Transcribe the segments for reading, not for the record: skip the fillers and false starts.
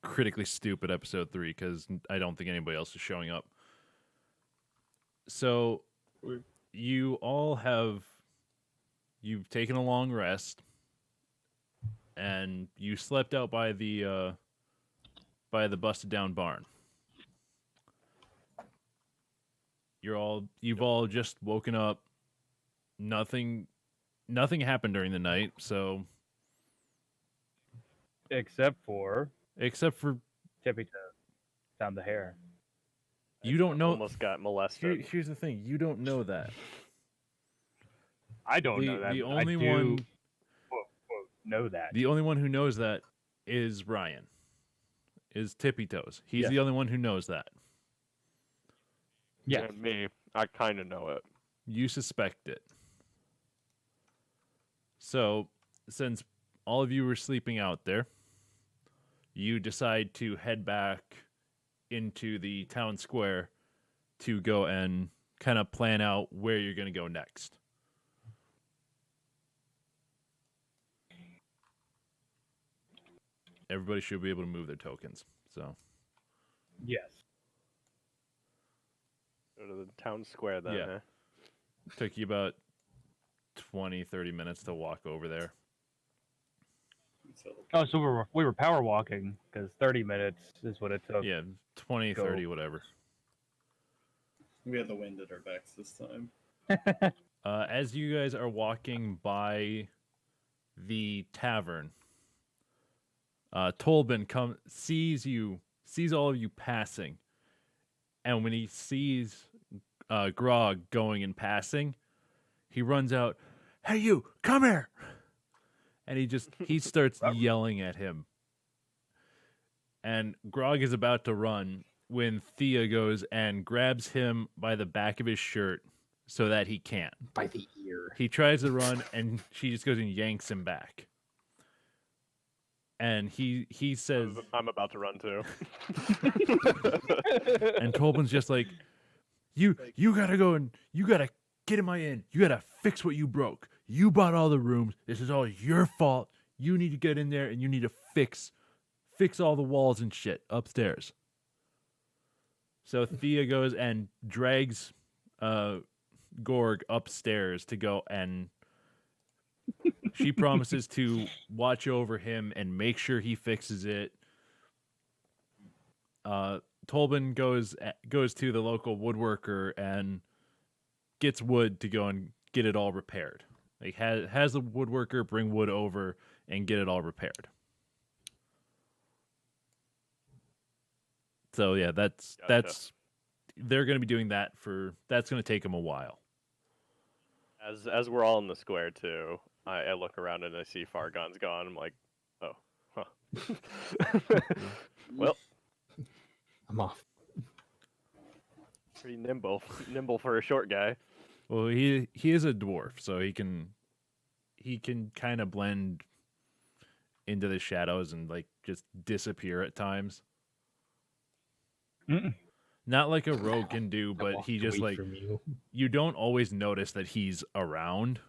critically stupid episode 3 because I don't think anybody else is showing up. So you all you've taken a long rest, and you slept out by the busted down barn. You've all just woken up. Nothing happened during the night, so except for Tippy Toe found the hair. You don't know. Almost got molested. Here's the thing: you don't know that. I don't know that. The only one know that. The only one who knows that is Ryan. Is Tippy Toes. He's the only one who knows that. Yeah, me. I kind of know it. You suspect it. So, since all of you were sleeping out there, you decide to head back into the town square to go and kind of plan out where you're going to go next. Everybody should be able to move their tokens. So, yes. Go to the town square then. Yeah. Huh? Took you about 20, 30 minutes to walk over there. Oh, so we were power walking because 30 minutes is what it took. Yeah, 20, 30, whatever. We had the wind at our backs this time. As you guys are walking by the tavern, Tolbin sees all of you passing, and when he sees Grog going and passing, he runs out, "Hey you, come here!" And he starts yelling at him. And Grog is about to run when Thea goes and grabs him by the back of his shirt so that he can't. By the ear. He tries to run, and she just goes and yanks him back. And he says... I'm about to run too. And Tolbin's just like, you gotta go and you gotta get in my inn. You gotta fix what you broke. You bought all the rooms. This is all your fault. You need to get in there and you need to fix all the walls and shit upstairs. So Thea goes and drags Gorg upstairs to go, and she promises to watch over him and make sure he fixes it. Tolbin goes to the local woodworker and gets wood to go and get it all repaired. Like has the woodworker bring wood over and get it all repaired. So yeah, that's they're going to be doing that that's going to take them a while. As we're all in the square too, I look around and I see Fargon's gone. I'm like, oh, huh. Well, I'm off. Pretty nimble for a short guy. Well, he is a dwarf, so he can kind of blend into the shadows and like just disappear at times. Mm-mm. Not like a rogue can do, but he just like you don't always notice that he's around.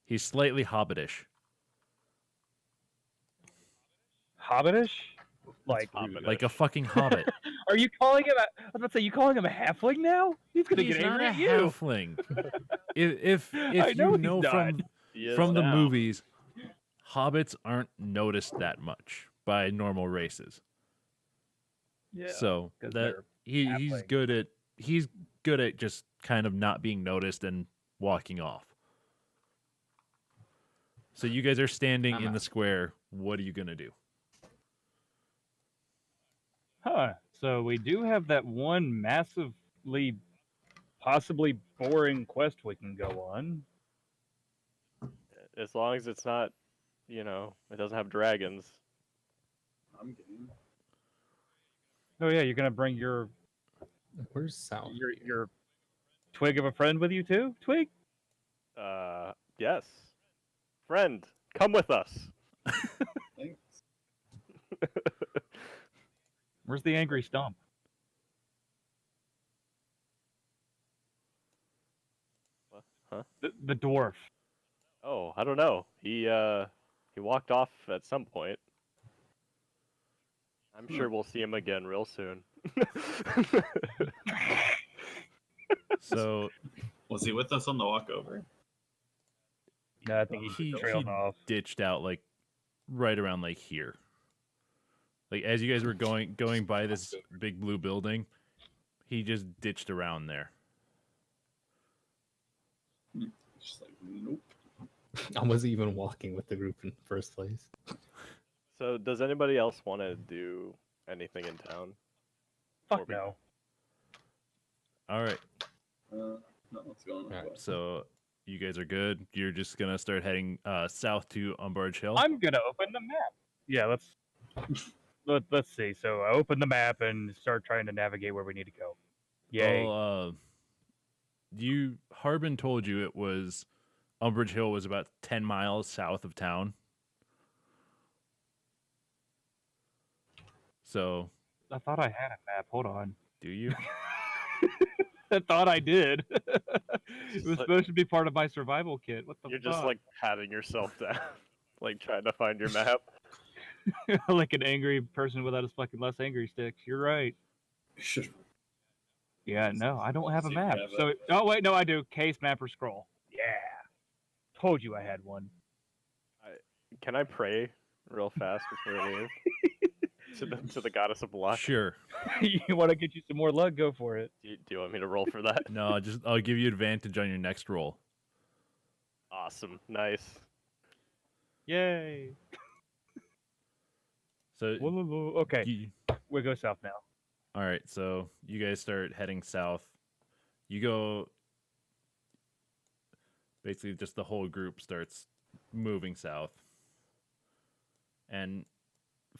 He's slightly hobbitish. Hobbitish? Like a fucking hobbit. Are you calling him? I was about to say, you calling him a halfling now? He's gonna get angry at you. Halfling. if you know from the movies, hobbits aren't noticed that much by normal races. Yeah. So that he's good at just kind of not being noticed and walking off. So you guys are standing in the square. What are you gonna do? Huh. So we do have that one massively, possibly boring quest we can go on. As long as it's not, it doesn't have dragons. I'm getting. Oh yeah, you're gonna bring your Where's Sal? your twig of a friend with you too? Twig? Yes. Friend, come with us. Thanks. Where's the angry stump? What? Huh? The dwarf. Oh, I don't know. He walked off at some point. I'm sure we'll see him again real soon. So Was he with us on the walk over? No, I think he trailed off. ditched out like right around like here. Like as you guys were going by this big blue building, he just ditched around there. Just like, nope. I wasn't even walking with the group in the first place. So, does anybody else want to do anything in town? Fuck no. All right. No, what's going on? Alright, So you guys are good. You're just gonna start heading south to Umbarge Hill. I'm gonna open the map. Yeah, let's see. So I open the map and start trying to navigate where we need to go. Yay. Well, Harbin told you it was Umbarge Hill was about 10 miles south of town. So, I thought I had a map. Hold on. do you? I thought I did. It was Like- supposed to be part of my survival kit. What the You're fuck? just like patting yourself down, like trying to find your map. like an angry person without his fucking less angry sticks. You're right. Should Yeah, no, I don't have a See if you map. have So, it. oh wait, no, I do. Case, map, or scroll. Yeah. Told you I had one. Can I pray real fast before we leave? to the goddess of luck. Sure. You want to get you some more luck? Go for it. Do you want me to roll for that? No, I'll give you advantage on your next roll. Awesome. Nice. Yay. So, Okay, we go south now. all right. So you guys start heading south. You go. Basically, just the whole group starts moving south. And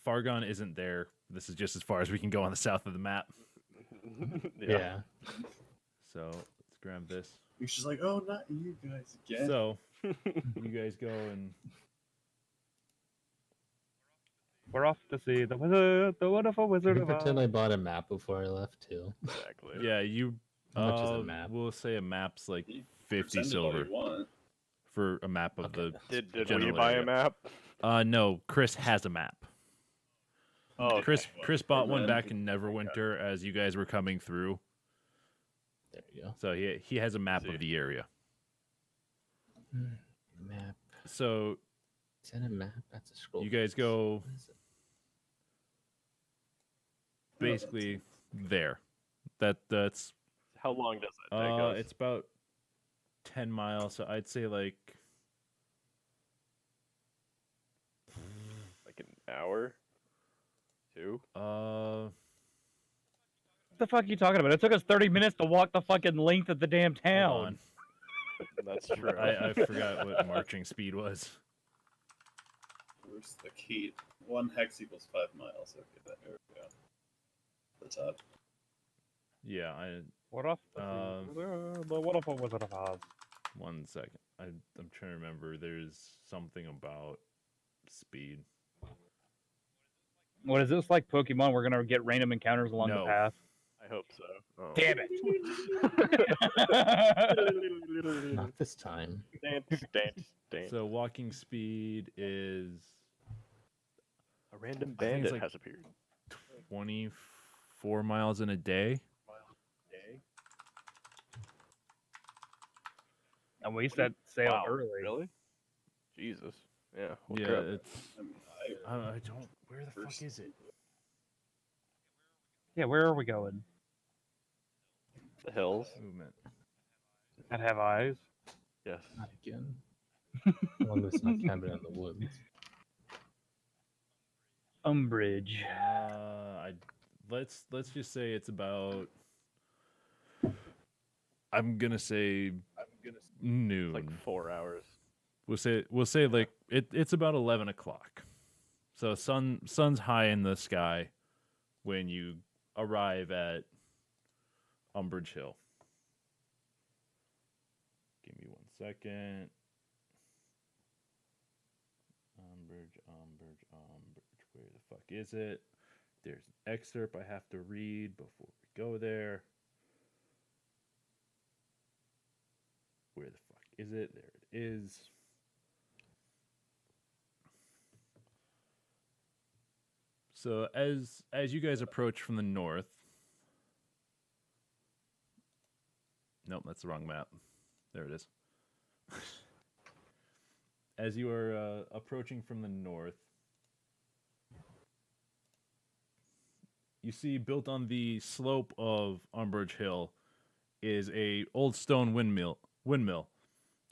Fargon isn't there. This is just as far as we can go on the south of the map. Yeah. So let's grab this. He's just like, oh, not you guys again. So you guys go and We're off to see the wizard, the wonderful You Wizard can of pretend I Oz. bought a map before I left too. Exactly. yeah, you. How much is a map? We'll say a map's like You 50 pretend all silver you want. for a map of Okay. Did we general buy area. a map? No, Chris has a map. Oh, Chris okay. Chris bought one then- back in Neverwinter as you guys were coming through. There you go. So he has a map See. of the area. Map. So Is that a map? That's a scroll. you guys go What is it? basically there. That's How long does that take us? it's about 10 miles, so I'd say like Like an hour? 2? What the fuck are you talking about? It took us 30 minutes to walk the fucking length of the damn hold town. on. That's true. I forgot what marching speed was. Where's the key? 1 hex equals 5 miles. Okay, there we go. The top. Yeah, What off? The wonderful Wizard of Oz. 1 second. I'm trying to remember. There's something about speed. What is this like Pokemon? We're gonna get random encounters along No. the path. I hope so. Oh. Damn it! Not this time. Dance. So walking speed is A random I think it's bandit like- has appeared. 24 miles in a day. And we set sail Wow, early. Really? Jesus. Yeah. Well, Yeah, crap. it's I mean, I don't. Where the fuck First- is it? Yeah, where are we going? The hills. Movement. That have eyes. Yes. Not again. As long as it's not cabin in the woods. Umbridge. Let's just say it's about. I'm gonna say noon. Like 4 hours. We'll say like it's about 11 o'clock. So sun's high in the sky when you arrive at Umbridge Hill. Give me 1 second. Umbridge. Where the fuck is it? There's an excerpt I have to read before we go there. Where the fuck is it? There it is. So as you guys approach from the north, nope, that's the wrong map. There it is. As you are approaching from the north, you see built on the slope of Umbridge Hill is a old stone windmill.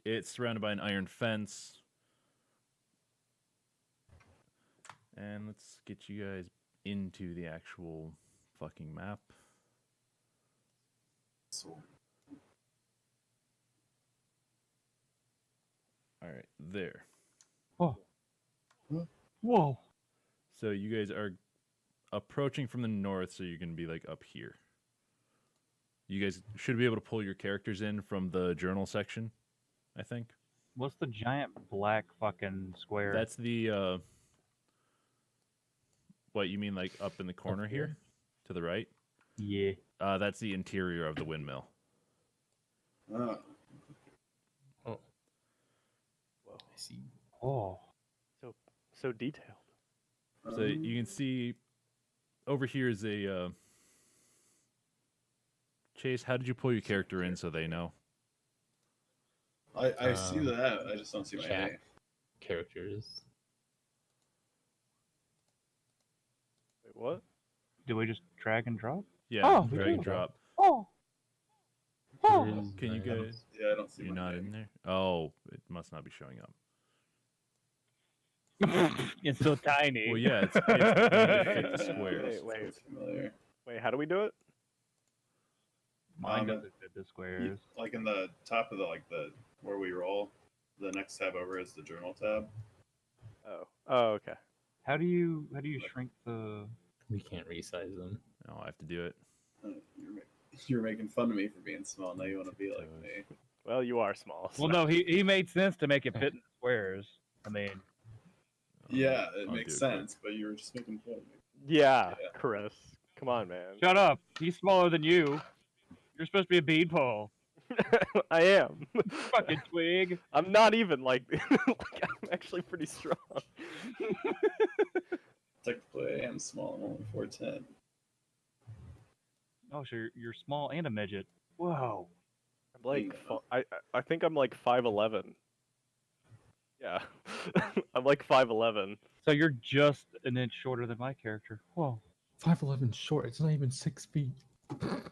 It's surrounded by an iron fence. And let's get you guys into the actual fucking map. So, All right, there. Oh. Whoa. So you guys are approaching from the north, so you're going to be like up here. You guys should be able to pull your characters in from the journal section, I think. What's the giant black fucking square? That's the what you mean, like up in the corner here? here to the right? Yeah. That's the interior of the windmill. oh, Oh, Whoa. I see. Oh. So detailed. So you can see over here is a Chase. How did you pull your character in so they know? I see that. I just don't see my Chat. name. Characters. Wait, what? Do we just drag and drop? Yeah, Oh, we drag and do. drop. Oh. Characters, Can you right? guys? Yeah, I don't see You're my not name. in there. Oh, it must not be showing up. It's so tiny. Well, yeah, it's made to fit the squares. Wait. Sounds familiar. Wait, how do we do it? Mine Um, doesn't fit the squares. Like in the top of the where we roll, the next tab over is the journal tab. Oh, okay. How do you shrink the? We can't resize them. No, I have to do it. You're making fun of me for being small. Now you want to be like me. Well, you are small. so- Well, no, he made sense to make it fit in the squares. I mean, Yeah, it I'll makes do it quick. sense, but you were just making fun of me. Yeah, Yeah. Chris. Come on, man. shut up. He's smaller than you. You're supposed to be a beanpole. I am. Fucking twig. I'm not even like, I'm actually pretty strong. Technically, I am small. I'm only 4'10". Oh, so you're small and a midget. Whoa. I'm like, Yeah. I think I'm like 5'11". Yeah, I'm like 5'11". So you're just an inch shorter than my character. Whoa. 5'11" short. It's not even 6 feet.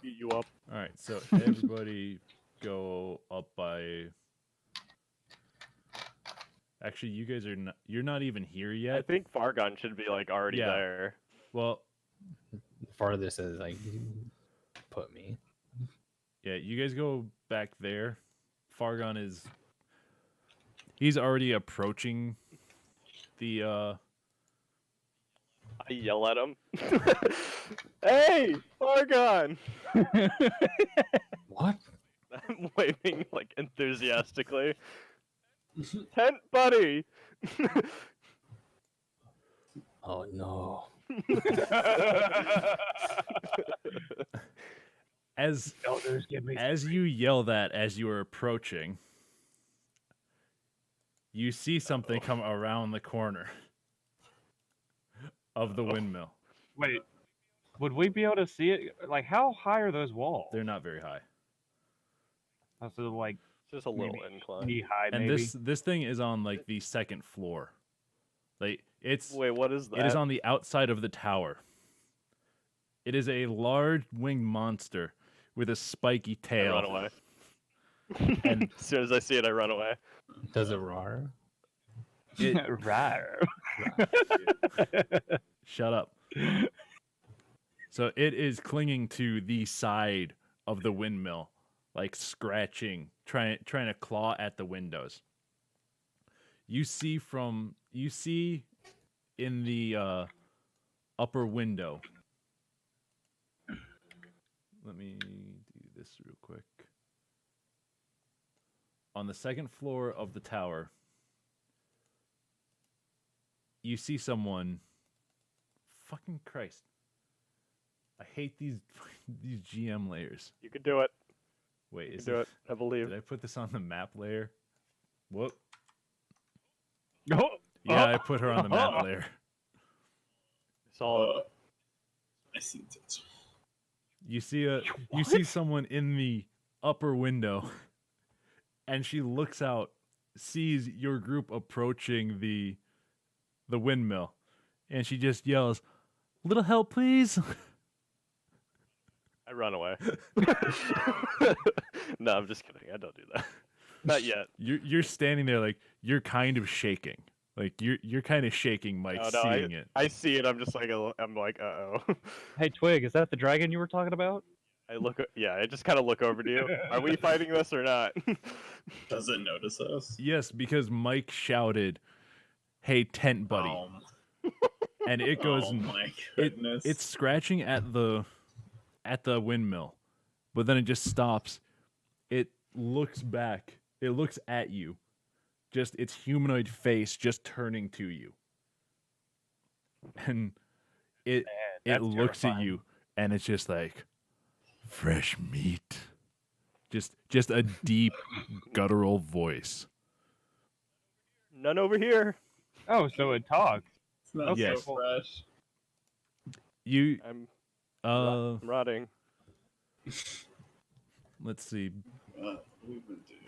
Beat you up. All right, so everybody go up by. Actually, you guys are not. You're not even here I yet. think Fargon should be like already Yeah. there. Well, The farthest is like put me. yeah, you guys go back there. Fargon is. He's already approaching the. I yell at him. Hey, Fargon! What? I'm waving like enthusiastically. Tent buddy. Oh no. As Elders give me. as you yell that as you are approaching, you see something come around the corner of the windmill. Wait. Would we be able to see it? Like, how high are those walls? They're not very high. So like Just a little Maybe. incline. knee high, And maybe. this thing is on like the second floor. Like it's Wait, what is that? it is on the outside of the tower. It is a large winged monster with a spiky I tail. run away. And As soon as I see it, I run away. Does it roar? Rawr. Shut up. So it is clinging to the side of the windmill, like scratching, trying to claw at the windows. You see in the upper window. Let me do this real quick. On the second floor of the tower, you see someone. Fucking Christ. I hate these GM layers. You can do it. Wait, You is can do it. I believe. Did I put this on the map layer? Whoop. Oh, Yeah, I put her on the map layer. Solid. I see it. You see someone in the upper window, and she looks out, sees your group approaching the windmill, and she just yells, "Little help, please!" I run away. No, I'm just kidding. I don't do that. Not yet. You're standing there like you're kind of shaking, like you're kind of shaking, Mike, Oh, no, seeing it. I see it. I'm just like, I'm like, uh-oh. Hey, Twig, is that the dragon you were talking about? I just kind of look over to you. Are we fighting this or not? Does it notice us? Yes, because Mike shouted, "Hey, tent buddy!" And it goes. Oh my It, goodness. it's scratching at the windmill, but then it just stops. It looks back. It looks at you. Just its humanoid face just turning to you. And it that's looks at terrifying. you and it's just like fresh meat. Just a deep guttural voice. None over here. Oh, so it talks. It's not Yes. so fresh. You I'm uh rotting. let's see. We've been doing.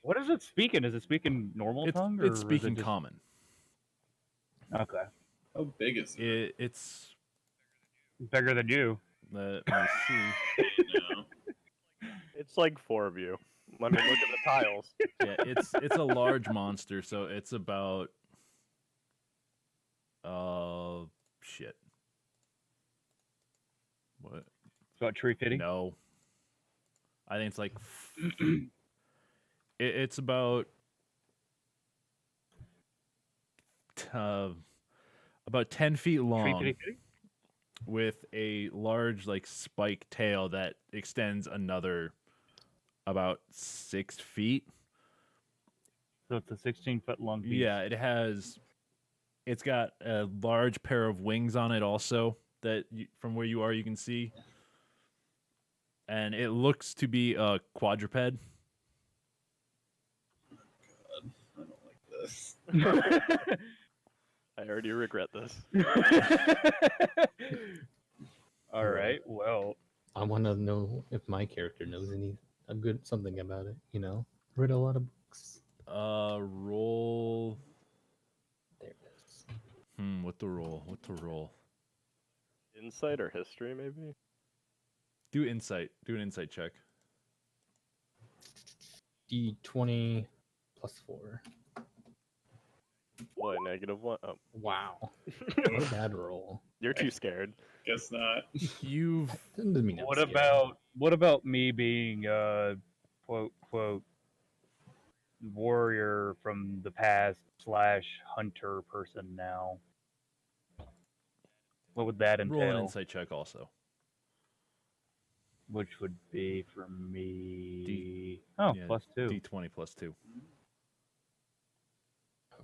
What is it speaking? Is it speaking normal tongue? Or It's is speaking it just... common. Okay. How big is it? It's Bigger than you. let me see. now? It's like 4 of you. Let me look at the tiles. Yeah, it's a large monster, so it's about shit. What? It's about tree fitting. No. I think it's like it's about 10 feet Tree long fitting fitting? with a large like spike tail that extends another about 6 feet. So it's a 16-foot long piece. Yeah, it's got a large pair of wings on it also that from where you are you can see. And it looks to be a quadruped. God, I don't like this. I already regret this. All right. Well, I want to know if my character knows something about it. You know, read a lot of books. Roll. There it is. What to roll? Insight or history, maybe? Do insight. Do an insight check. D20 plus 4. What, -1? Oh, Wow. What a bad roll. you're too scared. Guess not. You've That doesn't mean I'm what scared. about me being quote warrior from the past / hunter person now? What would that roll an entail? insight check also. Which would be for me Yeah, +2. D20 plus 2.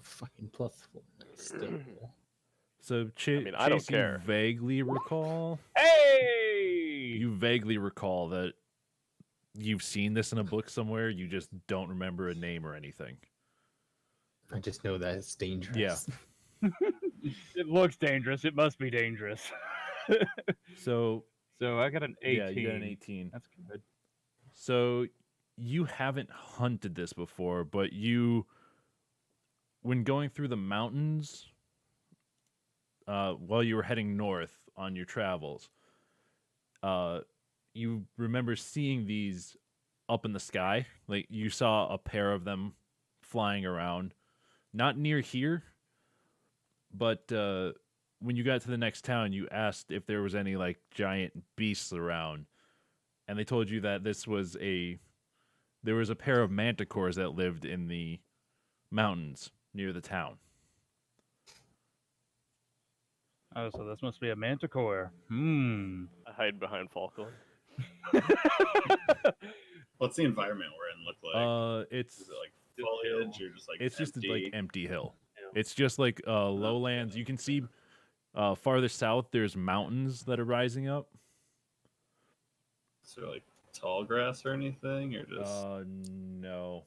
Fucking plus 4. Still. So I don't Chase, care. You vaguely recall. Hey! You vaguely recall that you've seen this in a book somewhere. You just don't remember a name or anything. I just know that it's dangerous. Yeah. It looks dangerous. It must be dangerous. So So I got an 18. yeah, you got an 18. That's good. So you haven't hunted this before, but when going through the mountains, while you were heading north on your travels, you remember seeing these up in the sky. Like you saw a pair of them flying around, not near here, but when you got to the next town, you asked if there was any like giant beasts around, and they told you that there was a pair of manticores that lived in the mountains near the town. Oh, so this must be a manticore. I hide behind Falkland. What's the environment we're in look like? It's Is it like foliage or just like it's just empty? like empty hill. Yeah. It's just like lowlands. You can see farther south. There's mountains that are rising up. Is there like tall grass or anything, or just? No.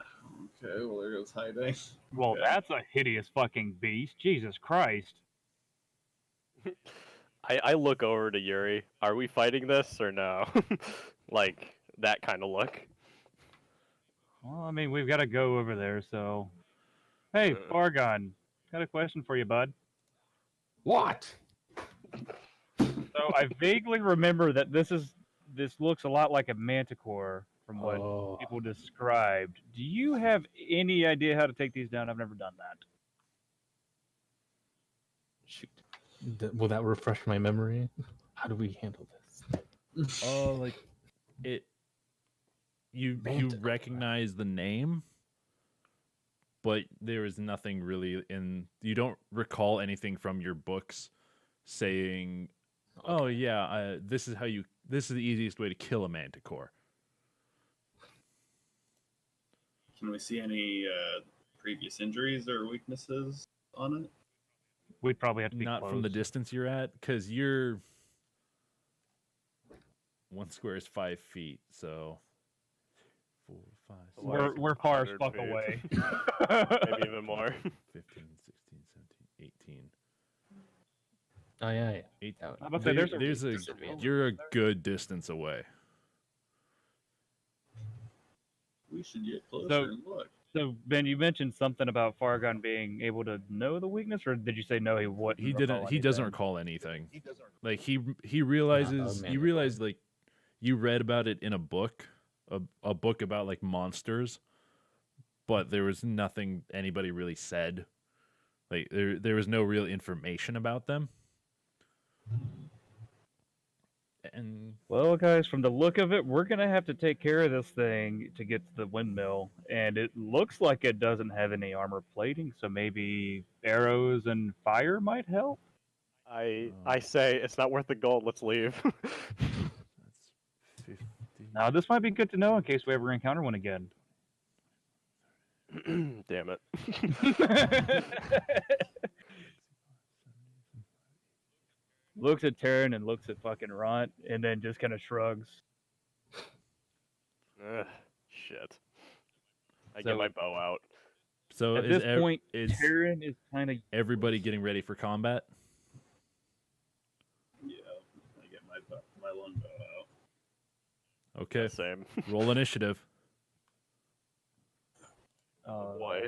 Oh Okay, well there goes hiding. Well, Okay. that's a hideous fucking beast. Jesus Christ. I look over to Yuri. Are we fighting this or no? Like that kind of look. Well, I mean, we've got to go over there, so. Hey, Uh. Fargon, got a question for you, bud. What? So I vaguely remember that this looks a lot like a manticore from what Oh, people described. Do you have any idea how to take these down? I've never done that. shoot. Will that refresh my memory? How do we handle this? Oh, like it. You Manticore. recognize the name, but there is nothing really in. You don't recall anything from your books saying, "Oh yeah, this is how you. This is the easiest way to kill a manticore." Can we see any previous injuries or weaknesses on it? We'd probably have to be Not close. from the distance you're at, because you're 1 square is 5 feet, so 4, 5, 6, Well, We're far as 100 fuck feet. away. Maybe even more. 15, 16, 17, 18. Oh yeah. 8. That would- I'm about to say, there's a disadvantage. You're a good distance away. We should get closer So- and look. So Ben, you mentioned something about Fargon being able to know the weakness, or did you say no? He wouldn't. He didn't. recall He doesn't anything? recall anything. Like he realizes. man. You realize like you read about it in a book, a book about like monsters, but there was nothing anybody really said. Like there was no real information about them. And Well, guys, from the look of it, we're gonna have to take care of this thing to get to the windmill, and it looks like it doesn't have any armor plating, so maybe arrows and fire might help. I say it's not worth the gold. Let's leave. that's 50. Now, this might be good to know in case we ever encounter one again. Damn it. Looks at Terran and looks at fucking Runt, and then just kind of shrugs. Ugh, shit. I So- get my bow out. So At is this point, is Terran is kind of everybody getting ready for combat? Yeah, I get my longbow out. Okay, Same. roll initiative. Boy.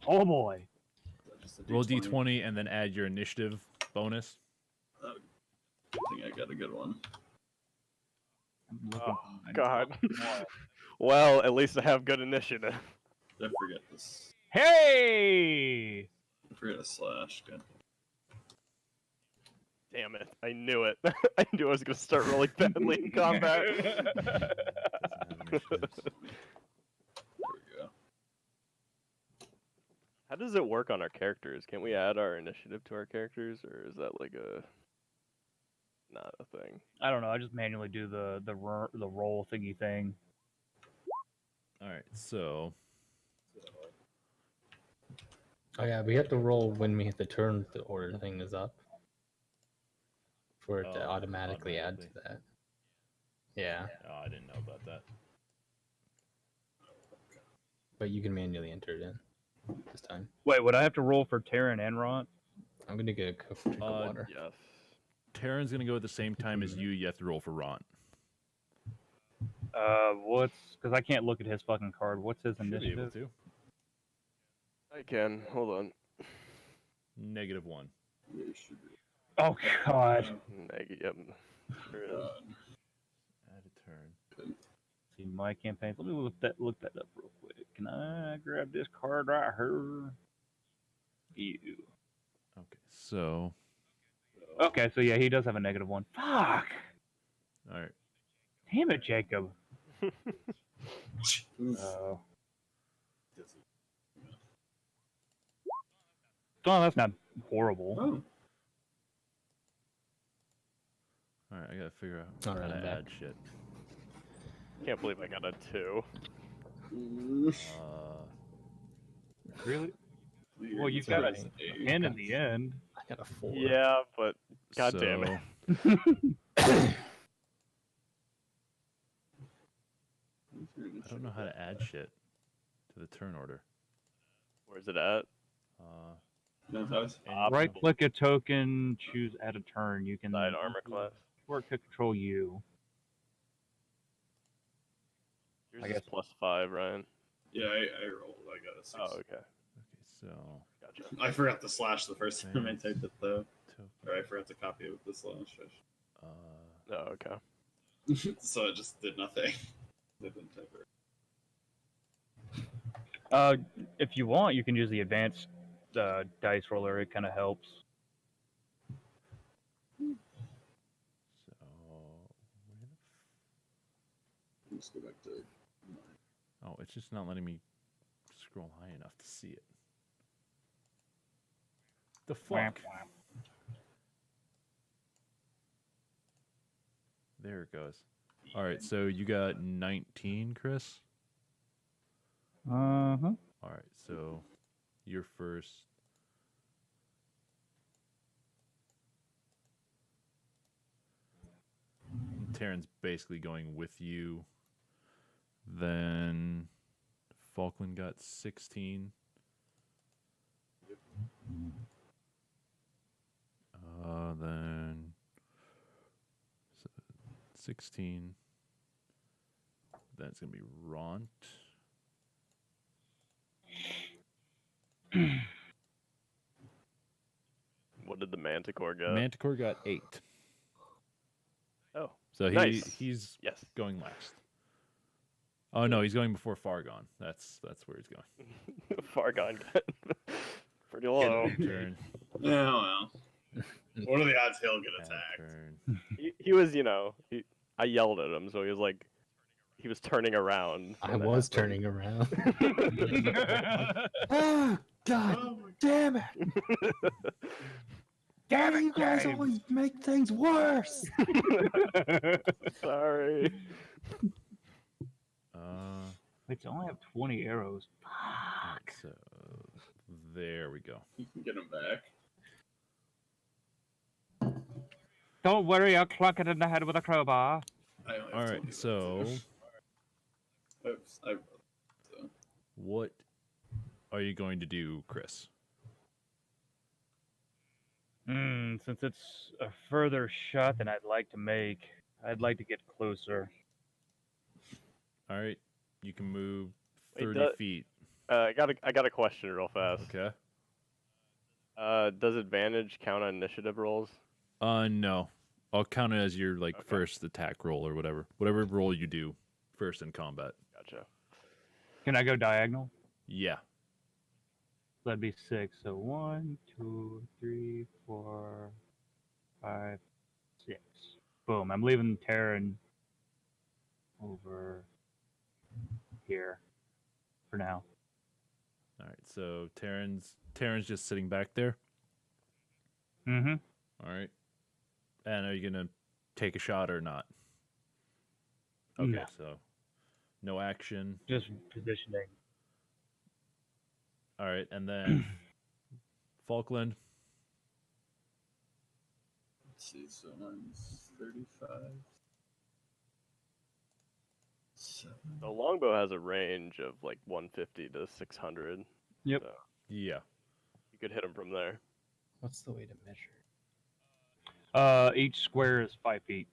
Oh boy. Is that just a Roll d20 and then add your initiative bonus. I think I got a good one. Oh, God. Well, at least I have good initiative. Don't forget this. Hey! Don't forget a slash. Good. Damn it. I knew it. I knew I was going to start rolling badly in combat. Doesn't have initiatives. There we go. How does it work on our characters? Can we add our initiative to our characters, or is that like a not a thing? I don't know. I just manually do the roll thingy thing. All right, so Oh yeah, we have to roll when we hit the turn the order thing is up. For it to Oh, automatically add to automatically. that. Yeah, oh, I didn't know about that. but you can manually enter it in this time. Wait, would I have to roll for Terran and Runt? I'm gonna get a drink of water. Yes. Terran's gonna go at the same time as you. You have to roll for Ron. What's because I can't look at his fucking card. What's his Should be able initiative? to. I can. Hold on. -1. Yeah, you should be. Oh god. Yep. There it is. Add a turn. See my campaigns. Let me look that up real quick. Can I grab this card right here? You. Okay, so Okay, so yeah, he does have a -1. Fuck. all right. Damn it, Jacob. Oof. Oh, that's not horrible. Oh, All right, I gotta figure out All how right, to I'm back. add shit. Can't believe I got a 2. Really? Weird. Well, you It's got a a nice 10 in the end. I got a 4. Yeah, but God damn it. I don't know how to add shit. to the turn order. Where's it at? No, that was And Right click a token, choose add a turn. You can Side armor class. work to control you. Yours I is guess- +5, Ryan. yeah. I rolled. I got a 6. Oh, okay. Okay, so Gotcha. I forgot to slash the first time I typed it though, token. or I forgot to copy it with the slash. Oh, okay. So it just did nothing. It didn't type it. If you want, you can use the advanced dice roller. It kind of helps. So Let's go back to. oh, it's just not letting me scroll high enough to see it. The fuck? There it goes. All right, so you got 19, Chris. Uh huh. All right, so you're first. Taryn's basically going with you. Then Falkland got 16. Then 16. Then it's gonna be Ront. What did the Manticore get? Manticore got 8. Oh, So nice. he's Yes. going last. Oh no, he's going before Fargon. That's where he's going. Fargon got pretty low. Turn. Yeah, well. What are the odds he'll get Add attacked? turn. He was, I yelled at him, so he was turning around. I when that was happened. turning around. Ah, God Oh my damn it! Damn it, You guys James. always make things worse. Sorry. Wait, I only have 20 arrows. Alright, so there we go. You can get him back. Don't worry, I'll clock it in the head with a crowbar. I only have All 20 right, left, so too. Oops, I rolled. So. what are you going to do, Chris? Since it's a further shot than I'd like to make, I'd like to get closer. All right, you can move Wait, 30 that- feet. I got a question real fast. Okay. Does advantage count on initiative rolls? No, I'll count it as your Okay. first attack roll or whatever roll you do first in combat. Gotcha. Can I go diagonal? Yeah. That'd be 6. So 1, 2, 3, 4, 5, 6. Boom. I'm leaving Terran over here for now. All right, so Terran's just sitting back there. Mm-hmm. All right. And are you gonna take a shot or not? Okay, No. so no action. Just positioning. All right, and then Falkland. Let's see, so mine's 35. 7. The longbow has a range of 150 to 600. Yep. So Yeah. you could hit him from there. What's the way to measure? Each square is 5 feet.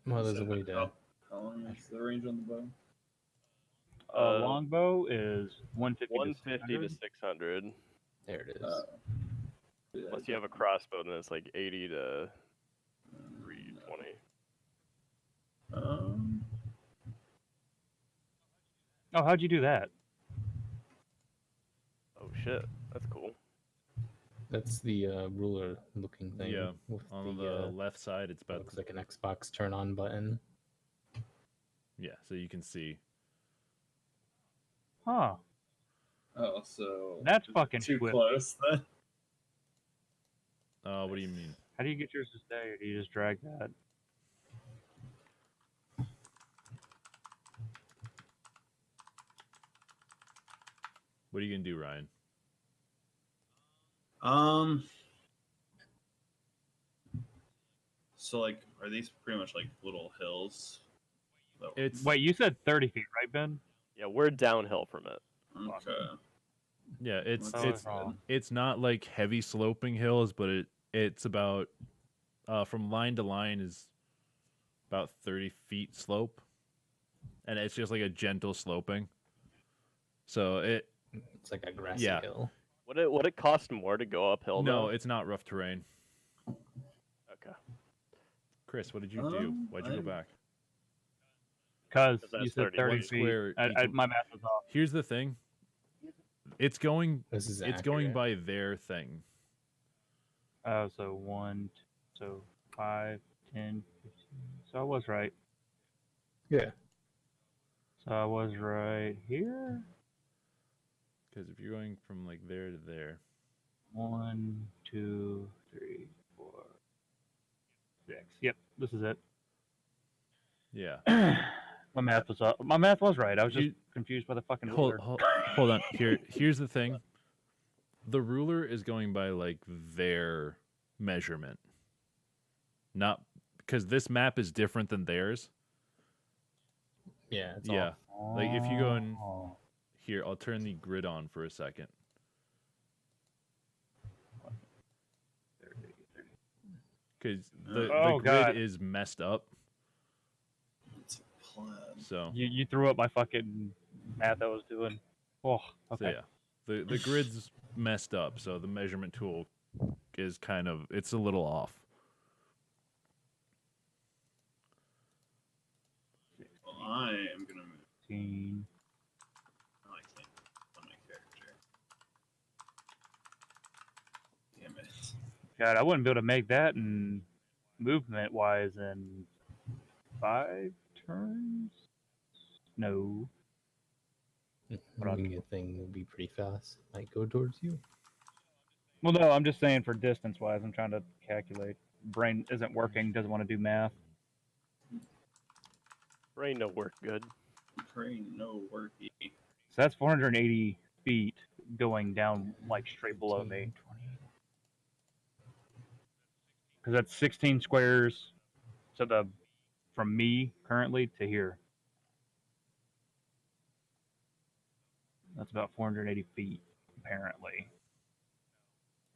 Well, there's a way to. How long is the range on the bow? Longbow is 150 150 to 600. 600. There it is. Yeah, Unless you have a crossbow, then it's 80 to 320. Oh, how'd you do that? Oh shit, that's cool. That's the ruler-looking thing. Yeah, With On the the left side, it's about looks like an Xbox turn-on button. yeah. So you can see. Huh. Oh, so That's fucking too swift. close then. What do you mean? How do you get yours to stay, or do you just drag that? What are you gonna do, Ryan? So are these pretty much like little hills? It's Wait, you said 30 feet, right, Ben? Yeah, we're downhill from it. Okay. Yeah, it's That's it's wrong. it's not like heavy sloping hills, but it's about from line to line is about 30 feet slope, and it's just like a gentle sloping. So It's like a grassy Yeah. hill. Would it cost more to go uphill no, though? it's not rough terrain. Okay. Chris, what did you do? Why'd you go I'm- back? Because 'Cause that's you said 30 30 One feet. square My math was off. Here's the thing. It's going This is it's going accurate. by their thing. Oh, so 5, 10, 15. So I was right. Yeah. So I was right here. Because if you're going from like there to there, 1, 2, 3, 4, 6. Yep, this is it. yeah. My math was up. My math was right. I was just You- confused by the fucking Hold, ruler. hold on. Here's the thing. The ruler is going by like their measurement. Not because this map is different than theirs. Yeah. It's Yeah. all Like if you go in Oh. here, I'll turn the grid on for a second. 30. Because the Oh, grid God. is messed up. It's a plan. So, You threw up my fucking math I was doing. Oh, so okay. yeah. The grid's messed up, so the measurement tool is kind of it's a little off. Well, I am gonna move. 15. Oh, I can't on my character. Damn it. God, I wouldn't be able to make that in movement wise in 5 turns. No. moving a thing will be pretty fast. Might go towards you. Well, no, I'm just saying for distance wise. I'm trying to calculate. Brain isn't working. Doesn't want to do math. Brain no work good. Pray no worky. So that's 480 feet going down like straight below me. Because that's 16 squares to the from me currently to here. That's about 480 feet, apparently.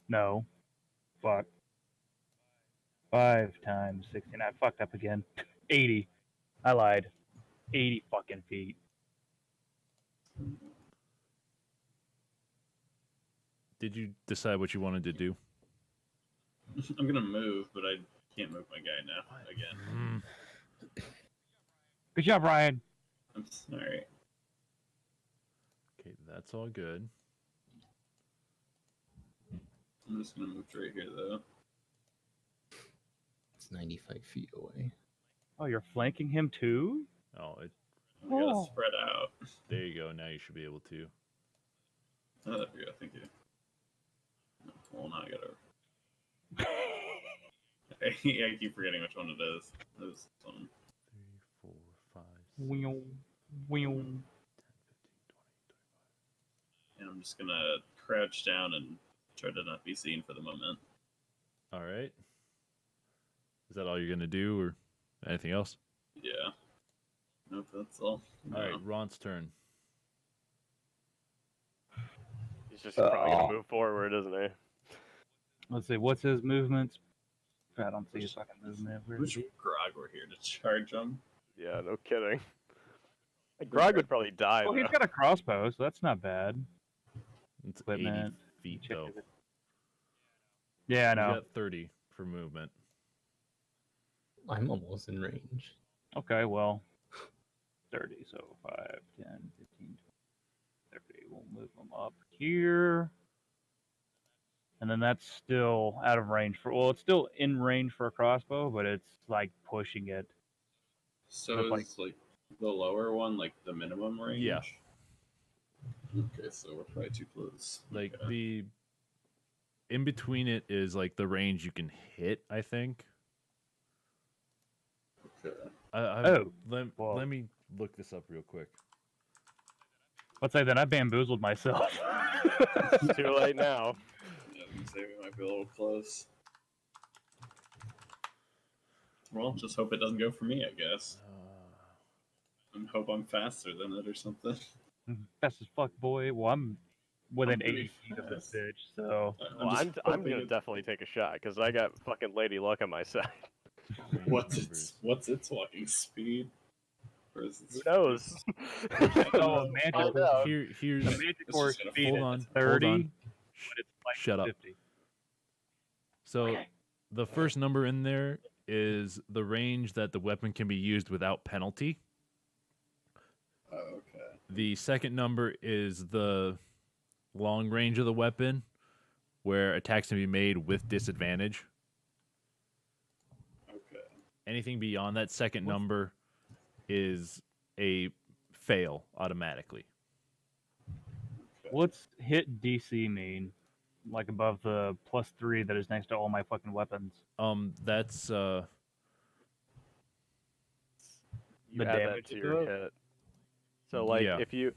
No. Fuck. 5 times 16. I fucked up again. 80. I lied. 80 fucking feet. Did you decide what you wanted to do? I'm gonna move, but I can't move my guy now again. Good job, Ryan. I'm sorry. Okay, that's all good. I'm just gonna move right here though. It's 95 feet away. Oh, you're flanking him too? Oh, We gotta Oh. spread out. there you go. Now you should be able to. Oh, there we go. Thank you. Well, now I gotta. I keep forgetting which one it is. This one. 3, 4, 5, 6, Whew. Whew. And I'm just gonna crouch down and try to not be seen for the moment. All right. Is that all you're gonna do, or anything else? Yeah. Nope, that's all. All right, No. Ron's turn. He's just probably gonna move forward, isn't he? Let's see, what's his movements? I don't see his fucking movement. Where is Wish he? Grog were here to charge him. Yeah, no kidding. Grog would probably die. Oh, he's though. got a crossbow, so that's not bad. It's Equipment. 80 feet Check though. his- Yeah, I You know. got 30 for movement. I'm almost in range. Okay, well, 30, so 5, 10, 15, 20, 30. We'll move them up here. And then that's still out of range for, well, it's still in range for a crossbow, but it's like pushing it. So Look like- it's like the lower one, like the minimum range? Yeah. Okay, so we're probably too close. Like Okay. the in between it is like the range you can hit. I think. Okay. Oh, well. Let me look this up real quick. Let's say that I bamboozled myself. It's too late now. Yeah, I was gonna say we might be a little close. Well, just hope it doesn't go for me, I guess. And hope I'm faster than it or something. Fast as fuck, boy. Well, I'm within I'm pretty 80 feet of this fast. bitch, so Well, just I'm hoping gonna it- definitely take a shot because I got fucking Lady Luck on my side. What's its walking speed? Or is Who its knows? oh, Find Manticore. out. Here's The It's Manticore just gonna speed hold is on, 30, hold on. but its flight Shut is up. 50. So the first number in there is the range that the weapon can be used without penalty. Oh, okay. The second number is the long range of the weapon, where attacks can be made with disadvantage. Okay. Anything beyond that second number is a fail automatically. What's hit DC mean? Like above the +3 that is next to all my fucking weapons. That's You The add that damage to to your it? hit. So like Yeah. if you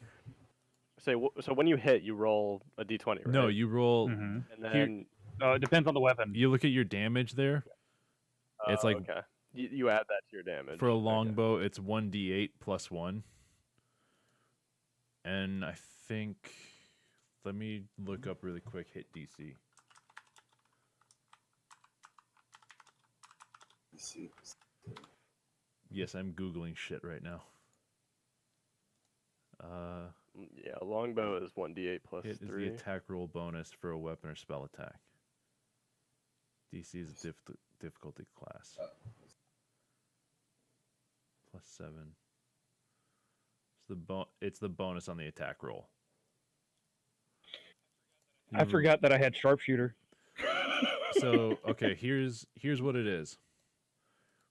say so when you hit, you roll a d20, right? no, you roll. Mm-hmm. And here- then It depends on the weapon. You look at your damage there. It's like okay. You add that to your damage. for a Okay. longbow, it's 1d8 plus 1. And I think, let me look up really quick hit DC. Let's see. Yes, I'm Googling shit right now. Yeah, longbow is 1d8 plus Hit is 3. the attack roll bonus for a weapon or spell attack. DC is difficulty class. Plus 7. It's the bonus on the attack roll. I forgot that I had sharpshooter. So, okay, here's what it is.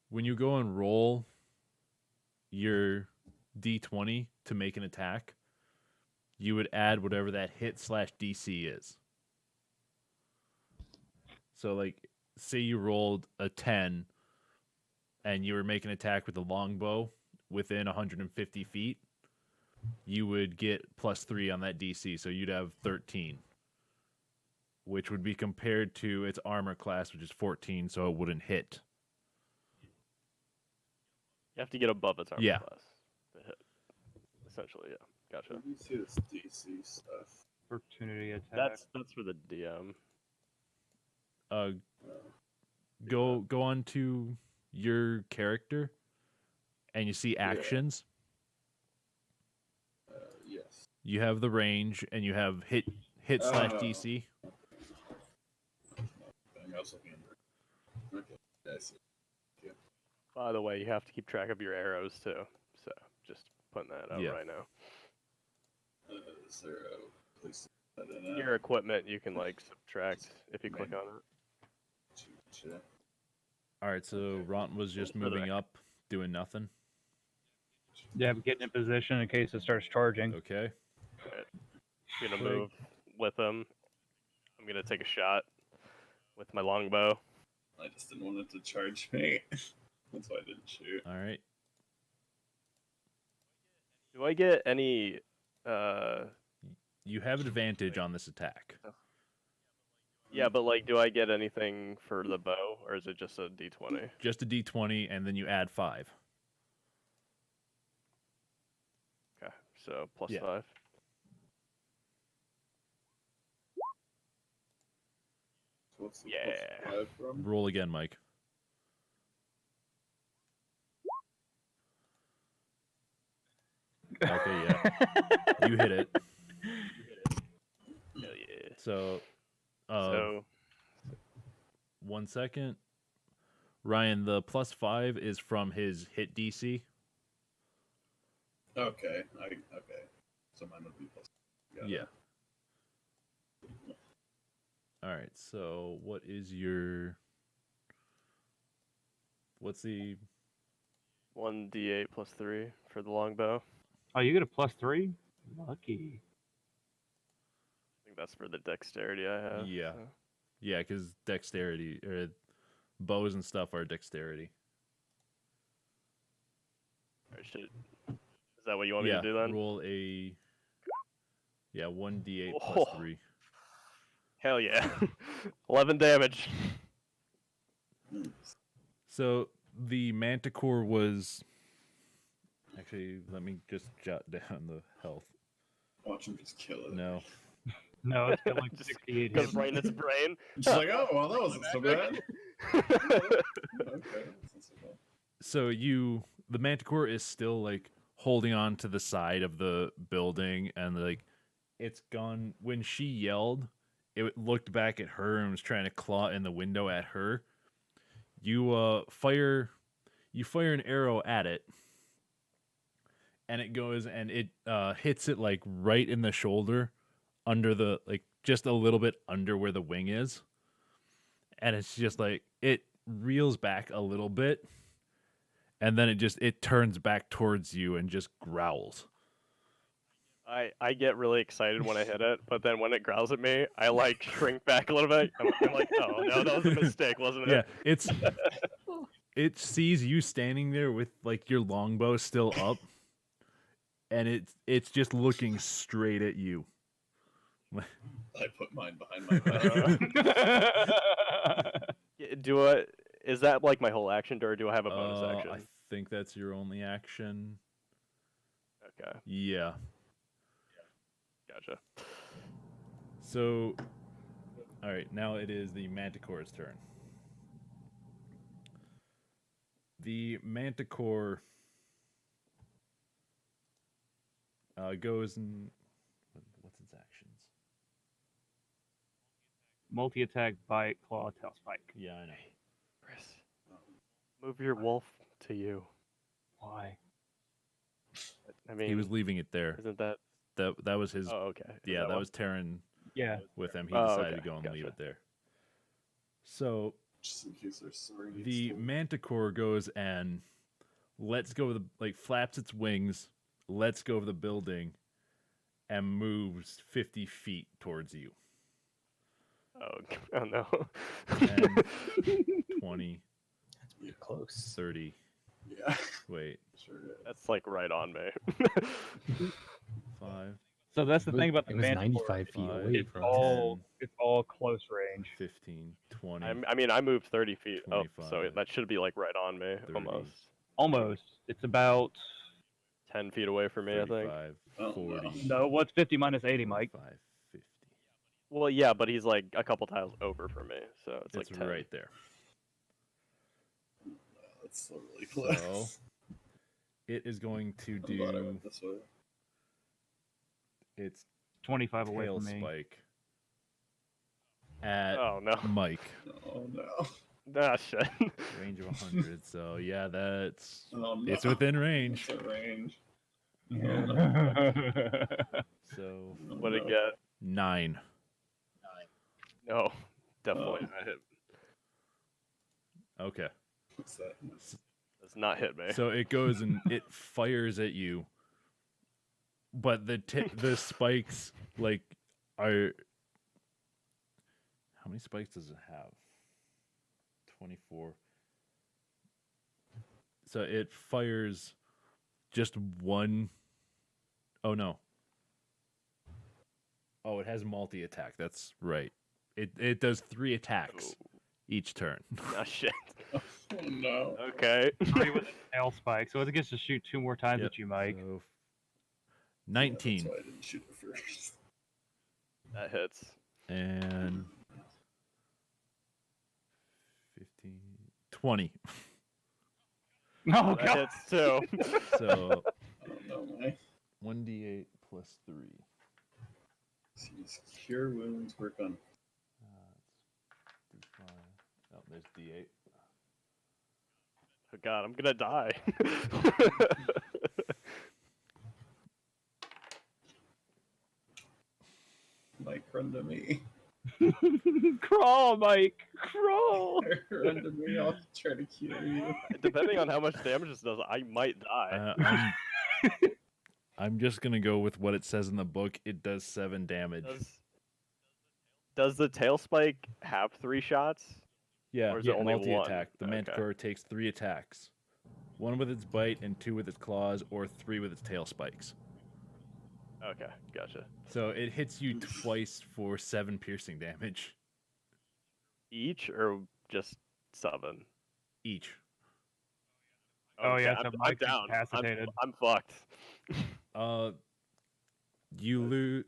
When you go and roll your d20 to make an attack, you would add whatever that hit/DC is. So, like, say you rolled a 10 and you were making an attack with a longbow within 150 feet, you would get +3 on that DC, so you'd have 13. Which would be compared to its armor class, which is 14, so it wouldn't hit. You have to get above its armor Yeah. class to hit. Essentially, yeah. Gotcha. Let me see this DC stuff. Opportunity attack. That's for the DM. Go on to your character, and you see actions. Yes. You have the range, and you have hit/DC. I was looking at Okay. I see. By the way, you have to keep track of your arrows too. So just putting that out Yeah. right now. Is there a place to put that in? Your equipment, you can like subtract if you click on it. Check. All right, so Ront was just For the moving record. up, doing nothing. Yeah, but getting in position in case it starts charging. Okay. I'm gonna Twig. move with them. I'm gonna take a shot with my longbow. I just didn't want it to charge me. That's why I didn't shoot. All right. Do I get any? You have advantage on this attack. Yeah, but like, do I get anything for the bow, or is it just a d20? Just a d20, and then you add 5. Okay, so plus Yeah. 5. So what's the Yeah. +5 from? Roll again, Mike. Okay, yeah. You hit it. Hell yeah. So, So 1 second. Ryan, the +5 is from his hit DC. Okay. Okay. So mine would be plus. Got it. Yeah. All right. So, what's the 1d8 plus 3 for the longbow. Oh, you get a +3? Lucky. I think that's for the dexterity I have. Yeah. so. Yeah, because dexterity or bows and stuff are dexterity. Alright, is that what you want me yeah. to do then? Roll a 1d8 Oh. plus 3. Hell yeah. 11 damage. Nice. So the Manticore was Actually, let me just jot down the health. Watch him just kill it. No. No, it's got like Just 68 goes hits. right in its brain. Just like, oh, well, that wasn't so bad. Okay, that's not so bad. So the Manticore is still like holding on to the side of the building, and like it's gone. When she yelled, it looked back at her and was trying to claw in the window at her. You fire an arrow at it, and it goes and it hits it like right in the shoulder, under the like just a little bit under where the wing is, and it's just like it reels back a little bit, and then it turns back towards you and just growls. I get really excited when I hit it, but then when it growls at me, I like shrink back a little bit. I'm like, oh no, that was a mistake, wasn't it? Yeah, it sees you standing there with like your longbow still up, and it's just looking straight at you. I put mine behind my back. Is that like my whole action, or do I have a bonus action? I think that's your only action. Okay, Yeah. gotcha. So, all right, now it is the Manticore's turn. The Manticore goes and what's its actions? Multi-attack, bite, claw, tail spike. Yeah, I know. Chris, move your wolf to you. Why? I mean, He was leaving it there. isn't that? That was his. Oh, okay. Is Yeah, that what- was Terran Yeah. with him. He Oh, decided okay, to go and leave gotcha. it there. So Just in case there's sorry. the Manticore goes and lets go of the like flaps its wings, lets go of the building, and moves 50 feet towards you. Oh no. 10, 20, That's pretty close. 30. Yeah, Wait, sure is. That's like right on me. 5, So that's the thing about the It was Manticore. 95 feet Five. away It's from all us. it's all close range. 15, 20. I mean, I moved 30 feet up, so 25, that should be like right on me, 30. almost. Almost. It's about 10 feet away from me, I think. 35, Oh, 40. no. What's 50 minus 80, Mike? 45, 50. Well, yeah, but he's like a couple tiles over from me, so it's like It's 10. right there. That's so really close. So it is going to I'm glad I do went this way. its 25 away tail from me. spike at Oh no. Mike. Oh no. Ah, shit. Range of 100. So yeah, that's Oh no. it's within range. It's a range. So Oh, What'd it no. get? 9. No, definitely Oh. not hit. Okay. What's that? Does not hit me. So it goes and it fires at you, but the spikes like are. How many spikes does it have? 24. So it fires just one. Oh no. Oh, it has multi attack. That's right. It does 3 attacks each turn. Ah, shit. Oh no. Okay. 3 with a tail spike, so it gets to shoot 2 more times Yep, at you, Mike. so Yeah, 19 that's why I didn't shoot it first. That hits. and 15, 20. Oh That god! hits too. So Oh no, Mike. 1d8 plus 3. So these cure wounds work on. It's D5. Oh, there's D8. Oh god, I'm gonna die. Mike, run to me. Crawl, Mike! Crawl! Run to me. I'll try to cure you. Depending on how much damage this does, I might die. I'm just gonna go with what it says in the book. It does 7 damage. Does the tail spike have 3 shots? Yeah, or is it only one? multi-attack. The Okay. Manticore takes 3 attacks. 1 with its bite and 2 with its claws, or 3 with its tail spikes. Okay, gotcha. So it hits you twice for 7 piercing damage Each or just 7? each. Oh, yeah, I'm, so I'm Mike's down. incapacitated. I'm fucked. You lose.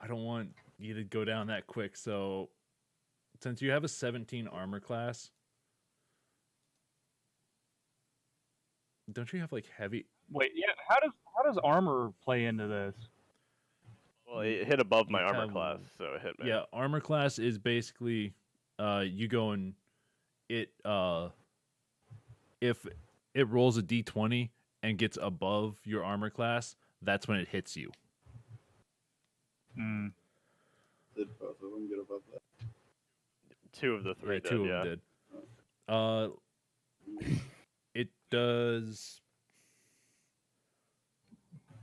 I don't want you to go down that quick. So, since you have a 17 armor class, don't you have like heavy? Wait, yeah. How does armor play into this? Well, it hit above my You armor have- class, so it hit me. Yeah, armor class is basically, you go and it if it rolls a d20 and gets above your armor class, that's when it hits you. Hmm. Did both of them get above that? 2 of the 3 Yeah, did. two of Yeah. them did. It does.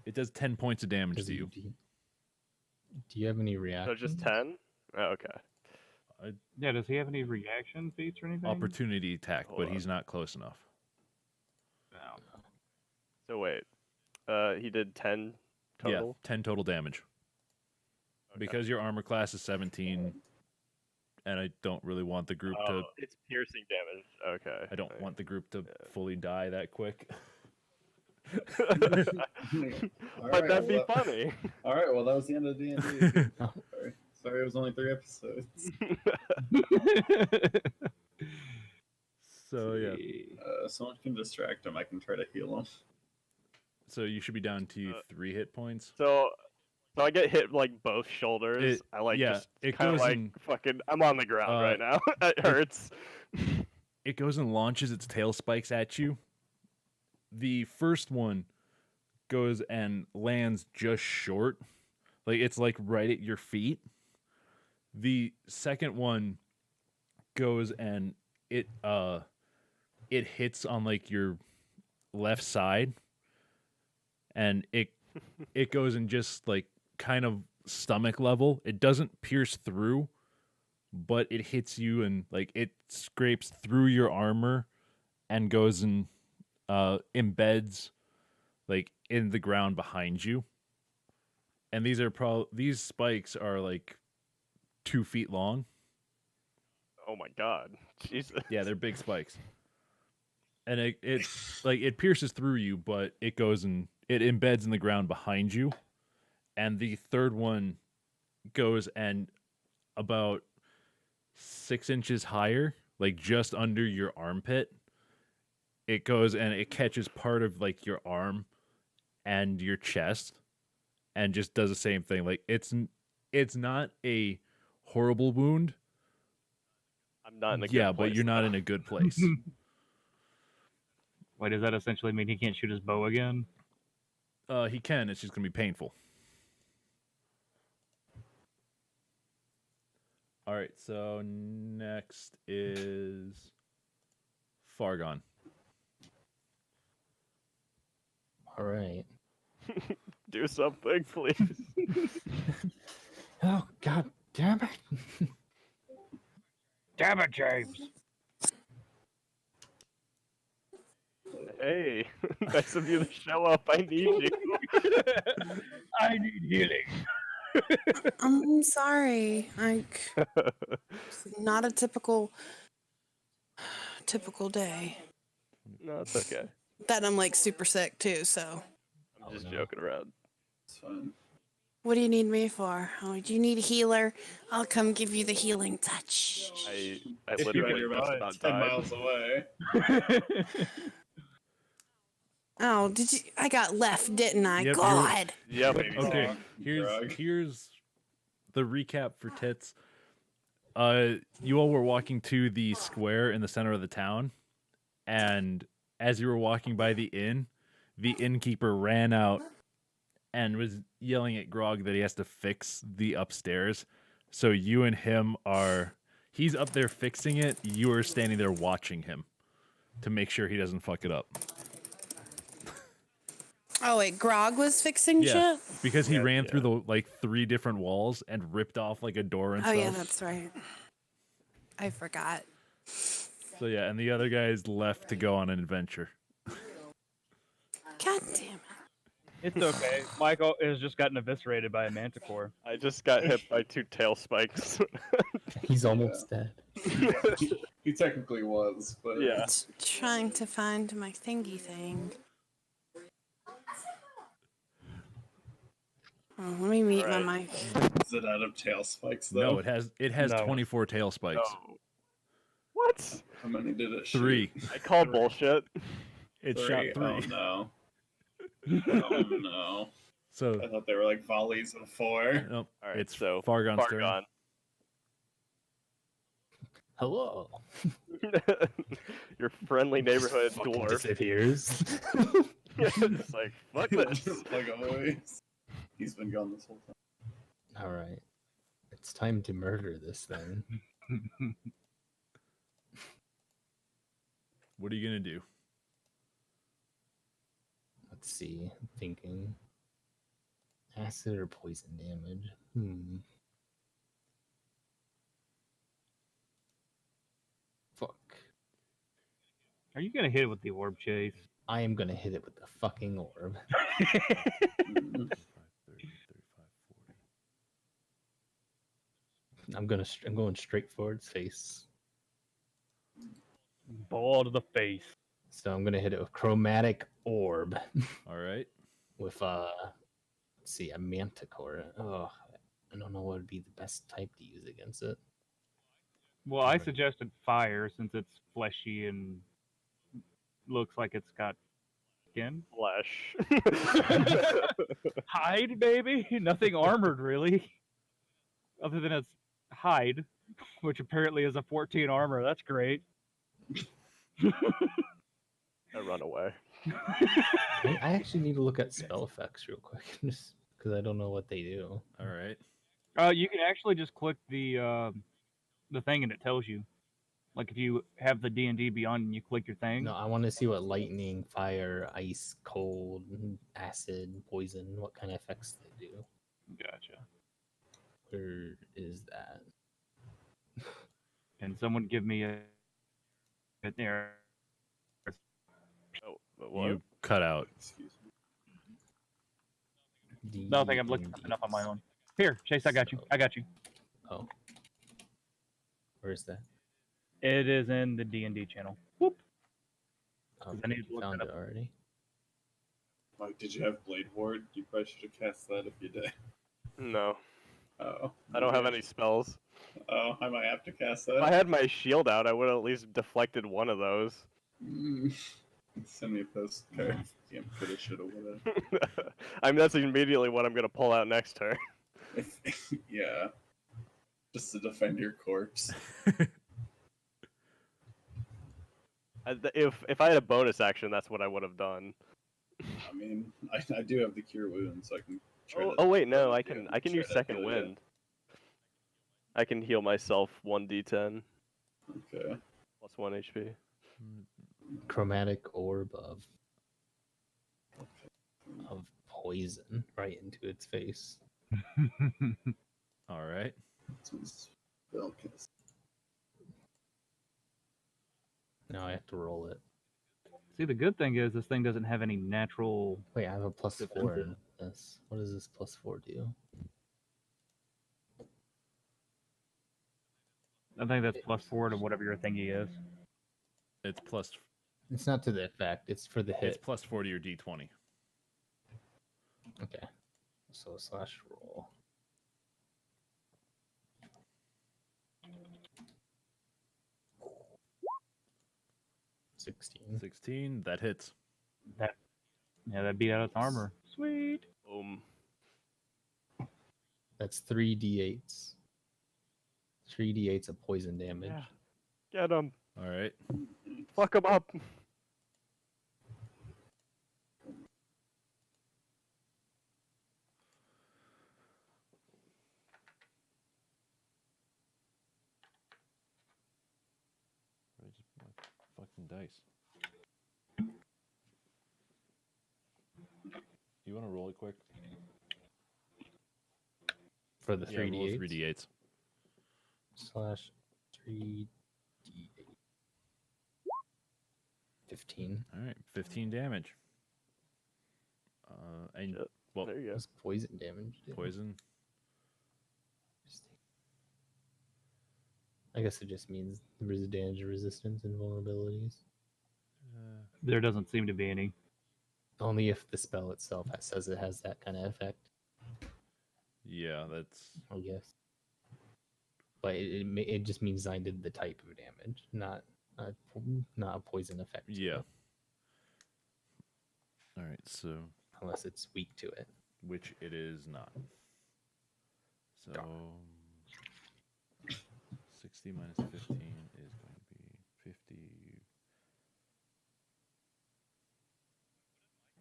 It does 10 points of damage to you. Do you have any So reactions? just 10. Oh, okay. Yeah, does he have any reaction feats or anything? Opportunity attack, Hold but on. he's not close enough. No. So wait. He did 10 Yeah, total. 10 total damage. Okay. Because your armor class is 17, and I don't really want the group Oh, to. it's piercing damage. Okay. I don't want the group to fully die that quick. All But right, that'd be well, funny. All right, well, that was the end of D&D. Sorry, it was only 3 episodes. So yeah, Someone can distract him. I can try to heal him. so you should be down to 3 hit points. So I get hit like both shoulders. It- I like yeah, just it kind of goes like in- fucking. I'm on the ground right now. It hurts. It goes and launches its tail spikes at you. The first one goes and lands just short, like it's like right at your feet. The second one goes and it hits on like your left side, and it goes and just like kind of stomach level. It doesn't pierce through, but it hits you and like it scrapes through your armor and goes and embeds like in the ground behind you. And these spikes are like 2 feet long. Oh my god, Jesus. Yeah, they're big spikes. And it like it pierces through you, but it goes and it embeds in the ground behind you. And the third one goes and about 6 inches higher, like just under your armpit. It goes and it catches part of like your arm and your chest and just does the same thing. Like it's not a horrible wound. I'm not in a good Yeah, but place you're not now. in a good place. Wait, does that essentially mean he can't shoot his bow again? He can. It's just gonna be painful. All right. So next is Fargon. All right. Do something, please. Oh, god damn it. Damn it, James! Hey, nice of you to show up. I need you. I need healing. I'm sorry. Like, it's not a typical day. No, it's okay. That I'm like super sick too. So, I'm just no. joking around. It's fine. what do you need me for? Oh, do you need a healer? I'll come give you the healing touch. I If literally you're just about about 10 died. miles away. Oh, did you? I got left, didn't I? Yep, you're- God. Yeah, baby. Okay, Grog. here's the recap for tits. You all were walking to the square in the center of the town, and as you were walking by the innkeeper ran out and was yelling at Grog that he has to fix the upstairs. So you and him he's up there fixing it. You are standing there watching him to make sure he doesn't fuck it up. Oh wait, Grog was fixing Yeah, shit. because he Yeah, ran yeah. through the like 3 different walls and ripped off like a door and Oh stuff. yeah, that's right. I forgot. So yeah, and the other guys left to go on an adventure. God damn it. It's okay. Michael has just gotten eviscerated by a manticore. I just got hit by 2 tail spikes. He's almost dead. He technically was, but Yeah. Trying to find my thingy thing. Oh, let me mute my mic. is it out of tail spikes though? No, it has No. 24 tail spikes. No. What? How many did it shoot? 3. I call bullshit. It shot 3. Oh no. Oh no. So I thought they were like volleys of 4. nope, All right, it's so Fargon's turn. Fargon. Hello. Your friendly neighborhood Fucking dwarf. disappears. It's like, fuck this. Like always. He's been gone this whole time. All right. It's time to murder this thing. What are you gonna do? Let's see. I'm thinking. Acid or poison damage? Fuck. Are you gonna hit it with the orb, Chase? I am gonna hit it with the fucking orb. 35, 30, 35, 40. I'm going straight for its face. Ball to the face. So I'm gonna hit it with chromatic orb All right. with let's see, a manticore. Oh, I don't know what would be the best type to use against it. Well, I suggested fire since it's fleshy and looks like it's got skin. Flesh. Hide, baby. Nothing armored, really. Other than its hide, which apparently is a 14 armor. That's great. I run away. I actually need to look at spell effects real quick, just because I don't know what they do. All right. You can actually just click the thing and it tells you. Like if you have the D&D Beyond and you click your thing. No, I want to see what lightning, fire, ice, cold, acid, poison, what kind of effects they do. Gotcha. Where is that? Can someone give me a there? Oh, but what? You cut out. Excuse me. No, I think I'm looking enough on my own. Here, Chase, I got you. I got you. Oh. Where is that? It is in the D&D channel. Whoop. Oh, I need to you look found that it up. already? Mike, did you have Blade Ward? You probably should have cast that if you did. No. Oh. I don't have any spells. Oh, I might have to cast If I that. had my shield out, I would have at least deflected one of those. Send me a postcard. Damn, coulda, shoulda, woulda. I mean, that's immediately what I'm going to pull out next turn. Yeah. Just to defend your corpse. If I had a bonus action, that's what I would have done. I mean, I do have the cure wound, so I can. Try to Oh wait, no, I try can use to second heal you. wind. I can heal myself 1d10 Okay. plus 1 HP. Chromatic orb of poison right into its face. All right. This one's spellcast. Now I have to roll it. See, the good thing is this thing doesn't have any natural. Wait, I have a plus Defensive. 4 in this. What does this plus 4 do? I think that's +4 to whatever your thingy is. It's plus. It's not to the effect, it's for the hit. It's plus 4 to your D20. Okay. So slash roll. $16. 16. That hits. Yeah, that beat out its armor. Sweet. Boom. That's 3d8s. 3d8s of poison damage. Yeah. Get him. All right. Fuck him up. Where's my fucking dice? You want to roll it quick? For the Yeah, roll 3d8s. 3d8s. Slash 3d8. 15. All right. 15 damage. And Shit. well, There you go. It's poison damage. dude. poison. I guess it just means there is damage resistance and vulnerabilities. There doesn't seem to be any. Only if the spell itself says it has that kind of effect, Yeah, that's I guess. But it just means I did the type of damage, not a poison effect. to yeah. it, All right, so unless it's weak to it. which it is not. So 60 minus 15 is going to be 50.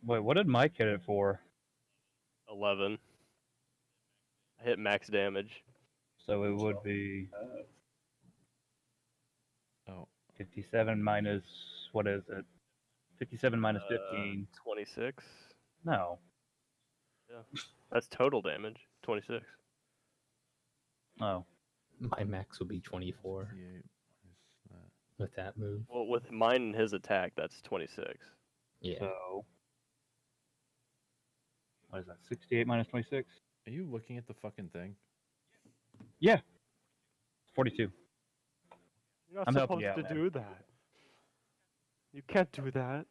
Wait, what did Mike hit it for? 11. I hit max damage. So it would be Oh, 57 minus, what is it? 57 minus 15. 26. No. That's total damage. 26. Oh. My max would be 24 58 minus that. with that move. Well, with mine and his attack, that's 26. Yeah. So. What is that? 68 minus 26? Are you looking at the fucking thing? Yeah. 42. You're not I'm helping supposed you out, to man. do that. You can't do that.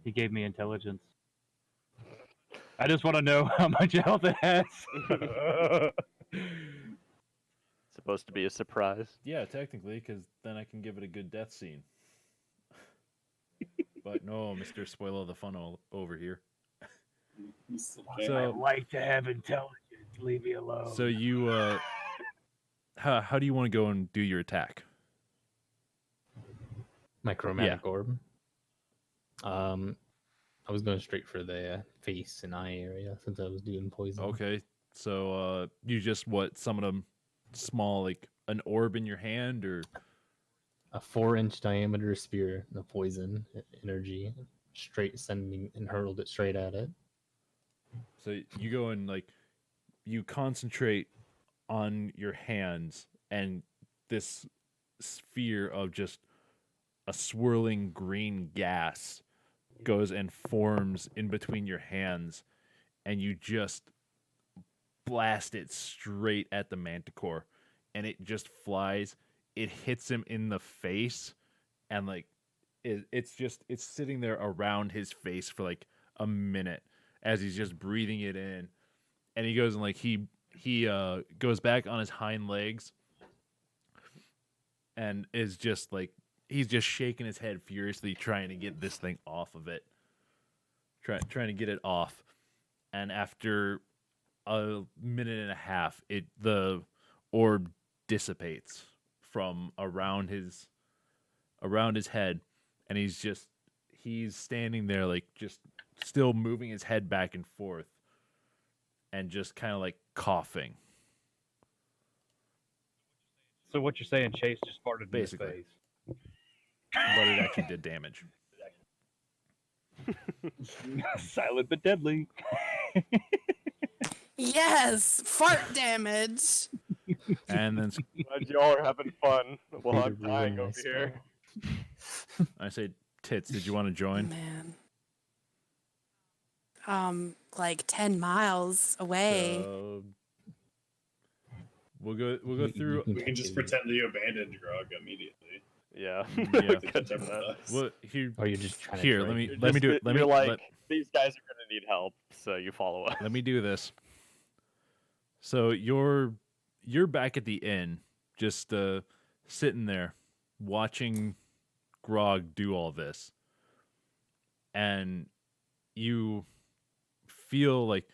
He gave me intelligence. I just want to know how much health it has. Supposed to be a surprise. Yeah, technically, because then I can give it a good death scene. But no, Mr. Spoiler the Fun over here. So, like to have intelligence. Leave me alone. so you, how do you want to go and do your attack? My chromatic orb. I was going straight for the face and eye area since I was doing poison. Okay, so you just summon a small, like an orb in your hand, or A 4-inch diameter spear of poison energy, straight sending and hurled it straight at it. so you go and like you concentrate on your hands, and this sphere of just a swirling green gas goes and forms in between your hands, and you just blast it straight at the Manticore, and it just flies. It hits him in the face, and like it's sitting there around his face for like a minute as he's just breathing it in, and he goes and like he goes back on his hind legs and is just like he's just shaking his head furiously trying to get this thing off of it. Trying to get it off. And after a minute and a half, the orb dissipates from around his head, and he's standing there like just still moving his head back and forth and just kind of like coughing. So what you're saying, Chase just farted in his Basically. face. But it actually did damage. Silent but deadly. Yes, fart damage. And then Glad y'all are having fun while I'm Ruin dying my over here. I say, Tits, did you want to join? Man. Like 10 miles away. We'll go through. We can just pretend that you abandoned Grog immediately. Yeah. Yeah. Good for that. Well, here, Or you're just trying here. to Let me You're let me just- do it. Let me you're like, let, these guys are gonna need help, so you follow us. let me do this. So you're back at the inn, just sitting there, watching Grog do all this, and you feel like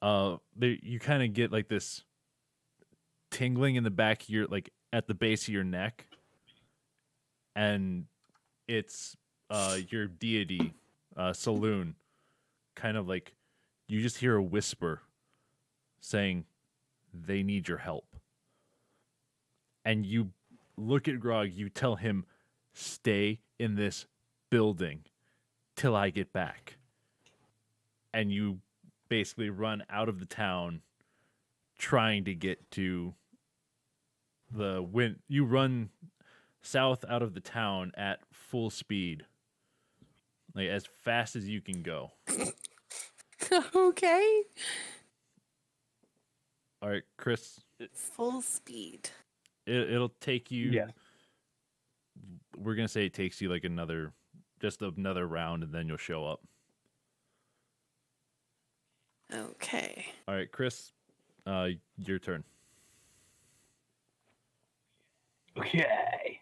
you kind of get like this tingling in the back of your, like at the base of your neck, and it's your deity, Saloon, kind of like you just hear a whisper saying they need your help. And you look at Grog, you tell him, stay in this building till I get back. And you basically run out of the town trying to get to the wind. You run south out of the town at full speed like as fast as you can go. Okay. All right, Chris. Full speed. It'll take you. Yes. We're gonna say it takes you like another round, and then you'll show up. Okay. All right, Chris. Your turn. Okay.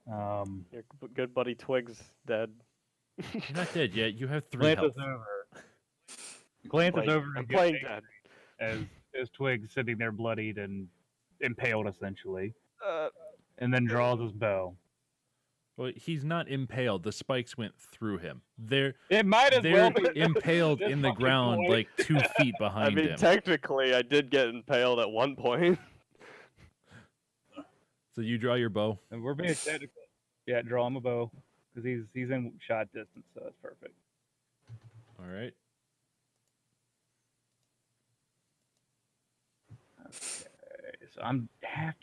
Your good buddy Twig's dead. You're not dead yet. You have 3 Glances health. over. Glances over. I'm and playing gets dead. as Twig sitting there bloodied and impaled essentially, Uh, and then draws his bow. Well, he's not impaled. The spikes went through him. They're It might as well be impaled this in the fucking ground boy. like 2 feet I behind mean, him. technically, I did get impaled at one point. So you draw your bow. And we're being technical. Yeah, draw him a bow because he's in shot distance, so that's perfect. All right. Okay, so I'm half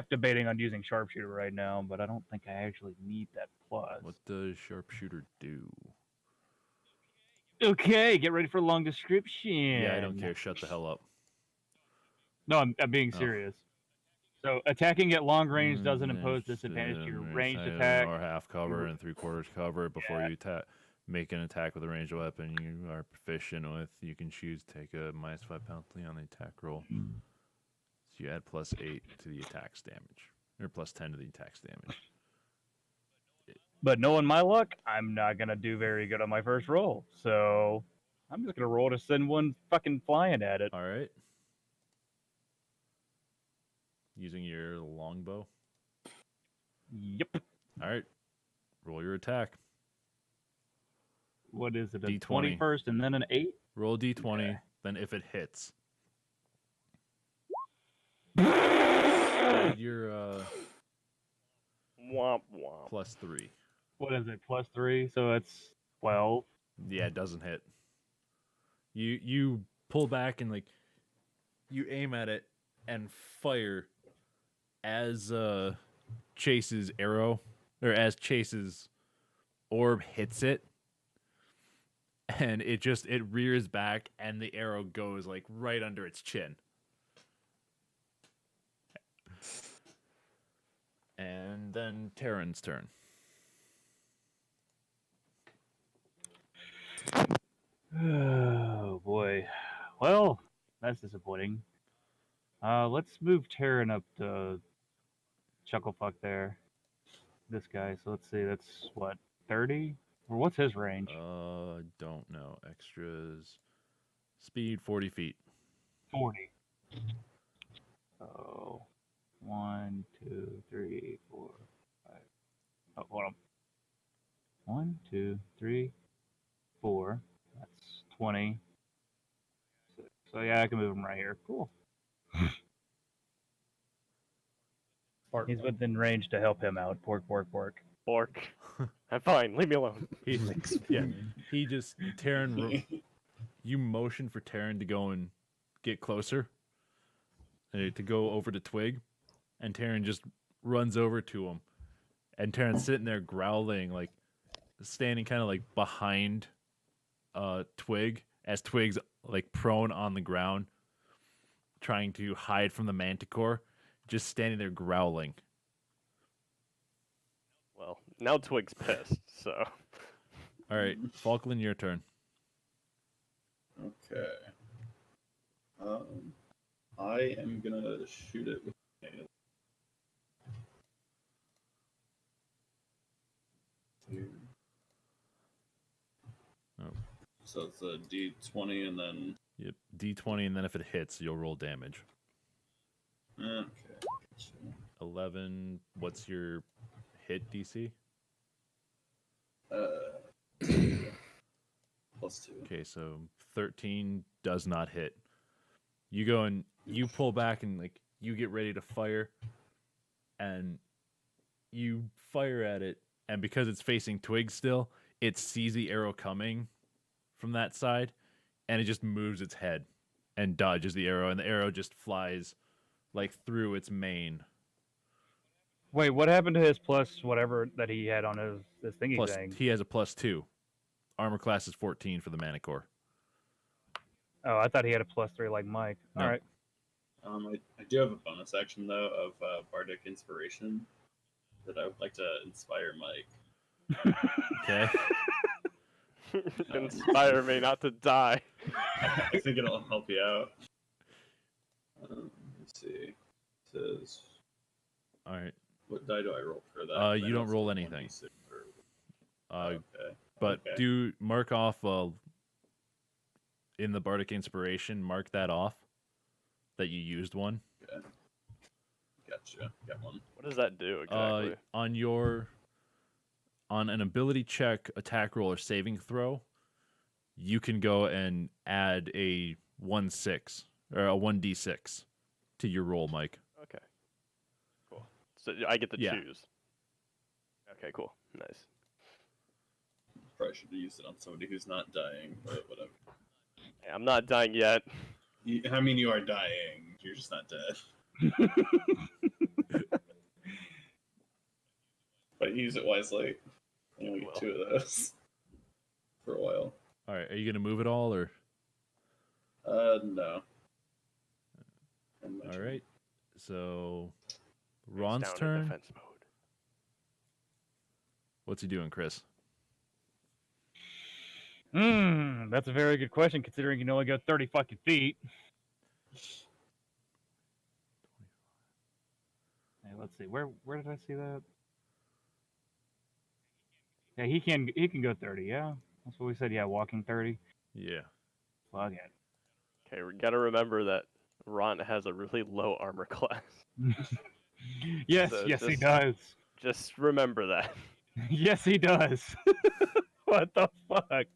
debating on using sharpshooter right now, but I don't think I actually need that plus. What does sharpshooter do? Okay, get ready for long description. Yeah, I don't care. Shut the hell up. No, I'm being Oh. serious. So attacking at long range doesn't impose disadvantage to your ranged attack. Or half cover and 3/4 cover before you make an attack with a ranged weapon you are proficient with. You can choose to take a -5 penalty on the attack roll. So you add +8 to the attack's damage, or +10 to the attack's damage. But knowing my luck, I'm not gonna do very good on my first roll. So I'm just gonna roll to send one fucking flying at it. All right. Using your longbow. Yep. All right. Roll your attack. What is it? A D20. 20 first and then an 8? Roll a d20. Okay. Then if it hits, add your Womp womp. +3. What is it? +3, so it's 12. Yeah, it doesn't hit. You pull back and like you aim at it and fire as Chase's arrow or as Chase's orb hits it, and it rears back and the arrow goes like right under its chin. And then Terran's turn. Oh boy. Well, that's disappointing. Let's move Terran up to Chucklefuck there. This guy. So let's see. That's what, 30? Or what's his range? Don't know. Extras. Speed 40 feet. 40. Oh, 1, 2, 3, 4, 5. Oh, hold on. 1, 2, 3, 4. That's 20. So yeah, I can move him right here. Cool. He's within range to help him out. Pork. Bork. I'm fine. Leave me alone. He just Terran. You motion for Terran to go and get closer, to go over to Twig, and Terran just runs over to him, and Terran's sitting there growling, like standing kind of like behind Twig, as Twig's like prone on the ground, trying to hide from the Manticore, just standing there growling. Well, now Twig's pissed, so. All right, Falkland, your turn. Okay. I am gonna shoot it with a two. Oh. So it's a D20 and then Yep, D20, and then if it hits, you'll roll damage. okay. 11. What's your hit DC? +2. Okay, so 13 does not hit. You go and you pull back and like you get ready to fire, and you fire at it, and because it's facing Twig still, it sees the arrow coming from that side, and it just moves its head and dodges the arrow, and the arrow just flies like through its mane Wait, what happened to his plus whatever that he had on his thingy Plus, thing? he has a +2. Armor class is 14 for the Manticore. Oh, I thought he had a +3 like Mike. No. All right. I do have a bonus action though of Bardic Inspiration that I would like to inspire Mike. Okay. Inspire me not to die. I think it'll help you out. Let's see. It says, All right. what die do I roll for that? I You know don't it's roll a anything. 1d6 or- Okay. okay. But Okay. do mark off in the Bardic Inspiration. Mark that off that you used one. Okay. Gotcha. Got one. What does that do exactly? On an ability check, attack roll, or saving throw, you can go and add a 1/6 or a 1d6 to your roll, Mike. Okay. Cool. So I get to Yeah. choose. Okay, cool. Nice. Probably should have used it on somebody who's not dying, but whatever. Hey, I'm not dying yet. I mean, you are dying. You're just not dead. But use it wisely. You only get Well. 2 of those for a while. All right. Are you gonna move it all, or No. all right? So It's Ron's down in turn. defense mode. What's he doing, Chris? That's a very good question considering you can only go 30 fucking feet. Hey, let's see. Where did I see that? Yeah, he can go 30. Yeah, that's what we said. Yeah, walking 30. Yeah. Fuck it. Okay, we gotta remember that Ron has a really low armor class. Yes, So yes, he just- does. Just remember that. Yes, he does. What the fuck?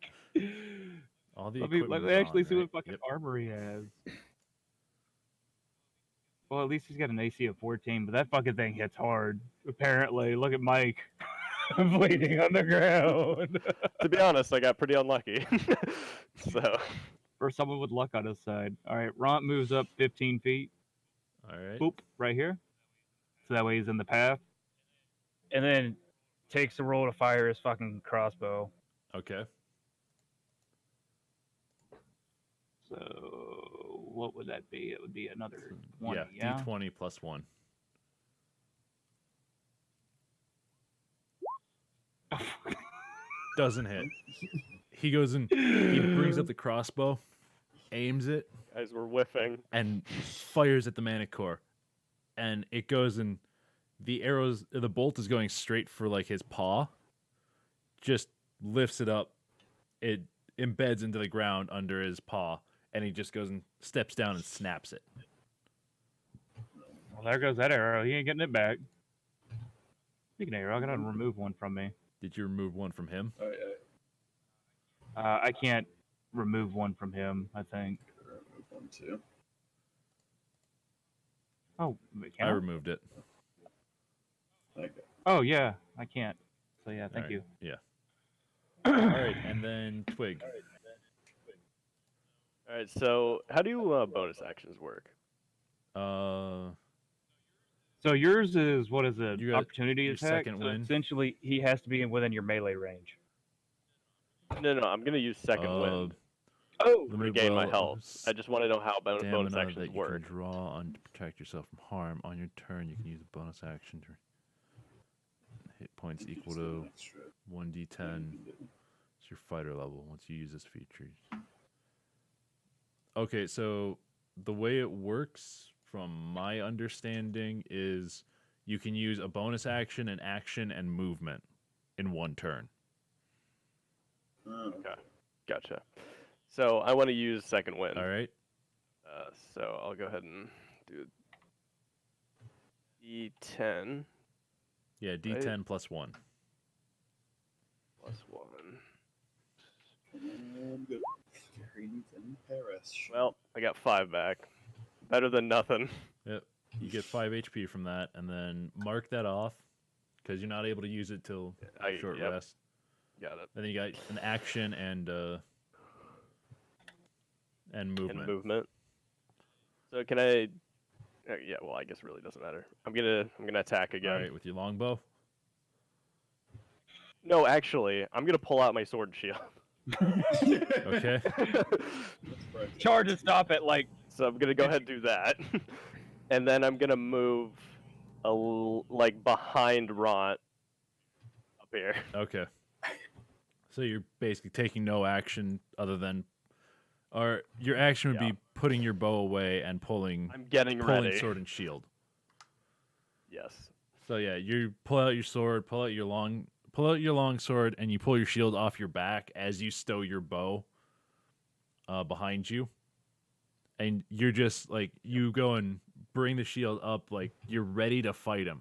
All the Let me equipment is actually on, see right? what fucking Yep. armor he has. Well, at least he's got an AC of 14, but that fucking thing hits hard. Apparently, look at Mike. I'm bleeding on the ground. To be honest, I got pretty unlucky. So For someone with luck on his side. All right, Ront moves up 15 feet. All right. Boop, right here. So that way he's in the path. And then takes the roll to fire his fucking crossbow. Okay. So what would that be? It would be another 20, Yeah. yeah? D20 plus 1. Doesn't hit. He goes and he brings up the crossbow, aims it, guys were whiffing. and fires at the Manticore. And it goes and the bolt is going straight for like his paw. Just lifts it up. It embeds into the ground under his paw. And he just goes and steps down and snaps it. Well, there goes that arrow. He ain't getting it back. Speaking of arrow, I gotta remove one from me. Did you remove one from him? Oh, yeah. I can't remove one from him, I think. Remove 1 too. Oh, wait, I can I? removed it. Okay. Oh, yeah, I can't. So, yeah, thank Alright, you. Yeah. All right, and then Twig. All right, so how do bonus actions work? So yours is, what is it? You got Opportunity your attack? second So wind. essentially, he has to be within your melee range. No, I'm gonna use second wind. Oh! To regain my health. I just want to know how bonus Stamina that actions you work. can draw on to protect yourself from harm. On your turn, you can use a bonus action to hit points equal to 1d10. It's your fighter level once you use this feature. Okay, so the way it works, from my understanding, is you can use a bonus action, an action, and movement in one turn. Oh, Okay, gotcha. So I want to use second wind. All right? So I'll go ahead and do D10 Yeah, d10 plus 1. plus 1. Good. Gary needs an Paris. Well, I got 5 back. Better than nothing. Yep. You get 5 HP from that, and then mark that off, because you're not able to use it till short yep. rest. Got it. And then you got an action and movement. And movement. So can I? Yeah, well, I guess it really doesn't matter. I'm gonna attack again. All right, with your longbow. No, actually, I'm gonna pull out my sword and shield. Okay. Charge and stop it. Like, So I'm gonna go ahead and do that, and then I'm gonna move like behind Ront up here. Okay. So you're basically taking no action other than, or your action would Yeah. be putting your bow away and pulling I'm getting ready. sword and shield. Yes. So yeah, you pull out your sword, pull out your long sword, and you pull your shield off your back as you stow your bow behind you. And you're just like, you go and bring the shield up like you're ready to fight him.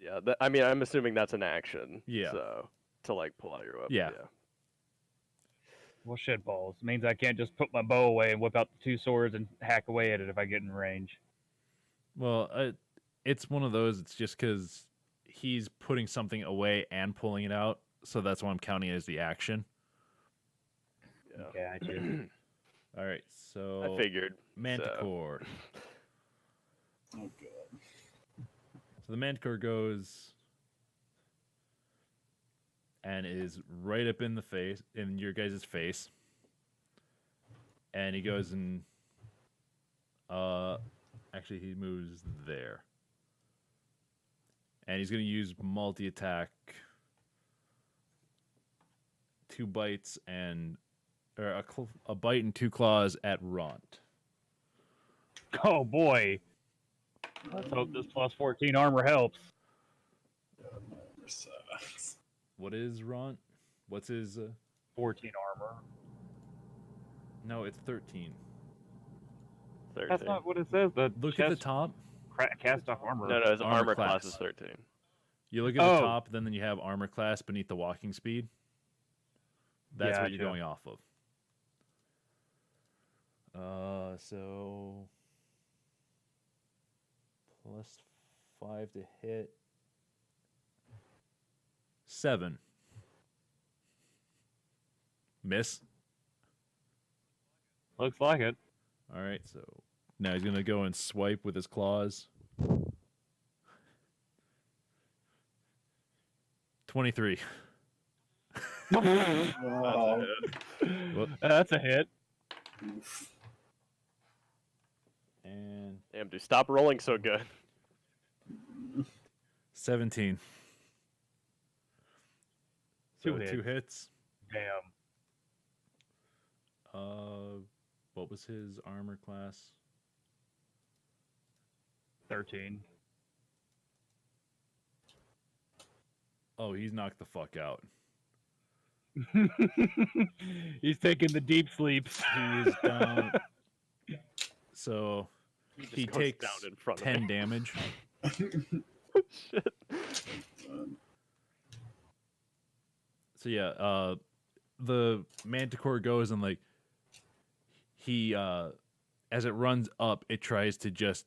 Yeah. I mean, I'm assuming that's an action. Yeah. So to like pull out your weapon. Yeah. well, shit balls. Means I can't just put my bow away and whip out the two swords and hack away at it if I get in range. Well, it's one of those. It's just because he's putting something away and pulling it out, so that's why I'm counting it as the action. Yeah. Gotcha. All right, so I figured. Manticore. Oh god. So the Manticore goes and is right up in the face, in your guys' face, and he goes and actually he moves there, and he's gonna use multi-attack, 2 bites and or a bite and 2 claws at Ront. Oh boy. Let's hope this plus 14 armor helps. God, my armor sucks. What is Ront? What's his? 14 armor. No, it's 13. 13. That's not what it says. The Look at the top. cast off armor. No, his Armor armor class class. is 13. You look at the Oh. top, then you have armor class beneath the walking speed. That's what you're Gotcha. going off of. So +5 to hit. 7. Miss. Looks like it. All right, so now he's gonna go and swipe with his claws. 23. Wow. Whoop. That's a hit. Oof. And Damn, dude, stop rolling so good. 17. So 2 Two hits. Damn. What was his armor class? 13. Oh, he's knocked the fuck out. He's taking the deep sleeps. He is down. So Just he goes takes down in front of 10 me. damage. Shit. So yeah, the Manticore goes and like he as it runs up, it tries to just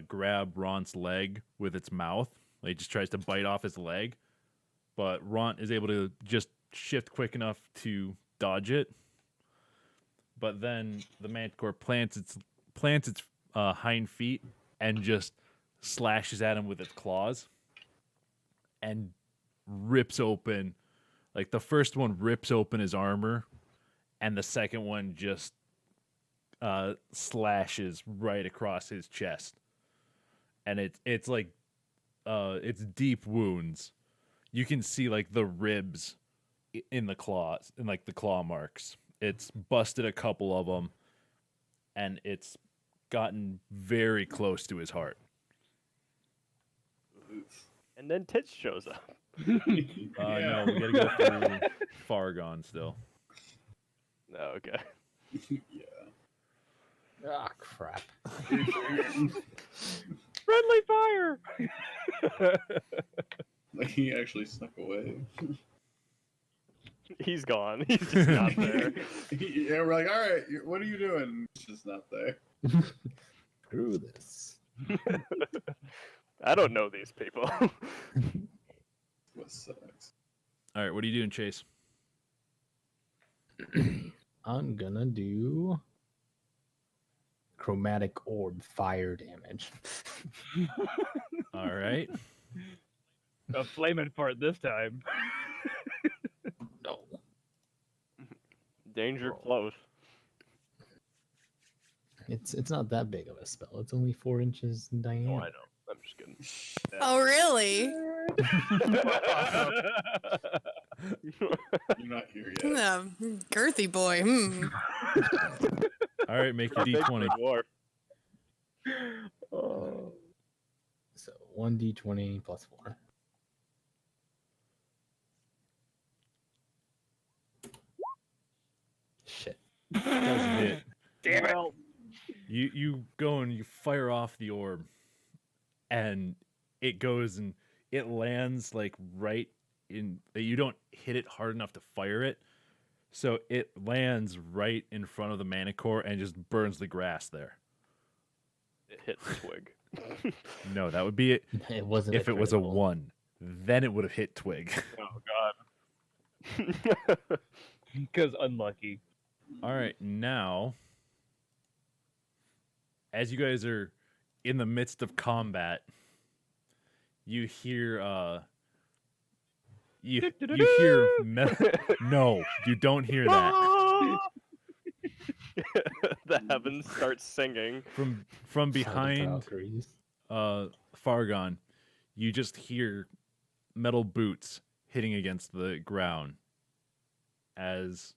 grab Ront's leg with its mouth. Like it just tries to bite off his leg, but Ront is able to just shift quick enough to dodge it. But then the Manticore plants its hind feet and just slashes at him with its claws and rips open. Like the first one rips open his armor, and the second one just slashes right across his chest. And it's like it's deep wounds. You can see like the ribs in the claws, in like the claw marks. It's busted a couple of them, and it's gotten very close to his heart. And then Titch shows up. No, we gotta go through Fargon still. No, okay. Yeah. Ah, crap. Friendly fire! Like he actually snuck away. He's gone. He's just not there. Yeah, we're like, all right, what are you doing? He's just not there. Screw this. I don't know these people. What sucks. All right, what are you doing, Chase? I'm gonna do chromatic orb fire damage. All right. A flaming part this time. No. Danger Roll. close. It's not that big of a spell. It's only 4 inches in diameter. Oh, I know. I'm just kidding. Oh, really? You're not here yet. Yeah, girthy boy. Hmm. All right, make your Big d20. dwarf. Oh. So 1d20 plus 4. Shit. Doesn't hit. Damn it. You go and you fire off the orb, and it goes and it lands like right in. You don't hit it hard enough to fire it, so it lands right in front of the Manticore and just burns the grass there. It hit the twig. No, that would be it. It wasn't. If it was a critical. 1, then it would have hit Twig. Oh god. Because unlucky. All right, now, as you guys are in the midst of combat, you hear you hear no, you don't hear that The heavens start singing. from Sound of behind Valkyries. Fargon. You just hear metal boots hitting against the ground as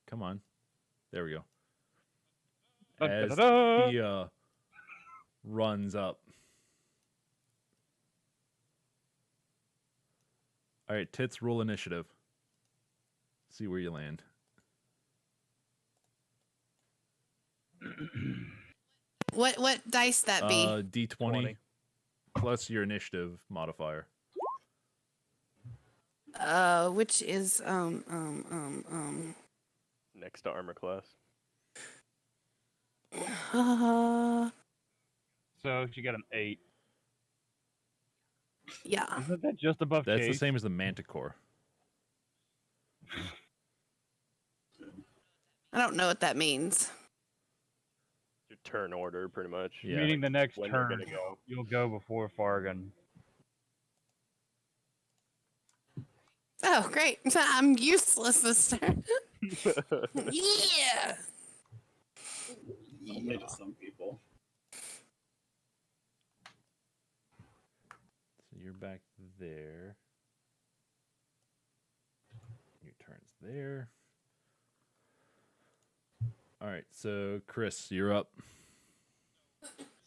come on, there we go. As Da-da-da-da. he runs up. All right, Tits, roll initiative. See where you land. What dice that be? D20 20. plus your initiative modifier. Which is Next to armor class. So she got an 8. yeah. Isn't that just above That's the Chase? same as the Manticore. I don't know what that means. Your turn order, pretty much. Yeah. Meaning the next When you're turn, gonna go. you'll go before Fargan. Oh, great. I'm useless this turn. Yeah. Only to some people. So you're back there. Your turn's there. All right, so Chris, you're up.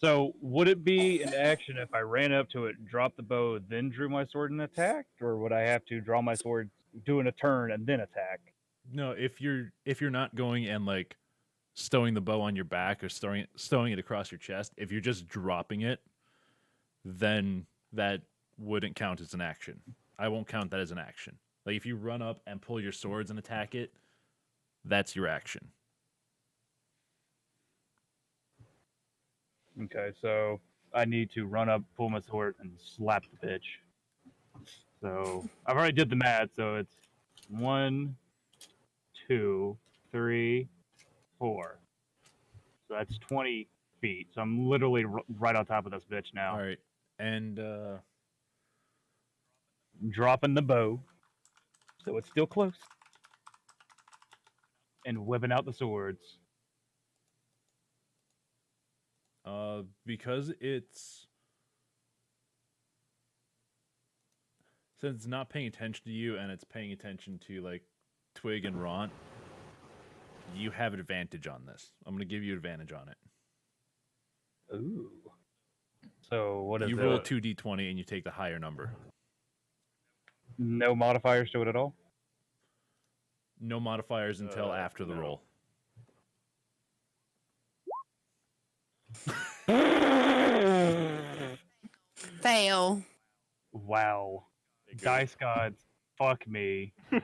So would it be an action if I ran up to it, dropped the bow, then drew my sword and attacked, or would I have to draw my sword, doing a turn, and then attack? No, if you're not going and like stowing the bow on your back or stowing it across your chest, if you're just dropping it, then that wouldn't count as an action. I won't count that as an action. Like if you run up and pull your swords and attack it, that's your action. Okay, so I need to run up, pull my sword, and slap the bitch. So I've already did the math, so it's 1, 2, 3, 4. So that's 20 feet. So I'm literally right on top of this bitch now. All right, and Dropping the bow, so it's still close, and whipping out the swords. because since it's not paying attention to you and it's paying attention to like Twig and Ron, you have advantage on this. I'm gonna give you advantage on it. Ooh. So what is You it? roll 2d20 and you take the higher number. No modifiers to it at all? No modifiers until after the no. roll. Fail. Wow. Big Dice gods, fuck me. Shit.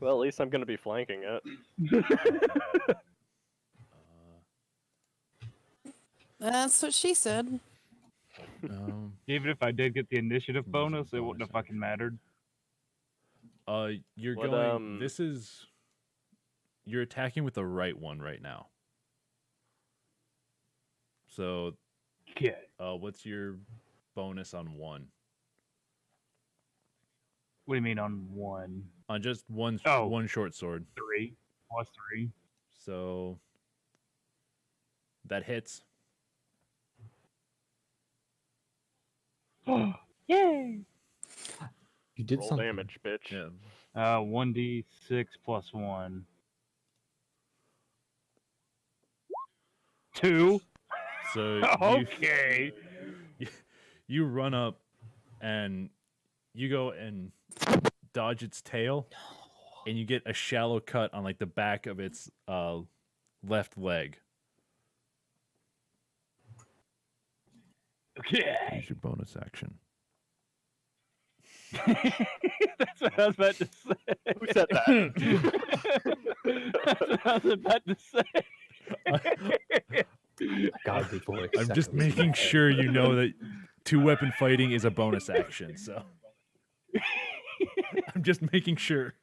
Well, at least I'm gonna be flanking it. That's what she said. Even if I did get the initiative Use a bonus, it wouldn't bonus have fucking mattered. You're What, going. This is. You're attacking with the right one right now. So, Okay. what's your bonus on one? What do you mean on 1? On just one, Oh. one short sword. 3 plus 3. So that hits. Yay! You did Roll something. damage, bitch. Yeah. 1d6 plus 1. 2. So Okay. you run up and you go and dodge its tail, and you get a shallow cut on like the back of its left leg. Okay. Use your bonus action. That's what I was about to say. Who said that? That's what I was about to say. Godly voice. I'm that just was in my making head. sure you know that two-weapon fighting is a bonus action. So I'm just making sure.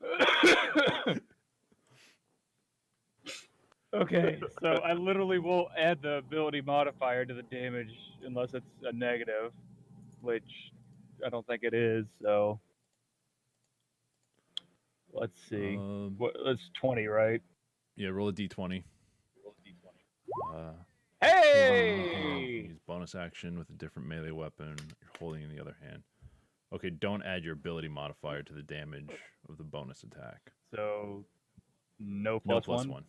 Okay, so I literally won't add the ability modifier to the damage unless it's a negative, which I don't think it is. So let's see. That's 20, right? Yeah, roll a d20. Hey! Use bonus action with a different melee weapon you're holding in the other hand. Okay, don't add your ability modifier to the damage of the bonus attack. So no No plus, plus one. one.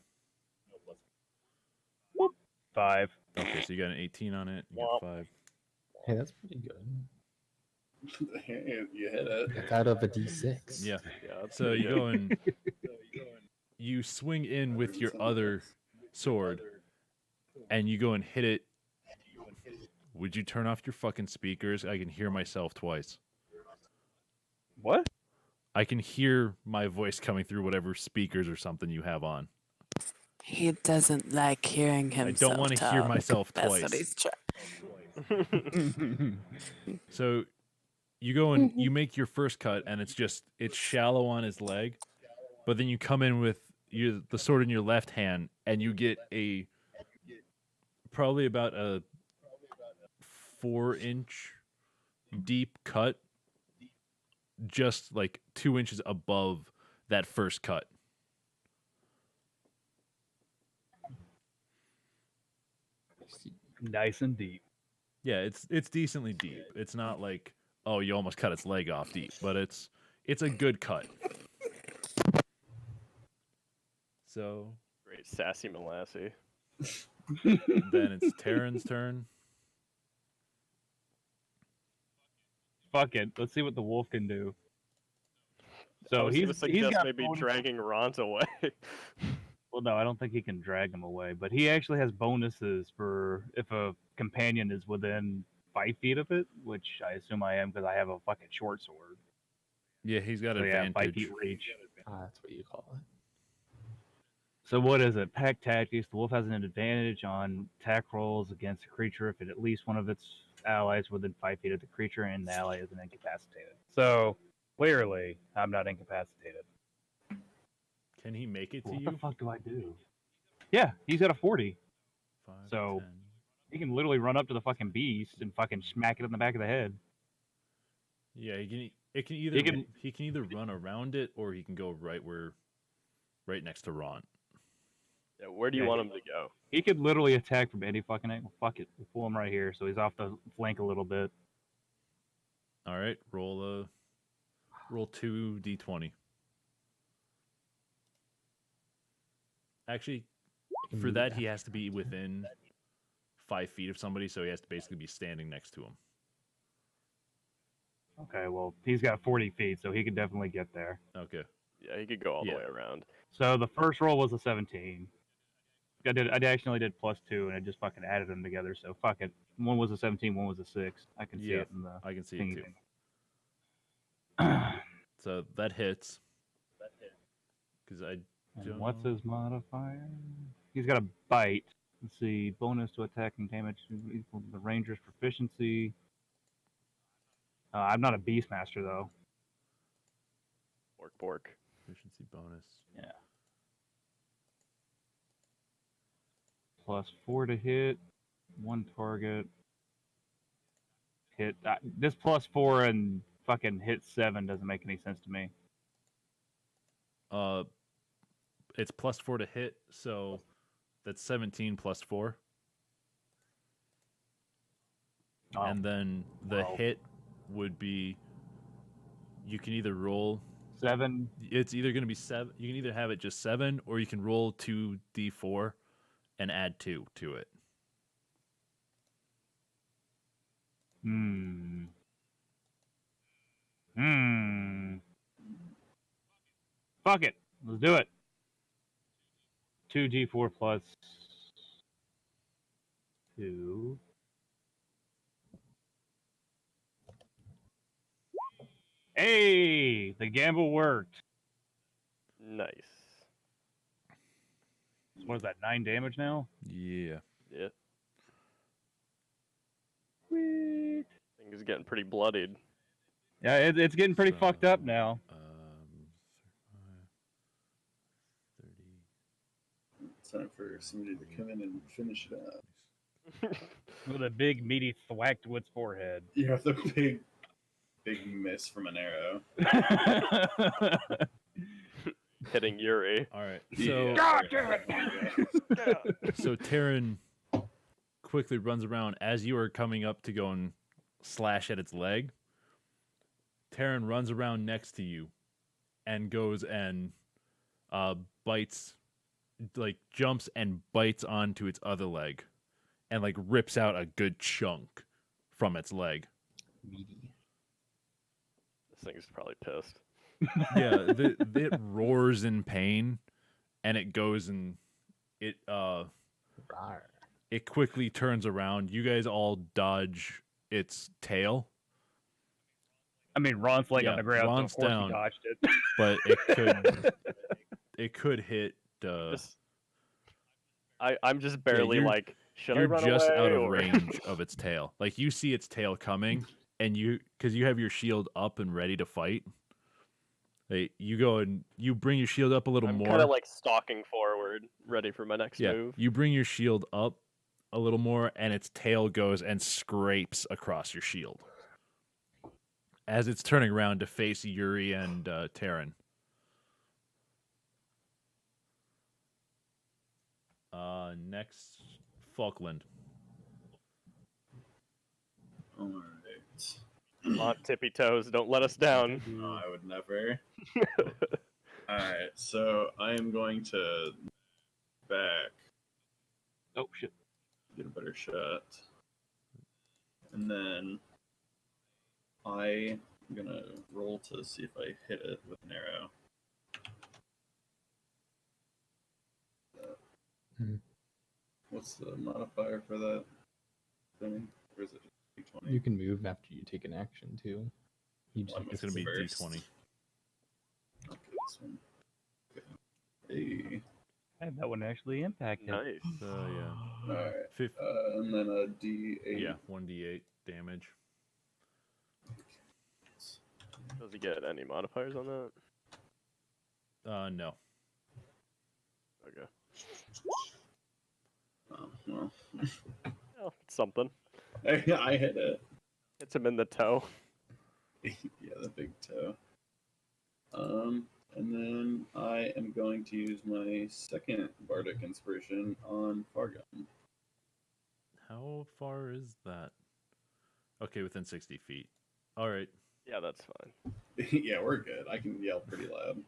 5. Okay, so you got an 18 on it. You Womp. got 5. Hey, that's pretty good. You hit it. It's out of a D6. Yeah. Yeah, that's So pretty you good. go and you swing in with your other sword, and you go and hit it. Would you turn off your fucking speakers? I can hear myself twice. What? I can hear my voice coming through whatever speakers or something you have on. He doesn't like hearing I himself. don't want to hear talk. myself That's twice. what he's trying. So you go and you make your first cut, and it's shallow on his leg, but then you come in with the sword in your left hand, and you get probably about a 4-inch deep cut, just like 2 inches above that first cut. Nice and deep. Yeah, it's decently deep. It's not like, oh, you almost cut its leg off deep, but it's a good cut. So Great sassy Molassy. then it's Terran's turn. Fuck it. Let's see what the wolf can do. I So was gonna suggest got maybe bonus- dragging Rons away. Well, no, I don't think he can drag them away, but he actually has bonuses for if a companion is within 5 feet of it, which I assume I am because I have a fucking short sword. Yeah, he's got So yeah, 5 advantage. feet reach. That's what you call it. So what is it? Pack tactics. The wolf has an advantage on attack rolls against a creature if at least one of its allies within 5 feet of the creature and the ally isn't incapacitated. So clearly, I'm not incapacitated. Can he make it to What you? the fuck do I do? Yeah, he's at a 40. 5, So- 10. He can literally run up to the fucking beast and fucking smack it in the back of the head. Yeah, it can either he can either run around it or he can go right next to Ron. Yeah, where do you Yeah, want him to go? He could literally attack from any fucking angle. Fuck it. We'll pull him right here so he's off the flank a little bit. All right, roll 2 d20. Actually, can for move that back. he has to be within 5 feet of somebody, so he has to basically be standing next to him. Okay, well, he's got 40 feet, so he could definitely get there. Okay. Yeah, he could go all Yeah. the way around. So the first roll was a 17. I actually did +2, and I just fucking added them together, so fuck it. One was a 17, one was a 6. I can see Yeah, it in the I can see it thingy too. thing. So that hits. Because I And what's his modifier? He's got a bite. Let's see. Bonus to attacking damage equal to the ranger's proficiency. I'm not a Beastmaster though. Bork. Efficiency bonus. Yeah. +4 to hit, 1 target. Hit this +4 and fucking hit 7 doesn't make any sense to me. It's +4 to hit, so that's 17 plus 4. Oh, And then the wow. hit would be, you can either roll, 7. it's either going to be 7, you can either have it just 7, or you can roll 2d4 and add 2 to it. Fuck it. Let's do it. 2d4 plus 2. Hey, the gamble worked. Nice. What is that, 9 damage now? Yeah. Yeah. Sweet. Thing is getting pretty bloodied. Yeah, it's getting pretty fucked up So, now. 30. It's time for somebody to come in and finish it up. With a big, meaty thwack to its forehead. You have the big miss from an arrow. Hitting Yuri. All right. So, God damn it! so Terran quickly runs around as you are coming up to go and slash at its leg. Terran runs around next to you and goes and bites, like jumps and bites onto its other leg and like rips out a good chunk from its leg. Meaty. This thing's probably pissed. Yeah, it roars in pain, and it goes and it Rawr. it quickly turns around. You guys all dodge its tail, I mean, Ron's laying Yeah, on the ground, Ron's so of course down. he dodged it. but it could hit. Just, I'm just barely you're- like, should I You're run just away? out of or- range of its tail. Like you see its tail coming, and because you have your shield up and ready to fight. Like, you go and you bring your shield up a little I'm more. kind of like stalking forward, ready for my next Yeah, move. you bring your shield up a little more, and its tail goes and scrapes across your shield as it's turning around to face Yuri and Terran. Next, Falkland. All right. Come on, tippy toes, don't let us down. No, I would never. Alright, so I am going to back, Oh, shit. get a better shot. And then I'm gonna roll to see if I hit it with an arrow. What's the modifier for that thing? Or is it just D20? You can move after you take an action too. You just Well, It's going to be First. D20. Okay, this one. Okay. Hey. Hey, that wouldn't actually impact it. Nice. Yeah. Alright. Fif- And then a D8. yeah, 1d8 damage. Does he get any modifiers on that? No. Okay. Oh, well. Well, it's something. I hit it. Hits him in the toe. Yeah, the big toe. And then I am going to use my second bardic inspiration on Fargon. How far is that? Okay, within 60 feet. All right. Yeah, that's fine. Yeah, we're good. I can yell pretty loud.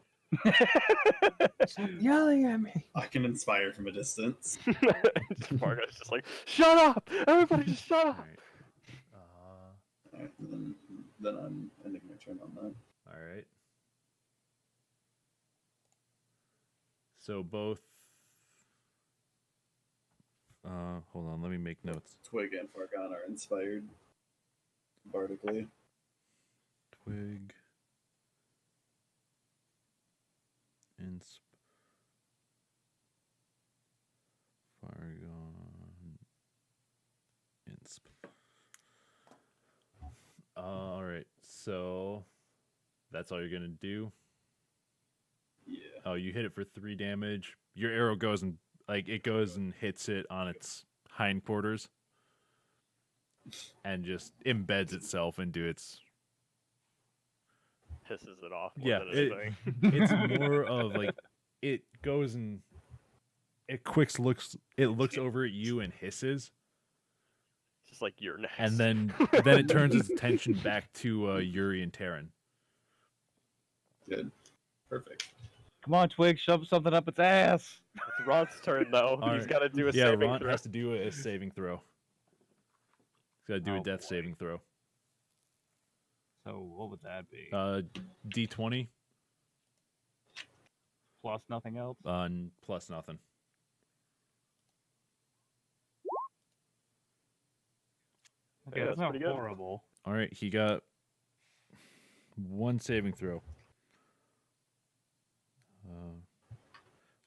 Stop yelling at me. I can inspire from a distance. Fargo's just like, shut up! Everybody just shut All up! right. Alright, then I'm ending my turn on that. All right. So both. Hold on. Let me make notes. Twig and Fargon are inspired bardically. Twig. Insp. Fargon. Insp. All right. So that's all you're gonna do. Yeah. Oh, you hit it for 3 damage. Your arrow goes and goes and hits it on its hindquarters, and just embeds itself into its. Pisses it off more Yeah, than anything. it's more of like it goes and it looks over at you and hisses, Just like you're next. and then it turns its attention back to Yuri and Terran. Good. Perfect. Come on, Twig, shove something up its ass. It's Ron's turn though. All He's right. got to do a Yeah, saving Ron throw. has to do a saving throw. He's got to do a Oh, death boy. saving throw. So what would that be? D20 Plus nothing else? plus nothing. Okay, yeah, that's that's not pretty good. horrible. All right, he got 1 saving throw.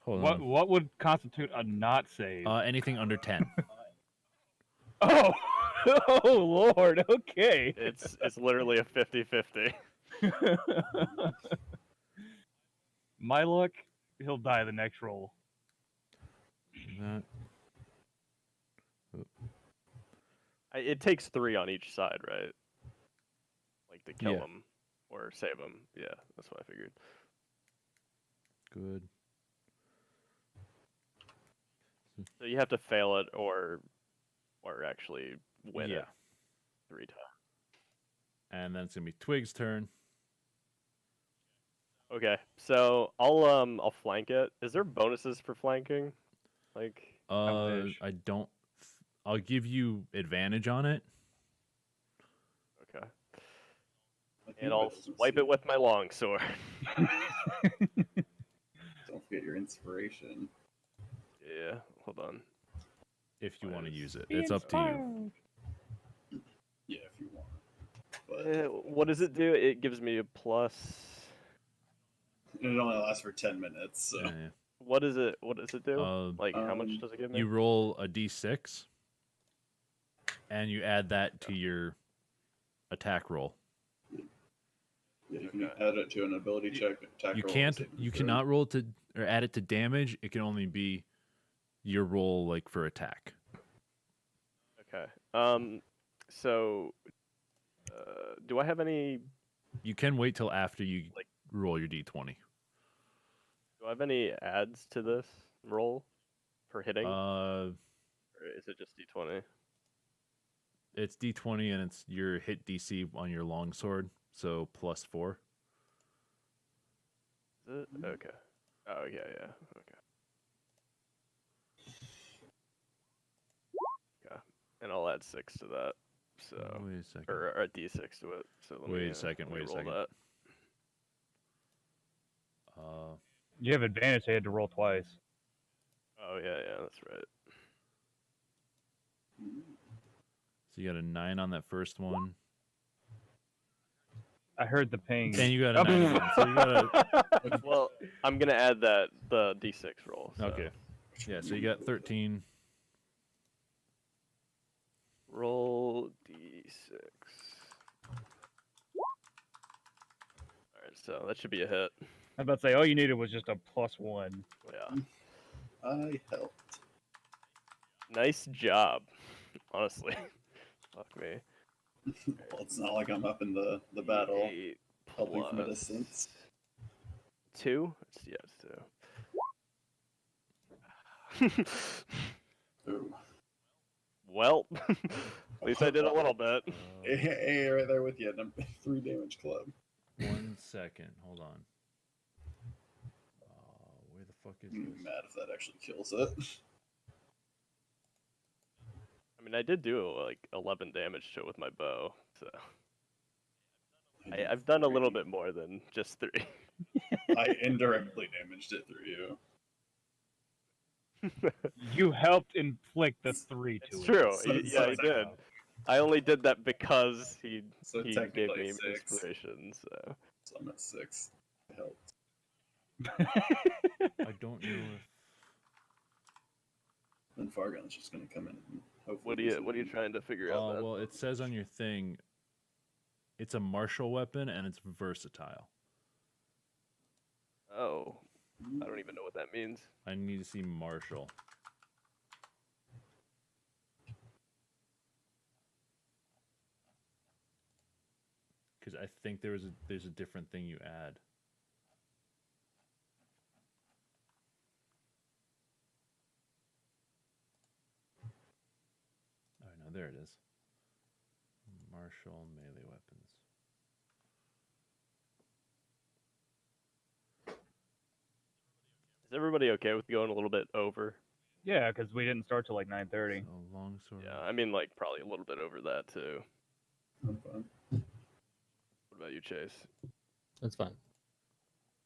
Hold on. What would constitute a not save? Anything under 10. Oh, oh Lord. Okay. It's literally a 50-50. My luck, he'll die the next roll. That- It takes 3 on each side, right? Like to kill Yeah. him or save him. Yeah, that's what I figured. Good. So you have to fail it or actually win Yeah. it 3 times. And then it's gonna be Twig's turn. Okay, so I'll flank it. Is there bonuses for flanking? Like, wish. I don't. I'll give you advantage on it. okay, I think and I'll that doesn't swipe seem- it with my longsword. Don't forget your inspiration. Yeah, hold on. If you want to Nice. use it, it's up to you. Yeah, if you want. But What does it do? It gives me a plus. it only lasts for 10 minutes, so Yeah, What does it do? yeah. Like, how much um, does it give me? You roll a d6, and you add that to your attack roll. yeah, you can add it to an ability check. Attack You roll, can't. saving You throw. cannot roll to or add it to damage. It can only be your roll like for attack. Okay. So, do I have any? You can wait till after you Like- roll your d20. Do I have any adds to this roll for hitting, Uh, or is it just d20? it's d20 and it's your hit DC on your longsword, so +4. Is it? Okay. Oh yeah, yeah. Okay. Okay. And I'll add 6 to that. So, Wait a second. or a d6 to it. So let Wait me, a second, let me wait a roll second. that. You have advantage, so you had to roll twice. Oh yeah, yeah, that's right. So you got a 9 on that first one. I heard the ping. Then you got a 9 again. So you got a Well, I'm gonna add the d6 roll. So. okay. Yeah, so you got 13. Roll d6. Alright, so that should be a hit. I was about to say, all you needed was just a +1. Yeah. I helped. Nice job. Honestly. Fuck me. Well, it's not like I'm up in the battle. 8 helping from a plus distance. 2? Yeah, it's 2. Ooh. Well, at least I did a little bit. Hey, right there with you. 3 damage club. 1 second. Hold on. Where the fuck is I'm this? mad if that actually kills it. I mean, I did do like 11 damage to it with my bow, so I've done a little bit more than just 3. I indirectly damaged it through you. You helped inflict the 3 to It's it. true. So- Yeah, he did. I only did that because he So gave technically me 6. inspiration. So So I'm at 6. I helped. I don't know if Then Fargon's just gonna come in and hopefully. what are you trying to figure out? Oh, then? well, it says on your thing It's a martial weapon and it's versatile. Oh, I don't even know what that means. I need to see martial. Because I think there's a different thing you add. Oh no, there it is. Martial melee weapons. Is everybody okay with going a little bit over? Yeah, because we didn't start till like 9:30. So longsword. Yeah, I mean, like, probably a little bit over that, too. I'm fine. What about you, Chase? That's fine.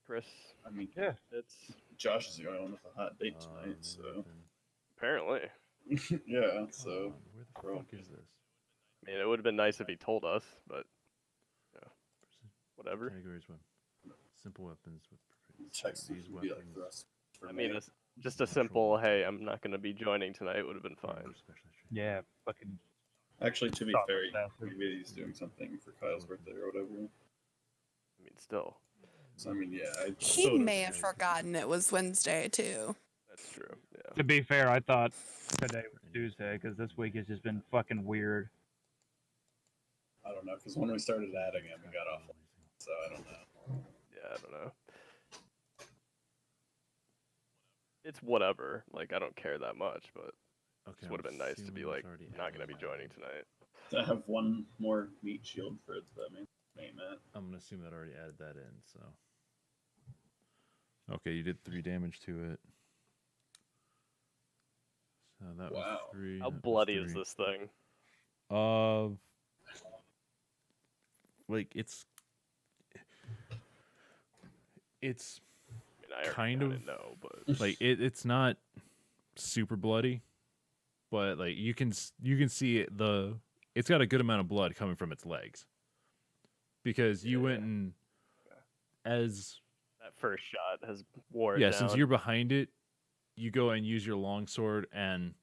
Chris? I mean, Yeah. It's Josh is the only one with a hot date tonight, so Weapon. apparently. yeah. Come So on, where the bro. fuck is this? I mean, it would have been nice if he told us, but yeah, whatever. Categories weapon. Simple weapons with text these would be like weapons. thrust. For I me. mean, it's just a simple, hey, I'm not going to be joining tonight would have been fine. Yeah, fucking. Actually, to be Stop fair, it, bastard. maybe he's doing something for Kyle's birthday or whatever. I mean, still, So I mean, yeah. I He still may don't- have forgotten it was Wednesday too. that's true. Yeah. To be fair, I thought today was Tuesday because this week has just been fucking weird. I don't know, because when we started adding him, we got off. So I don't know. Yeah, I don't know. It's whatever. Like, I don't care that much, but Okay, it would have been nice to be like, not going to be joining tonight. I have one more meat shield for it, that means name it. I'm gonna assume that already added that in. So. Okay, you did 3 damage to it. So that was Wow. 3. How that was bloody is 3. this thing? Like it's I mean, I kind already of- know, but like it's not super bloody, but like you can see it, it's got a good amount of blood coming from its legs because you went and as that first shot has wore it yeah down. since you're behind it, you go and use your longsword and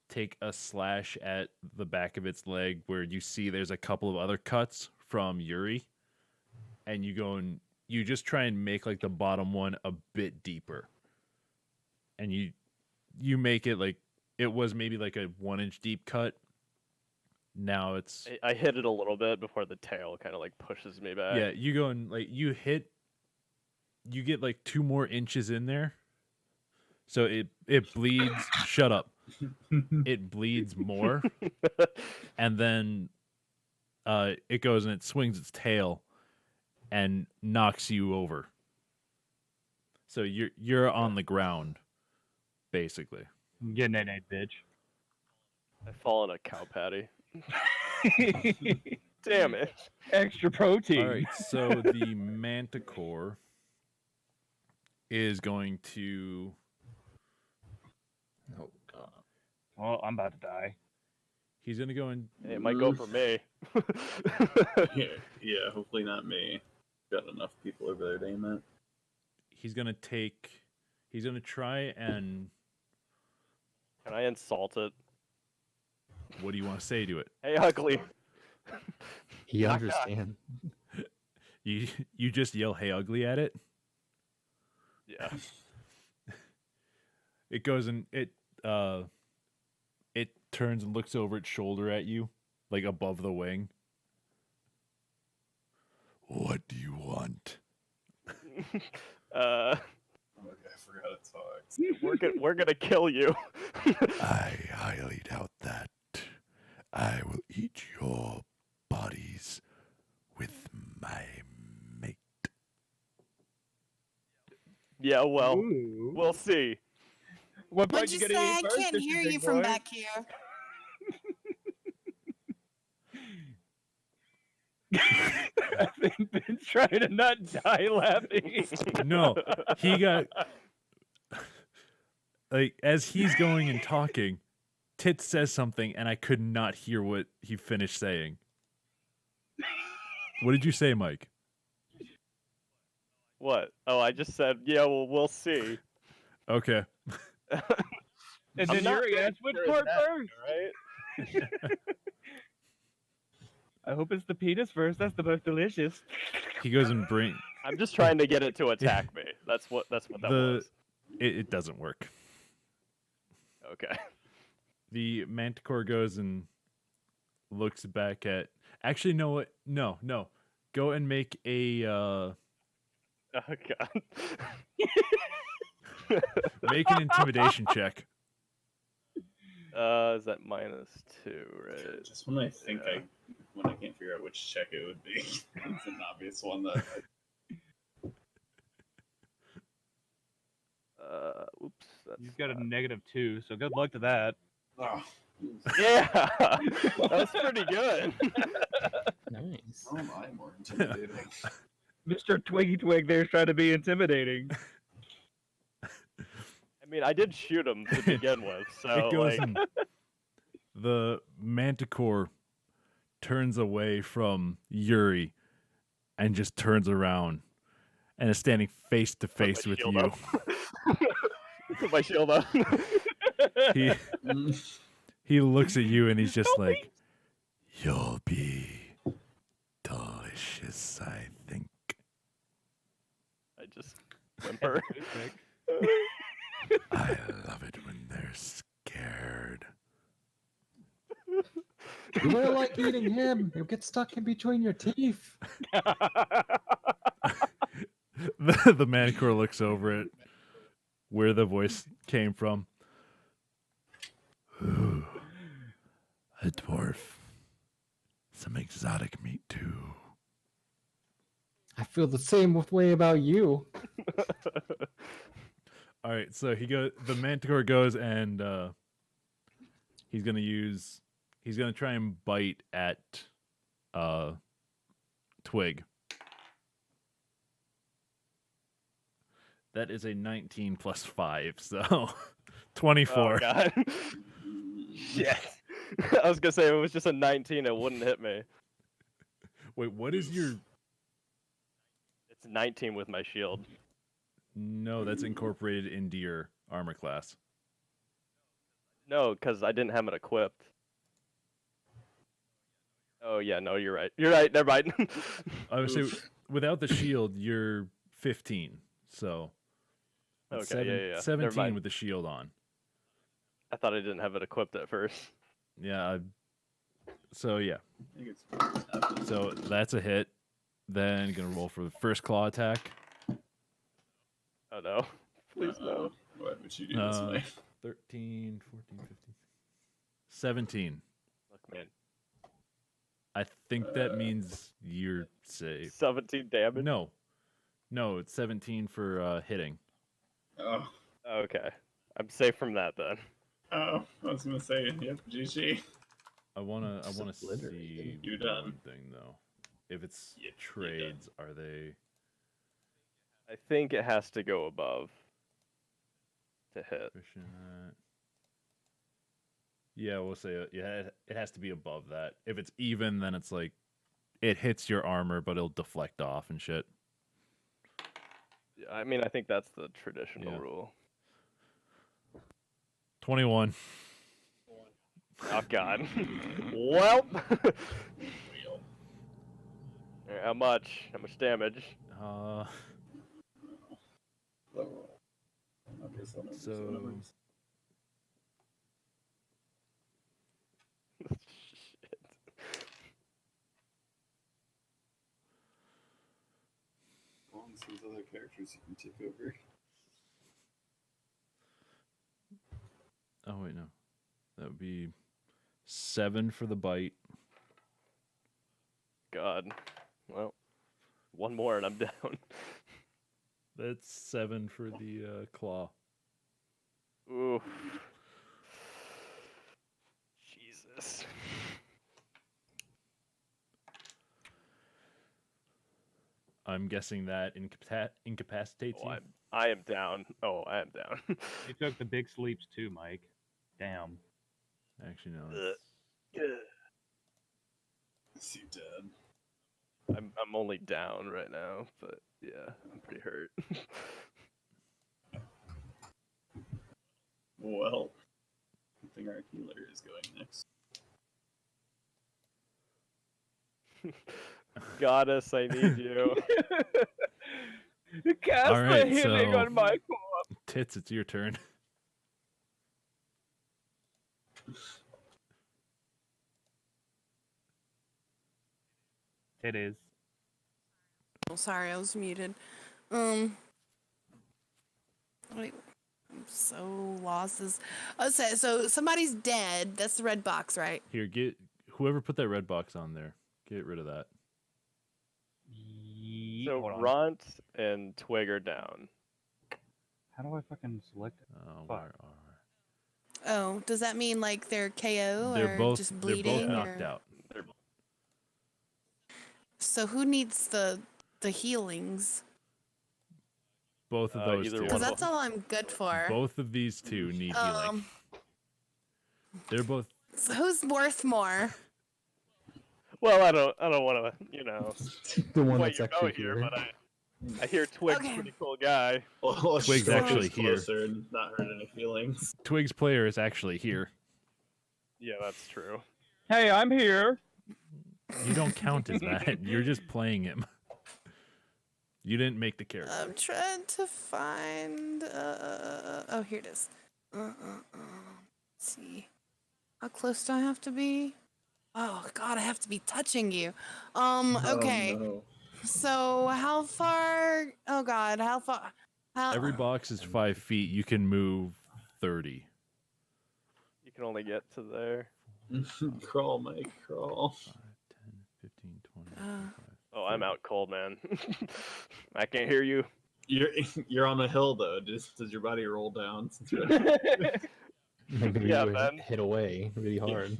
take a slash at the back of its leg where you see there's a couple of other cuts from Yuri, and you go and you just try and make like the bottom one a bit deeper, and you make it like it was maybe like a 1-inch deep cut. Now it's I hit it a little bit before the tail kind of like pushes me back. yeah, you go and like you get like 2 more inches in there, so it bleeds. Shut up. It bleeds more, and then it goes and it swings its tail and knocks you over. So you're on the ground, basically. Getting it, bitch. I fall in a cow patty. Damn it. Extra protein. All right, so the Manticore is going to. Oh god. Well, I'm about to die. He's gonna go and Hey, it might go for me. Yeah, hopefully not me. Got enough people over there to aim it. he's gonna try and Can I insult it? what do you want to say to it? Hey, ugly. He understands. You just yell "Hey, ugly" at it. Yeah. It goes and it turns and looks over its shoulder at you, like above the wing. What do you want? Uh, Oh, okay, I forgot to talk. we're gonna kill you. I highly doubt that. I will eat your bodies with my mate. Yeah, well, Ooh. we'll see. What What'd you say? I can't hear you from back here. I think Ben's trying to not die laughing. No, he got like as he's going and talking, Tit says something and I could not hear what he finished saying. What did you say, Mike? What? Oh, I just said, yeah, well, we'll see. Okay. And I'm then not Yuri very asked which sure part that, first. Right? I hope it's the penis first. That's the most delicious. He goes and bring I'm just trying to get it to attack me. That's what that was. it doesn't work. Okay. The Manticore goes and looks back at. Actually, no. What? No. Go and make a Oh god. make an intimidation check. Is that -2, right? Just when I think when I can't figure out which check it would be, it's an obvious one that. Oops. That's You've got a -2, so good luck to that. Oh, Yeah, that's pretty good. Nice. how am I more intimidating? Mr. Twiggy Twig there's trying to be intimidating. I mean, I did shoot him to begin with, so It goes like, and the Manticore turns away from Yuri and just turns around and is standing face to face my with shield you. up. Put my shield up. He looks at you and he's just like, "You'll be delicious, I think." I just whimper. I love it when they're scared. You will like eating him. He'll get stuck in between your teeth. The Manticore looks over at where the voice came from. Ooh, a dwarf. Some exotic meat too. I feel the same way about you. All right, so the Manticore goes and he's gonna try and bite at Twig. That is a 19 plus 5, so 24. Oh god. Shit. I was gonna say if it was just a 19, it wouldn't hit me. Wait, what is your? It's 19 with my shield. No, that's incorporated into your armor class. No, because I didn't have it equipped. Oh yeah, no, you're right. You're right. Never mind. I would say without the shield, you're 15. So that's Okay, yeah. Never 17 mind. with the shield on. I thought I didn't have it equipped at first. Yeah. So yeah. I think it's So that's a hit. Then gonna roll for the first claw attack. Oh no. Please no. What would you do this way? 13, 14, 15, 17. Look, man. I think that means you're safe. 17 damage. No, it's 17 for hitting. Oh, Okay. I'm safe from that then. I was gonna say, yep, GG. I wanna Obliterated. see You're done. one thing though. If it's Yeah, you're done. trades, are they? I think it has to go above to hit. Proficient? Yeah, we'll say it has to be above that. If it's even, then it's like it hits your armor, but it'll deflect off and shit. Yeah, I mean, I think that's the traditional Yeah. rule. 21. Oh god. Well. How much? How much damage? So Shit. Those other characters you can take over. oh wait, no, that would be 7 for the bite. God. Well, one more and I'm down. That's 7 for the claw. Ooh. Jesus. I'm guessing that incapacitates Oh, you. I am down. Oh, I am down. They took the big sleeps too, Mike. Damn. Actually, no. Ugh. it's- Is he dead? I'm only down right now, but yeah, I'm pretty hurt. Well, I think our healer is going next. Goddess, I need you. Cast All right, the healing so- on my corpse. Tits, it's your turn. It is. Oh, sorry, I was muted. Wait, I'm so lost. So somebody's dead. That's the red box, right? Here, get whoever put that red box on there. Get rid of that. Hold So on. Ront and Twig are down. How do I fucking select it? Oh, Fuck. where are? Oh, does that mean like they're KO They're or both just they're bleeding? both knocked or... out. They're So who needs the healings? Both of those either two. one Because of that's all I'm good for. Both of these two need healing. They're both. So who's worth more? Well, I don't want to, The one what that's you actually know here, here. but I hear Twig's Okay. a pretty cool guy. Well, Twig's Storm actually is here. closer and not hurt any feelings. Twig's player is actually here. Yeah, that's true. Hey, I'm here. You don't count as that. You're just playing him. You didn't make the character. I'm trying to find. Oh, here it is. Let's see. How close do I have to be? Oh God, I have to be touching you. Okay. Oh, no. So how far? Oh God, how far? How? Every box is 5 feet. You can move 30. You can only get to there. Crawl, Mike, crawl. 5, 10, 15, 20, Uh. 25. Oh, I'm out cold, man. I can't hear you. You're on a hill though. Does your body roll down? Maybe Yeah, you Ben. hit away really hard.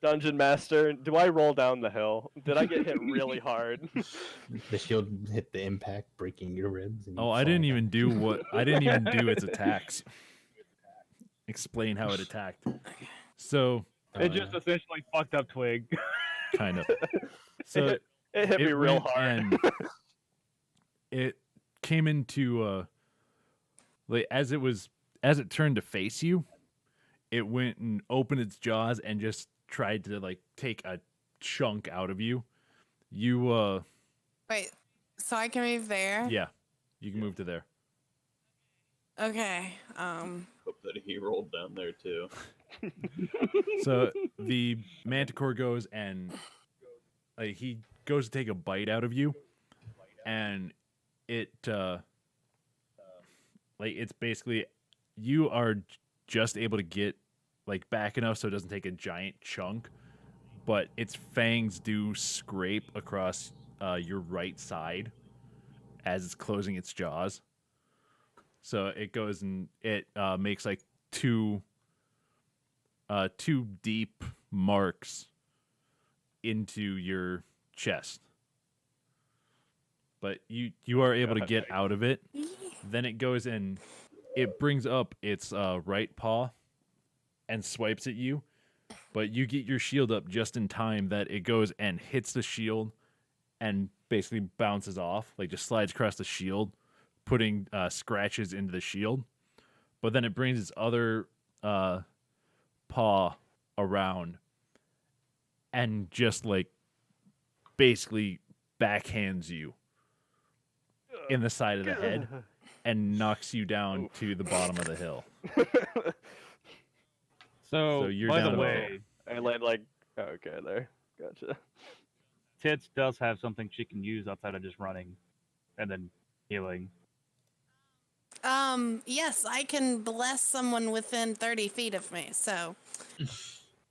Dungeon Master, do I roll down the hill? Did I get hit really hard? The shield hit the impact, breaking your ribs. And you Oh, I fall didn't back. even do what. I didn't even do its attacks. Explain how it attacked. So, It just essentially fucked up Twig. kind of. So It hit me real went hard. and it came into like as it turned to face you, it went and opened its jaws and just tried to like take a chunk out of you. You Wait. So I can move there. yeah, you can move to there. Okay. Hope that he rolled down there too. So the Manticore goes and like he goes to take a bite out of you, and it like it's basically you are just able to get like back enough so it doesn't take a giant chunk, but its fangs do scrape across your right side as it's closing its jaws. So it goes and it makes like two deep marks into your chest. But you are able to get out of it. Then it goes and it brings up its right paw and swipes at you. But you get your shield up just in time that it goes and hits the shield and basically bounces off, like just slides across the shield, putting scratches into the shield. But then it brings its other paw around and just like basically backhands you in the side of the head and knocks you down to the bottom of the hill. So you're by down the a way, I land like, oh, okay, there. Gotcha. Tits does have something she can use outside of just running and then healing. Yes, I can bless someone within 30 feet of me. So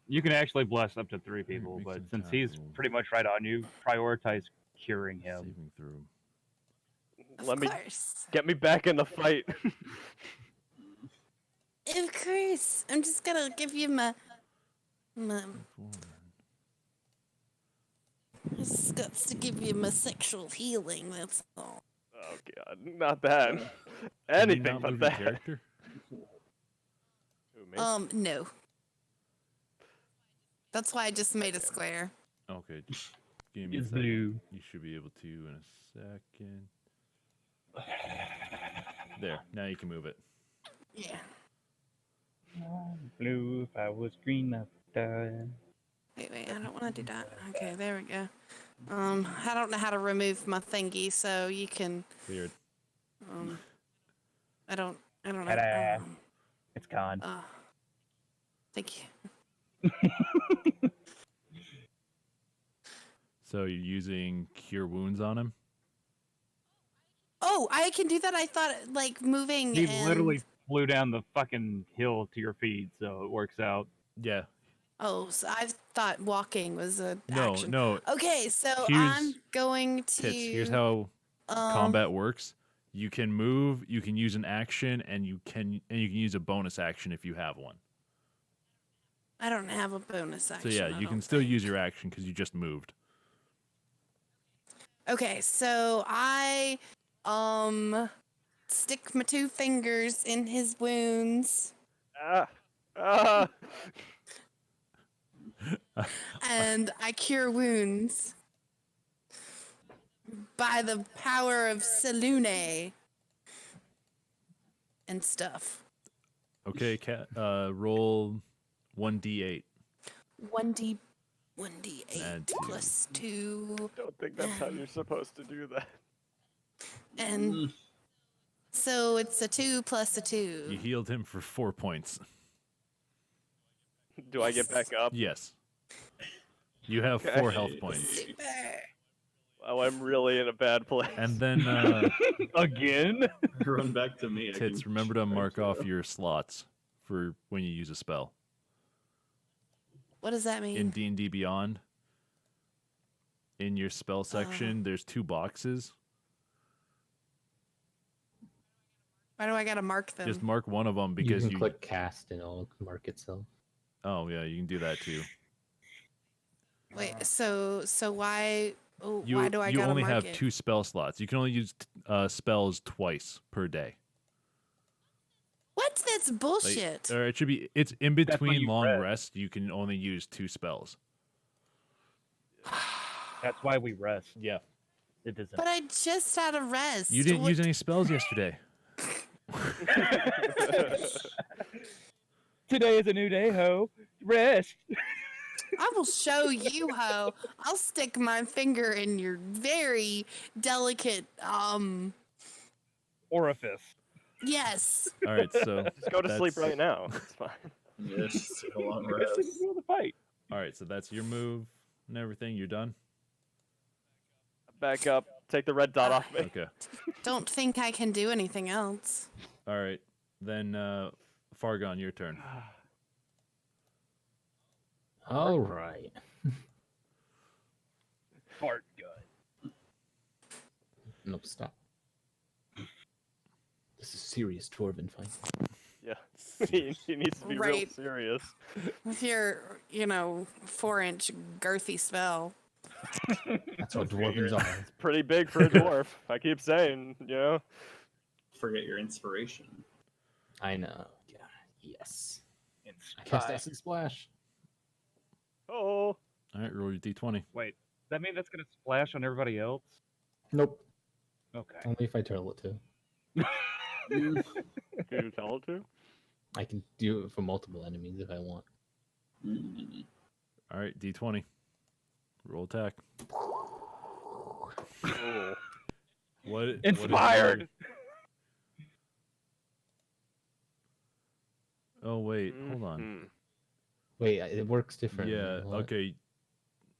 You can actually bless up to 3 people, Makes but him since he's tackle. pretty much right on you, prioritize curing him. Saving through. Let me course. get me back in the fight. Of course. I'm just gonna give you my I just got to give you my sexual healing, that's all. Oh god, not that. Can you Anything not but move your that. character? Who, me? No. That's why I just made a square. Okay, just give me a It's second. blue. You should be able to in a second. There, now you can move it. Yeah. Blue, if I was green, I'd die. Wait, I don't want to do that. Okay, there we go. I don't know how to remove my thingy, so you can. Weird. I don't know. Ta-da. It's gone. Thank you. So you're using Cure Wounds on him? Oh, I can do that. I thought like moving. He and... literally flew down the fucking hill to your feet, so it works out. Yeah. Oh, so I thought walking was a No, action. no. Okay, so Here's- I'm going to. Tits, here's how combat works. You can move, you can use an action, and you can use a bonus action if you have one. I don't have a bonus action. So yeah, I you can don't still think. use your action because you just moved. Okay, so I stick my 2 fingers in his wounds and I cure wounds by the power of Selune and stuff. Okay, roll 1d8. 1d8 Add plus 2 Don't think that's how you're supposed to do that. and so it's a 2 plus a 2. You healed him for 4 points. Do I get back up? Yes. You have Okay. 4 health points. Super. Oh, I'm really in a bad place. And then Again? Run back to me. I Tits, can remember to try mark off your slots for when you use a spell. What does that mean? In D&D Beyond, in your spell section, there's 2 boxes. Why do I gotta mark them? Just mark one of them You because can click cast and it'll mark itself. Oh yeah, you can do that too. Wait, so why? Oh, You why do I you gotta only mark have it? 2 spell slots. You can only use spells twice per day. What? That's Like, bullshit. or it should be. It's in when between you long rest. rest. You can only use 2 spells. That's why we rest. Yeah. It doesn't. But I just had a rest. You didn't What- use any spells yesterday. Today is a new day, ho. Rest. I will show you how. I'll stick my finger in your very delicate Orifice. Yes. All right, so Just go to sleep that's- right now. It's fine. Yes, a long It's rest. in the middle of the fight. All right, so that's your move and everything. You're done. Back up. Take the red dot off me. Okay. Don't think I can do anything else. All right, then Fargon, your turn. All right. Fart gun. Nope, stop. This is serious Dwarven fight. Yeah. he needs to be real Right. serious. With your, 4-inch girthy spell. That's what Dwarvens are. It's pretty big for a dwarf. I keep saying, Forget your inspiration. I know. Yeah. Yes. I cast Acid Splash. Oh. All right, roll your d20. Wait, does that mean that's gonna splash on everybody else? Nope. Okay. Only if I tell it to. Can you tell it to? I can do it for multiple enemies if I want. Mm. All right, d20. Roll attack. Oh. What is Inspired. Oh wait, hold on. Mhm. Wait, it works differently. Yeah, What? okay.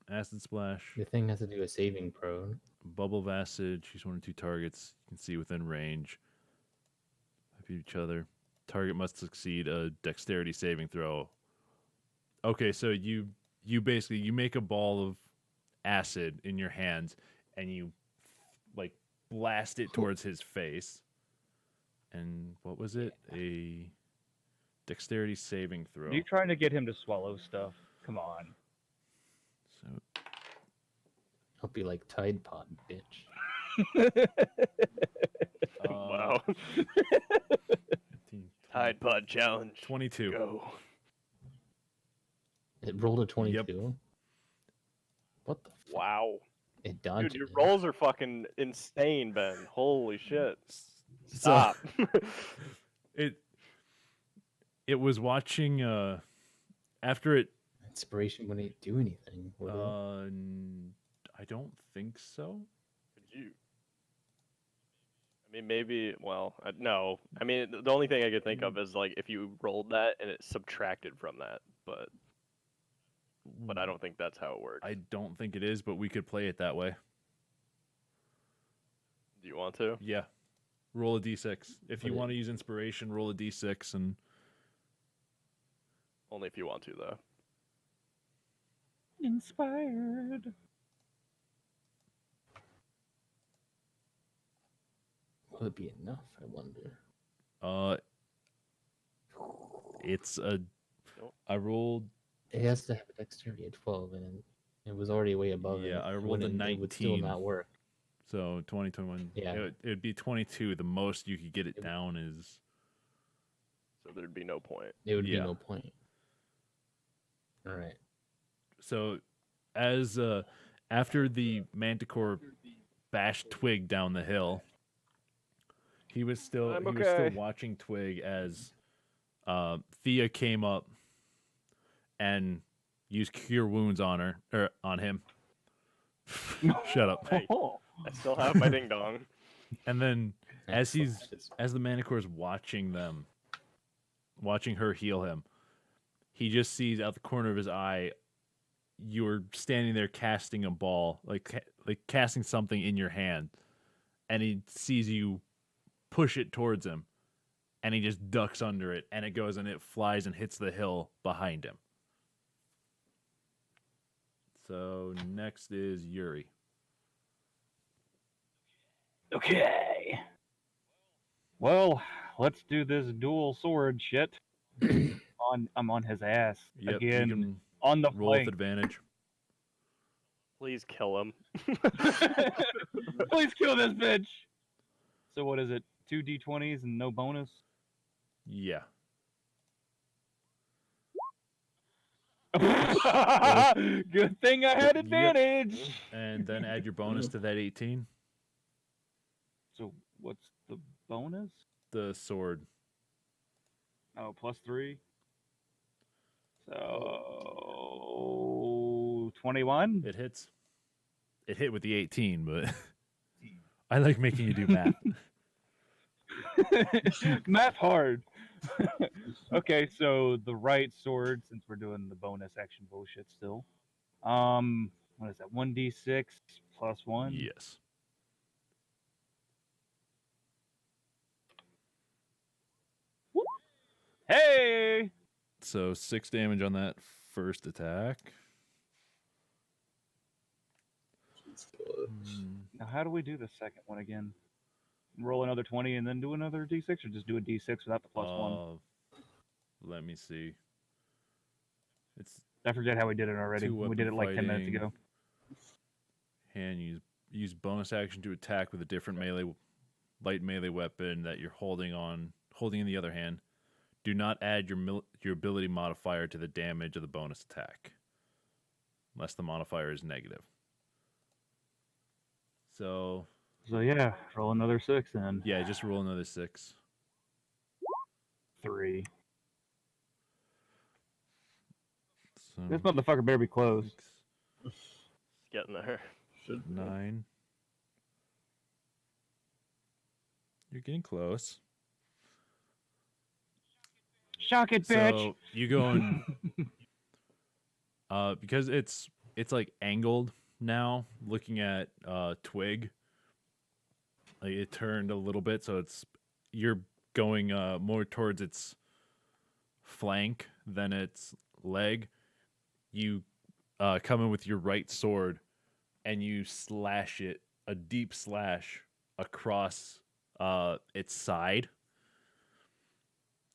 Acid splash. The thing has to do a saving pro. Bubble of acid. Choose 1 or 2 targets. You can see within range. Of each other. Target must succeed a dexterity saving throw. Okay, so you basically you make a ball of acid in your hands and you like blast it towards his face. And what was it? A dexterity saving throw. Are you trying to get him to swallow stuff? Come on. So Hope you like Tide Pod, bitch. Wow. 15, Tide Pod challenge. 22. Go. It rolled a 22. What the fuck? Wow. It dodged Dude, your it. rolls are fucking insane, Ben. Holy shit. So Stop. it was watching after it Inspiration wouldn't do anything. would it? I I don't think so. Could you? I mean, maybe. Well, no. I mean, the only thing I could think of is like if you rolled that and it subtracted from that, but I don't think that's how it works. I don't think it is, but we could play it that way. Do you want to? Yeah. Roll a d6. If you Put it- want to use inspiration, roll a d6 and Only if you want to, though. Inspired. Will it be enough? I wonder. it's a Nope. I rolled It has to have a dexterity of 12, and it was already way above. Yeah, and I it rolled a wouldn't- It would still 19. not work. so 20, 21. Yeah. It would be 22. The most you could get it down is So there'd be no point. It would Yeah. be no point. All right. so as after the Manticore bashed Twig down the hill, he was still I'm he was still okay. watching Twig as Thea came up and used Cure Wounds on her or on him. Shut up. Hey, I still have my ding dong. And then as Excellent. as the Manticore's watching her heal him, he just sees out the corner of his eye you're standing there casting a ball, like casting something in your hand, and he sees you push it towards him, and he just ducks under it, and it goes and it flies and hits the hill behind him. So next is Yuri. Okay. Well, let's do this dual sword shit. I'm on his ass Yep, again. you can On the roll with flank. advantage. Please kill him. Please kill this bitch. So what is it? 2 d20s and no bonus? Yeah. Good thing I had advantage. And then add your bonus to that 18. So what's the bonus? The sword. Oh, +3. So 21. It hits. It hit with the 18, but I like making you do math. Math hard. Okay, so the right sword, since we're doing the bonus action bullshit still. What is that? 1d6 plus 1. Yes. Hey! So 6 damage on that first attack. Now, how do we do the second one again? Roll another 20 and then do another d6, or just do a d6 without the +1? Let me see. It's I forget how we did it already. two We did it like 10 minutes weapon ago. hand use bonus action to attack with a different light melee weapon that you're holding in the other hand. Do not add your ability modifier to the damage of the bonus attack, unless the modifier is negative. So So yeah, roll another 6 then. yeah, just roll another 6. 3. So This motherfucker better be close. 6, Getting there. Should 9. You're getting close. Shock it, bitch! So you go and because it's like angled now, looking at Twig. Like it turned a little bit, so you're going more towards its flank than its leg. You come in with your right sword and you slash it, a deep slash across its side,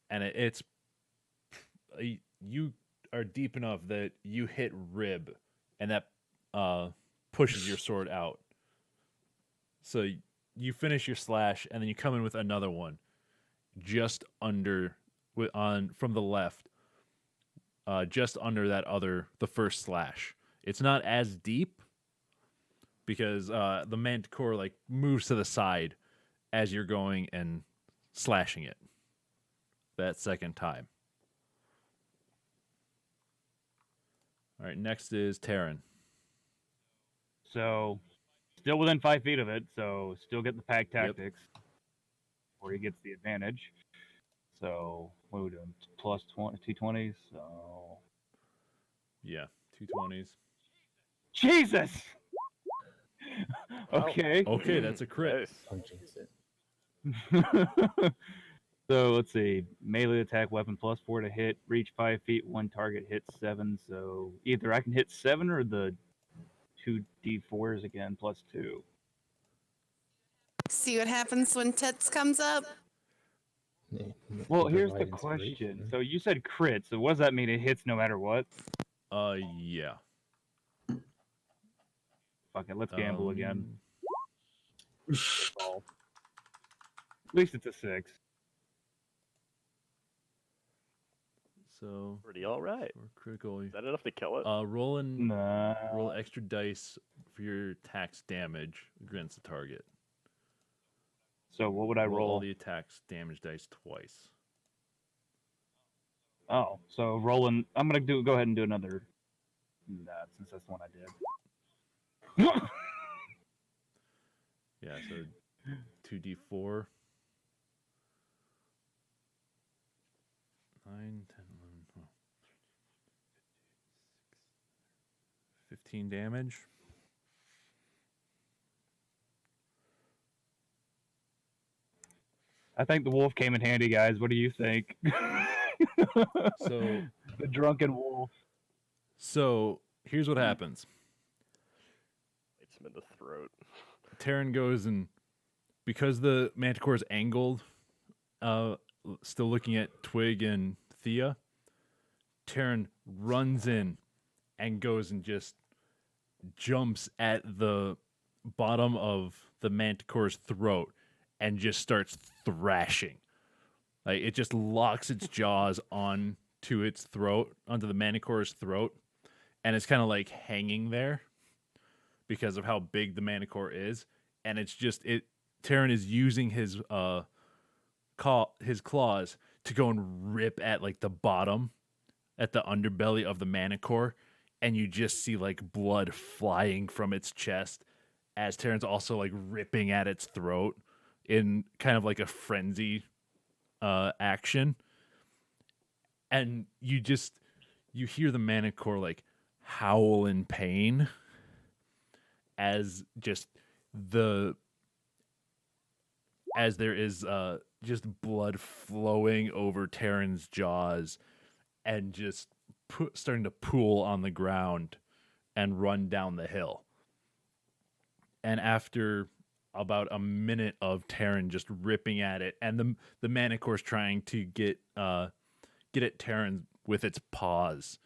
and it's you are deep enough that you hit rib, and that pushes your sword out. So you finish your slash, and then you come in with another one, just under from the left, just under the first slash. It's not as deep because the Manticore like moves to the side as you're going and slashing it that second time. All right, next is Terran. so still within 5 feet of it. So still get the pack tactics, where he gets the advantage. So what are we doing? Plus 20, 220s. So Yeah, 220s. Jesus. Wow. Okay. Okay, that's a crit. Nice. Don't jinx it. So let's see. Melee attack weapon +4 to hit. Reach 5 feet. One target hits 7. So either I can hit 7 or the 2d4s again +2. See what happens when Tets comes up? Yeah, Well, you here's the provide question. inspiration. So you said crit. So what does that mean? It hits no matter what? Yeah. Fuck it. Let's gamble again. Um, At least it's a 6. So Pretty all right. for critical, Is that enough to kill it? roll Nah. extra dice for your attacks damage against the target. So what would I Roll all roll? the attacks damage dice twice. Oh, so rolling. I'm gonna go ahead and do another. That since that's the one I did. Yeah, so 2d4. 9, 10, 11, 12, 15 damage. I think the wolf came in handy, guys. What do you think? So The drunken wolf. So here's what happens. Bites him in the throat. Terran goes and because the Manticore is angled, still looking at Twig and Thea, Terran runs in and goes and just jumps at the bottom of the Manticore's throat and just starts thrashing. Like it just locks its jaws onto its throat, onto the Manticore's throat, and it's kind of like hanging there because of how big the Manticore is, and it's just Terran is using his claws to go and rip at like the bottom, at the underbelly of the Manticore, and you just see like blood flying from its chest as Terran's also like ripping at its throat in kind of like a frenzy action, and you hear the Manticore like howl in pain as there is just blood flowing over Terran's jaws and just starting to pool on the ground and run down the hill. And after about a minute of Terran just ripping at it, and the Manticore's trying to get at Terran with its paws,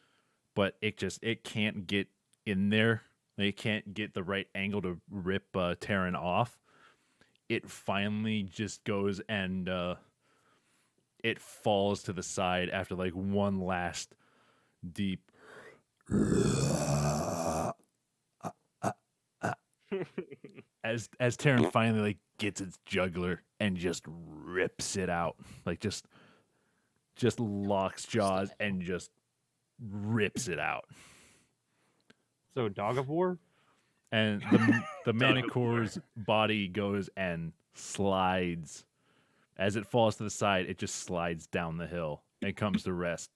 but it can't get in there. It can't get the right angle to rip Terran off. It finally just goes and it falls to the side after like one last deep as Terran finally like gets its jugular and just rips it out, like just locks jaws and just rips it out. So dog of war. And the Manticore's body goes and slides. As it falls to the side, it just slides down the hill and comes to rest.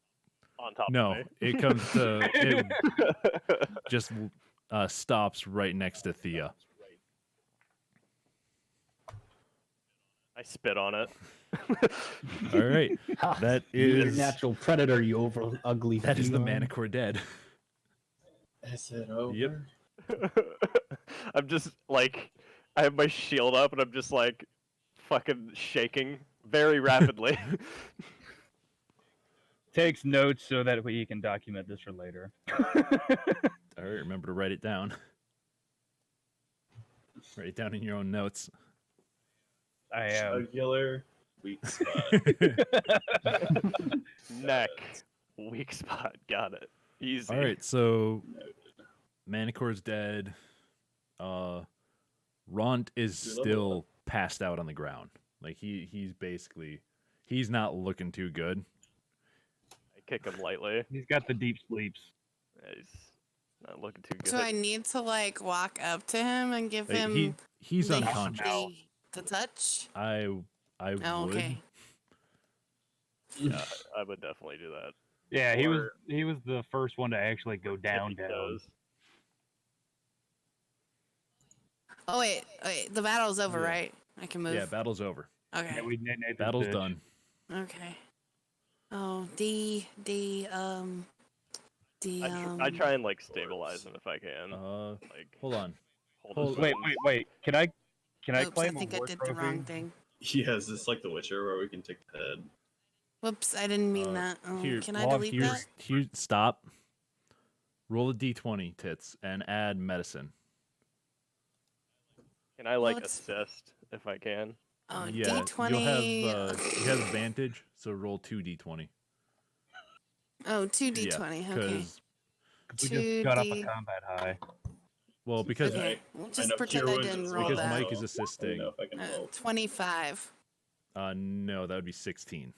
On top No, of me. it comes to it just stops right next to Thea. I spit on it. All right, that You're a is natural predator, you over ugly. that is the feline. Manticore dead. Is it over? Yep. I'm just like, I have my shield up and I'm just like fucking shaking very rapidly. Takes notes so that we can document this for later. All right, remember to write it down. Write it down in your own notes. I am. Jugular, weak spot. Neck. Weak spot. Got it. Easy. All right, so Manticore's dead. Ront is still passed out on the ground. Like he's not looking too good. I kick him lightly. He's got the deep sleeps. Nice. Not looking too good. Do I need to like walk up to him and give Like, him he's the, unconscious. the touch? I Oh, would. okay. Yeah, I would definitely do that. Yeah, he Or- was the first one to actually go down. Tippy toes. Oh wait, the battle's over, Yeah. right? I can move. Yeah, battle's over. Okay. Yeah, we Nathan's Battle's bitch. done. Okay. Oh, D. I try and like stabilize him if I can. Like Hold on. hold his Wait, bones. wait. Can I Oops, I claim think a I war did trophy? the wrong thing. Yeah, is this like The Witcher where we can take the head? Whoops, I didn't mean that. Oh, Here, can I log delete here. that? Here, stop. Roll a d20, tits, and add medicine. Can I like it's- assist if I can? Oh, Yeah, D20. you have advantage, so roll 2d20. Oh, 2d20. Yeah, okay. 'cause- We just got off a 2D. combat high. well, because Okay, we'll I just know pretend Cure I Wounds didn't is roll because that. Mike is Let me assisting. know if I can help. 25. No, that would be 16.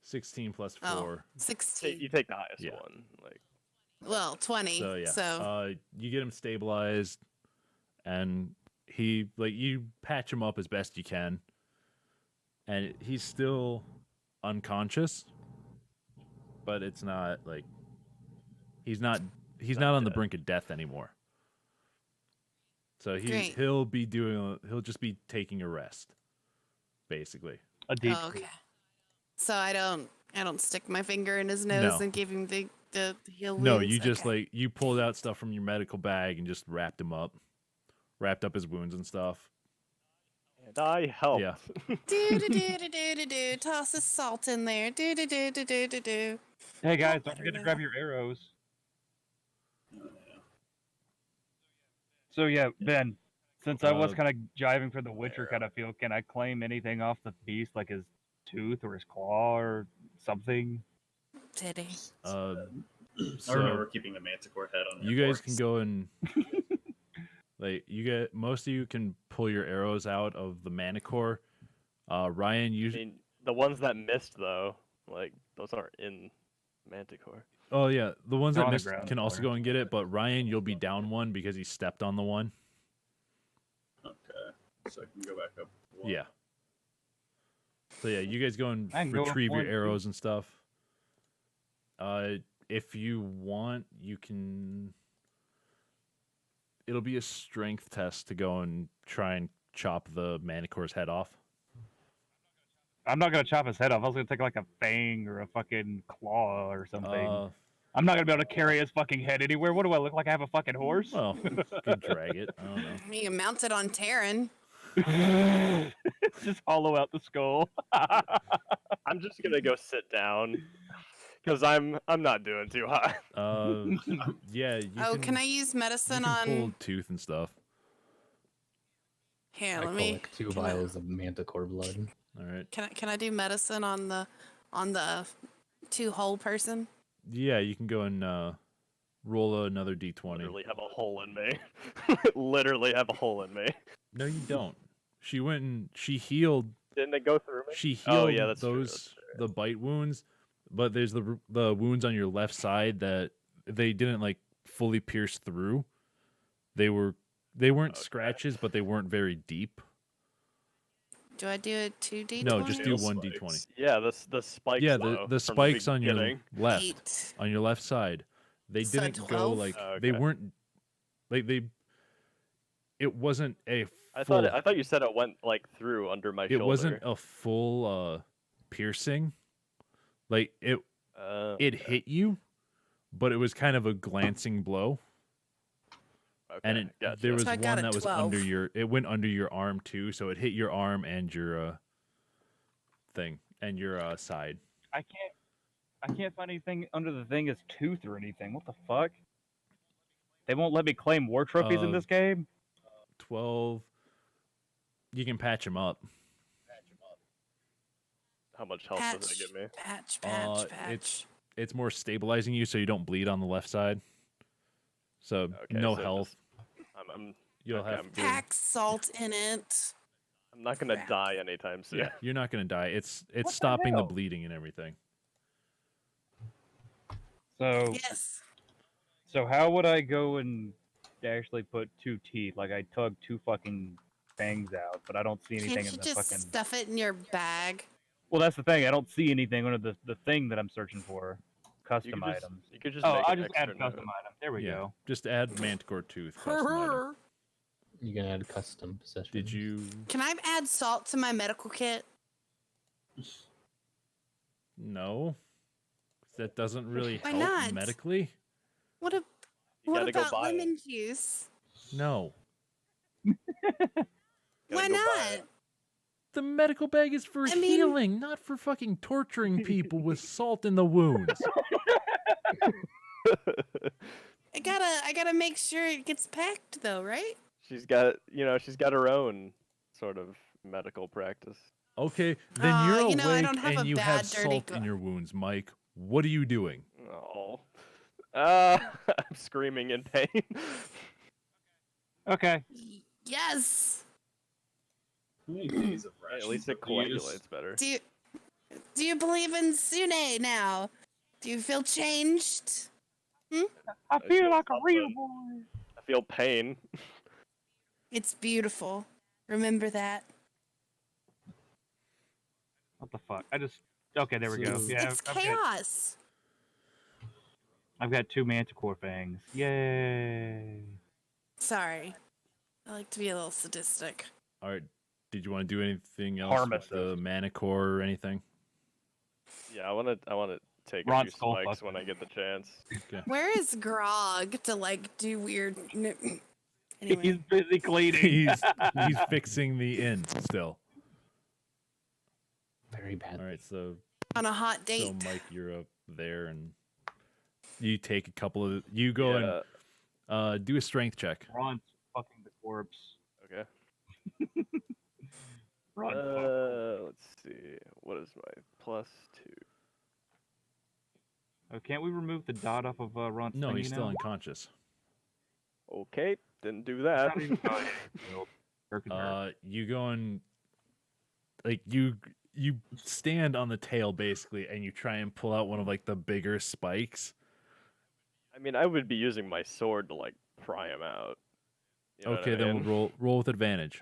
16 plus 4. Oh, 16. You take the highest Yeah. one. Like Well, 20. So yeah, So, you get him stabilized, and you patch him up as best you can, and he's still unconscious, but it's not like he's not on the brink of death anymore. So Great. he'll just be taking a rest, basically. A deep. oh, okay. So I don't stick my finger in his nose No. and give him the heal No, wounds? you just Okay. you pulled out stuff from your medical bag and just wrapped up his wounds and stuff. and I helped. Yeah. do do do do do do do. Toss the salt in there. Do do do do do do do. Hey guys, Oh, don't forget to no. grab your arrows. Oh, yeah. So yeah, Ben, since I was Uh, kind of jiving for the Witcher kind of feel, can I claim anything off the beast, like his tooth or his claw or something? Titty. Uh, I remember keeping the Manticore head on. you their guys can corpse. go and most of you can pull your arrows out of the Manticore. Ryan, I mean, the ones that missed though, like those aren't in Manticore. oh yeah, the ones They're that on the missed ground can also somewhere. go and get it. But Ryan, you'll be down one because he stepped on the one. Okay, so I can go back up. One. Yeah. So yeah, you guys go and I can go up retrieve your one, too. arrows and stuff. If you want, you can. It'll be a strength test to go and try and chop the Manticore's head off. I'm not gonna chop his head off. I was gonna take like a fang or a fucking claw or something. Uh, I'm not gonna be able to carry his fucking head anywhere. What do I look like? I have a fucking horse? well, you could drag it. I don't know. You can mount it on Terran. Just hollow out the skull. I'm just gonna go sit down because I'm not doing too hot. Yeah. You Oh, can I use you medicine can pull on? tooth and stuff. Here, I let me. collect 2 can I- vials of Manticore blood. All right. Can I do medicine on the 2-hole person? Yeah, you can go and roll another d20. Literally have a hole in me. Literally have a hole in me. No, you don't. She went and she healed. Didn't it go through me? She healed Oh, yeah, that's true, those that's true. the bite wounds, but there's the wounds on your left side that they didn't like fully pierce through. They weren't Okay. scratches, but they weren't very deep. Do I do a 2d20? No, just do Tail 1d20. spikes. Yeah, the spikes. Yeah, though, the from spikes on your beginning. left, 8. on your left side, they So didn't go 12? like Oh, they okay. weren't like they. It wasn't a I full. thought you said it went like through under my it shoulder. wasn't a full piercing. Like it Okay, hit you, but it was kind of a glancing blow. And okay, gotcha. there was So I got one a that was 12. under your. It went under your arm too, so it hit your arm and your thing and your side. I can't find anything under the thing as tooth or anything. What the fuck? They won't let me claim war trophies in Uh, this game? 12. You can patch him up. How much health does it give me? Patch, Uh, patch. It's more stabilizing you, so you don't bleed on the left side. So Okay, no so health. just- I'm You'll okay, have I'm to. Pack salt in it. not gonna Crap. die anytime soon. Yeah, you're not gonna die. It's the stopping the hell? bleeding and everything. So Yes. So how would I go and actually put 2 teeth? Like I tug 2 fucking fangs out, but I don't see anything Can't in you the just fucking. stuff it in your bag? Well, that's the thing. I don't see anything under the thing that I'm searching for. Custom items. You could just Oh, make I'll an just add extra custom note. item. There we Yeah, go. just add Manticore tooth custom item. You can add custom possessions. Did you? Can I add salt to my medical kit? No, that doesn't really Why help not? medically. What a, You what gotta go about buy it. lemon juice? No, Why Gotta go buy not? it. the medical bag is for I mean- healing, not for fucking torturing people with salt in the wounds. I gotta make sure it gets packed though, right? she's got her own sort of medical practice. Okay, then you're you know, I awake don't have and a you have bad, dirty salt in your wounds, Mike. What are you doing? Oh. I'm screaming in pain. Okay. Yes. How many days of At rations least it have we used? coagulates better. Do you believe in Sune now? Do you feel changed? I feel feel like a real something. boy. I feel pain. It's beautiful. Remember that. What the fuck? Okay, there we go. So- Yeah, It's I've got, chaos. I've got 2 Manticore fangs. Yay! Sorry. I like to be a little sadistic. All right, did you want to do anything else Harm with the assist. Manticore or anything? Yeah, I wanna take a Ron few Skull spikes fuck. when I get the chance. Okay. Where is Grog to like do weird? He's Anyway, busy cleaning. he's fixing the inn still. Very bad. All right, so on a hot date. Mike, you're up there, and you take a couple of you go Yeah, and do a strength check. Ron's fucking the corpse. okay. Ron, Let's see. What is my +2? oh, can't we remove the dot off of Ron's No, thingy he's still now? unconscious. Okay, didn't do that. Oh, yeah, well, Kirk is hurt. You go and like you stand on the tail basically, and you try and pull out one of like the bigger spikes. I mean, I would be using my sword to like pry him out. You know what Okay, I then mean? we'll roll with advantage.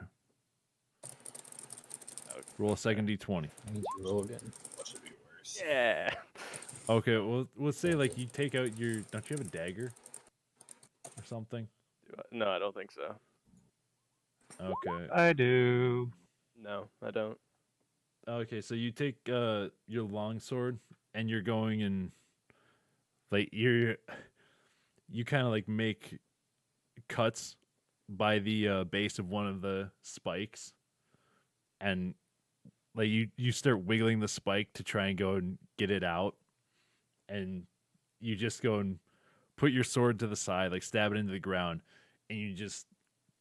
Okay. Roll a second d20. I need to roll again. What should be worse? Yeah. Okay, we'll say like you take out your. Don't you have a dagger or something? No, I don't think so. Okay. I do. No, I don't. Okay, so you take your long sword and you're going and like you kind of like make cuts by the base of one of the spikes, and like you start wiggling the spike to try and go and get it out, and you just go and put your sword to the side, like stab it into the ground, and you just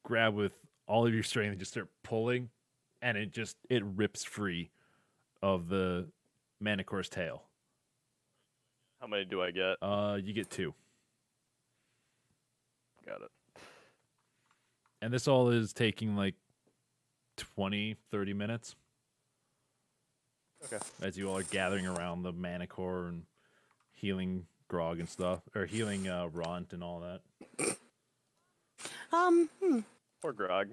grab with all of your strength and just start pulling, and it rips free of the Manticore's tail. How many do I get? You get 2. Got it. And this all is taking like 20, 30 minutes. Okay. As you all are gathering around the Manticore and healing Grog and stuff, or healing Ront and all that. Poor Grog.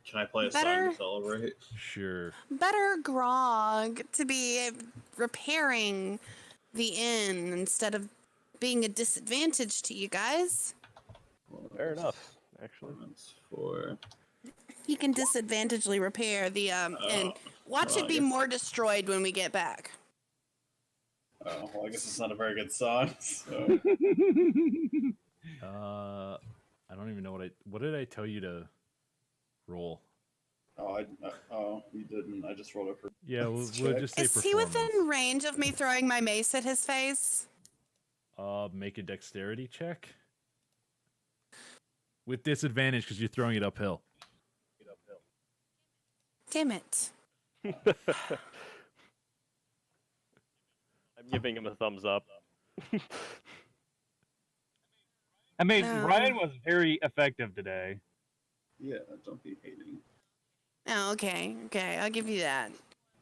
Can I play a Better- song to celebrate? Sure. Better Grog to be repairing the inn instead of being a disadvantage to you guys. Fair enough, actually. That's 4. He can disadvantagely repair the inn. Watch well, it I be guess- more destroyed when we get back. Oh, well, I guess it's not a very good song. So. I don't even know what did I tell you to roll? Oh, you didn't. I just rolled it for. Yeah, we'll check. just say Is he performance. within range of me throwing my mace at his face? Make a dexterity check with disadvantage because you're throwing it uphill. Damn it. I'm giving him a thumbs up. I mean, No. Ryan was very effective today. Yeah, don't be hating. Oh, okay. Okay, I'll give you that.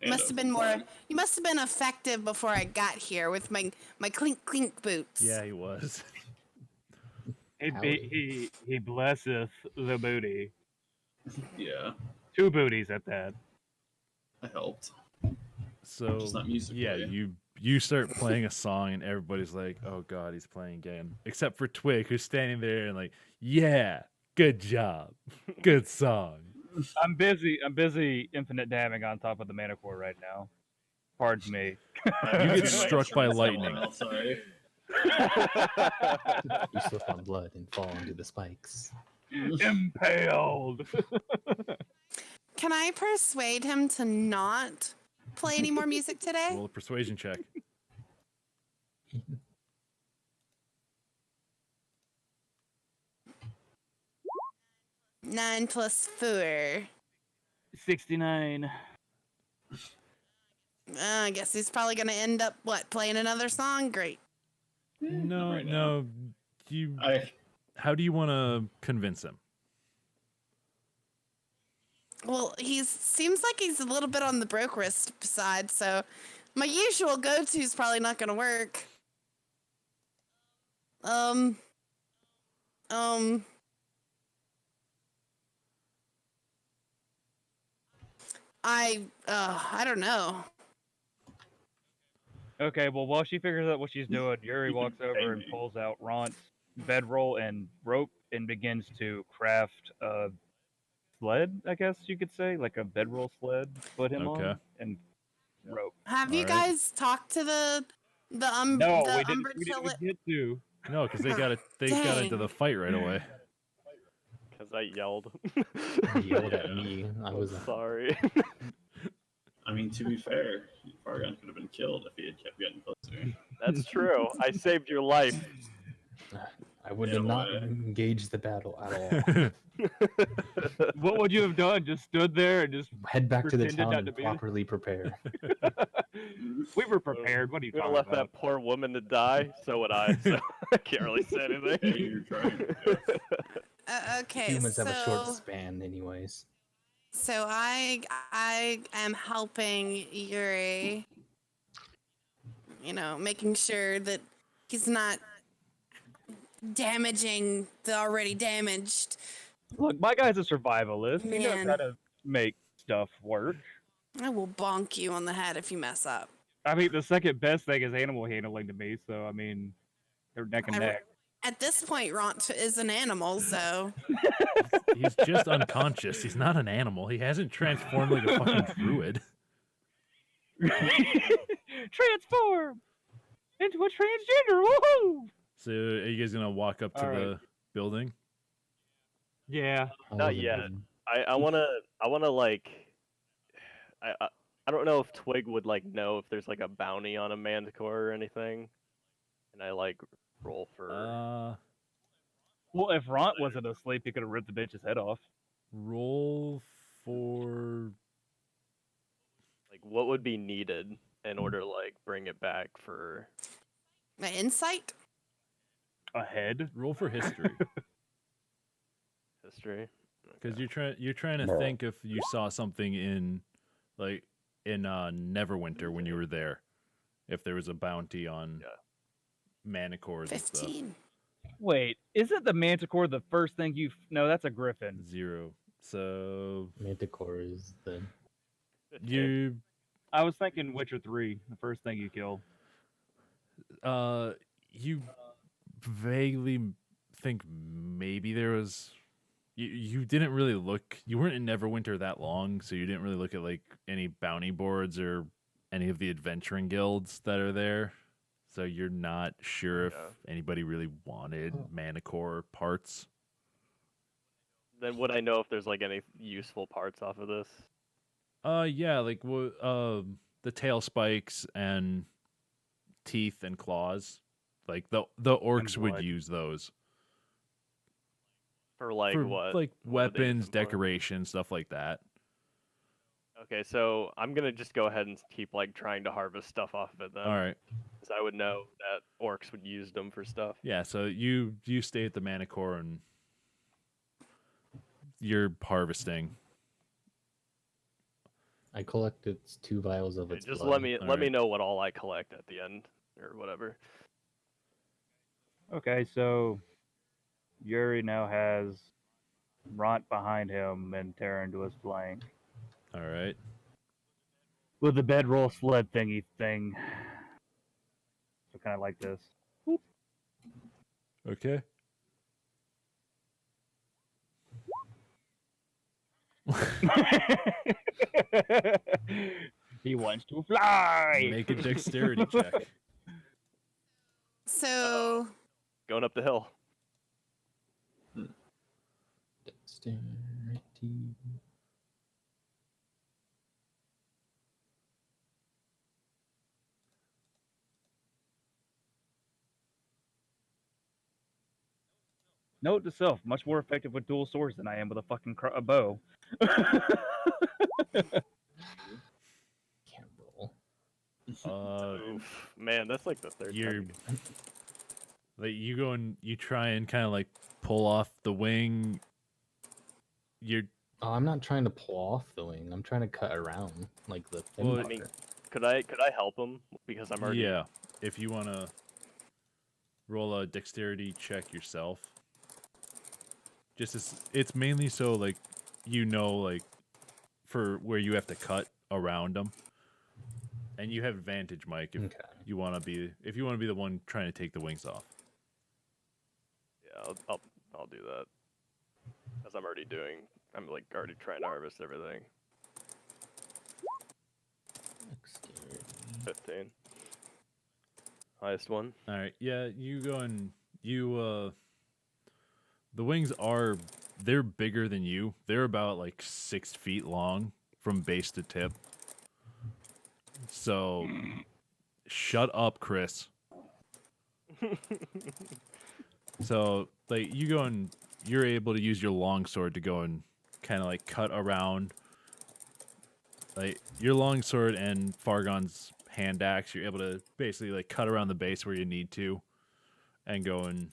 Must have been more. You must have been effective before I got here with my clink clink boots. Yeah, he was. He blesseth the booty. Yeah, 2 booties at that. I helped. So Just not musically. yeah, you start playing a song and everybody's like, "Oh God, he's playing again," except for Twig, who's standing there and like, "Yeah, good job, good song." I'm busy infinite damming on top of the Manticore right now. Pardon me. You get struck by lightning. Sorry. You slip on blood and fall into the spikes. Impaled. Can I persuade him to not play any more music today? Roll a persuasion check. 9 plus 4. 69. I guess he's probably gonna end up playing another song. Great. No, right no. You. I How do you want to convince him? Well, he seems like he's a little bit on the broke wrist side, so my usual go-to is probably not gonna work. I don't know. Okay, well, while she figures out what she's doing, Yuri You can walks over pay and me. pulls out Ront's bedroll and rope and begins to craft a sled, I guess you could say, like a bedroll sled. Put him Okay. on and rope. Have you All right. guys talked to the No, we didn't get to. No, because they got into the fight right away. Because I yelled. You yelled at me. I was sorry. I mean, to be fair, Fargon could have been killed if he had kept getting closer. That's true. I saved your life. I would Yeah, have not why? engaged the battle at all. What would you have done? Just stood there and just Head back to the Pretended town not and to be there. properly prepare. we were prepared. What are you You would talking have left about? that poor woman to die. So would I. So I can't really say Yeah, anything. you're trying. Yeah. Okay, Humans so have a short span, anyways. so I am helping Yuri. You know, making sure that he's not damaging the already damaged. Look, my guy's a survivalist. He knows Man. how to make stuff work. I will bonk you on the head if you mess up. I mean, the second best thing is animal handling to me. So I mean, they're neck and I- neck. At this point, Ront is an animal, so He's just unconscious. He's not an animal. He hasn't transformed like a fucking druid. Transform into a transgender. Woohoo! So are you guys gonna walk up to All right. the building? Yeah. Not yet. I wanna like I don't know if Twig would like know if there's like a bounty on a Manticore or anything. And I like roll for Well, if Ront wasn't asleep, he could have ripped the bitch's head off. Roll for like what would be needed in order to like bring it back for my insight. A head? roll for history. history. Because you're trying to think if you saw something in Neverwinter when you were there. If there was a bounty on Manticores and stuff. 15. Wait, isn't the Manticore the first thing you? No, that's a Griffin. 0. So Manticore is the. you I was thinking Witcher 3, the first thing you kill. you vaguely think maybe there was you didn't really look, you weren't in Neverwinter that long, so you didn't really look at like any bounty boards or any of the adventuring guilds that are there, so you're not sure if anybody really wanted Manticore parts. Then would I know if there's like any useful parts off of this? Yeah, like the tail spikes and teeth and claws, like the orcs would blood. use those For like for what? like What would they use weapons, them for? decoration, stuff like that. Okay, so I'm gonna just go ahead and keep like trying to harvest stuff off of it then. All right, Because I would know that orcs would use them for stuff. yeah. So you stay at the Manticore and you're harvesting. I collected 2 vials of its Just blood. let me Alright. know what all I collect at the end or whatever. Okay, so Yuri now has Ront behind him and Terran to his flank All right. with the bedroll sled thingy thing. So kind of like this. Okay. He wants to fly. Make a dexterity check. So Going up the hill. Dexterity. Note to self: much more effective with dual swords than I am with a fucking a bow. Can't roll. Oof. Man, that's like the third You're time. like you go and you try and kind of like pull off the wing. You're Oh, I'm not trying to pull off the wing. I'm trying to cut around like the thin Well, I part. mean, could I help him because I'm already yeah. If you want to roll a dexterity check yourself, just as it's mainly so like like for where you have to cut around them, and you have advantage, Mike, if Okay. you want to be the one trying to take the wings off. Yeah, I'll do that. As I'm like already trying to harvest everything. Dexterity. 15. Highest one. All right. Yeah, you go and you the wings they're bigger than you. They're about like 6 feet long from base to tip. So shut up, Chris. So like you go and you're able to use your longsword to go and kind of like cut around. Like your longsword and Fargon's hand axe, you're able to basically like cut around the base where you need to, and go and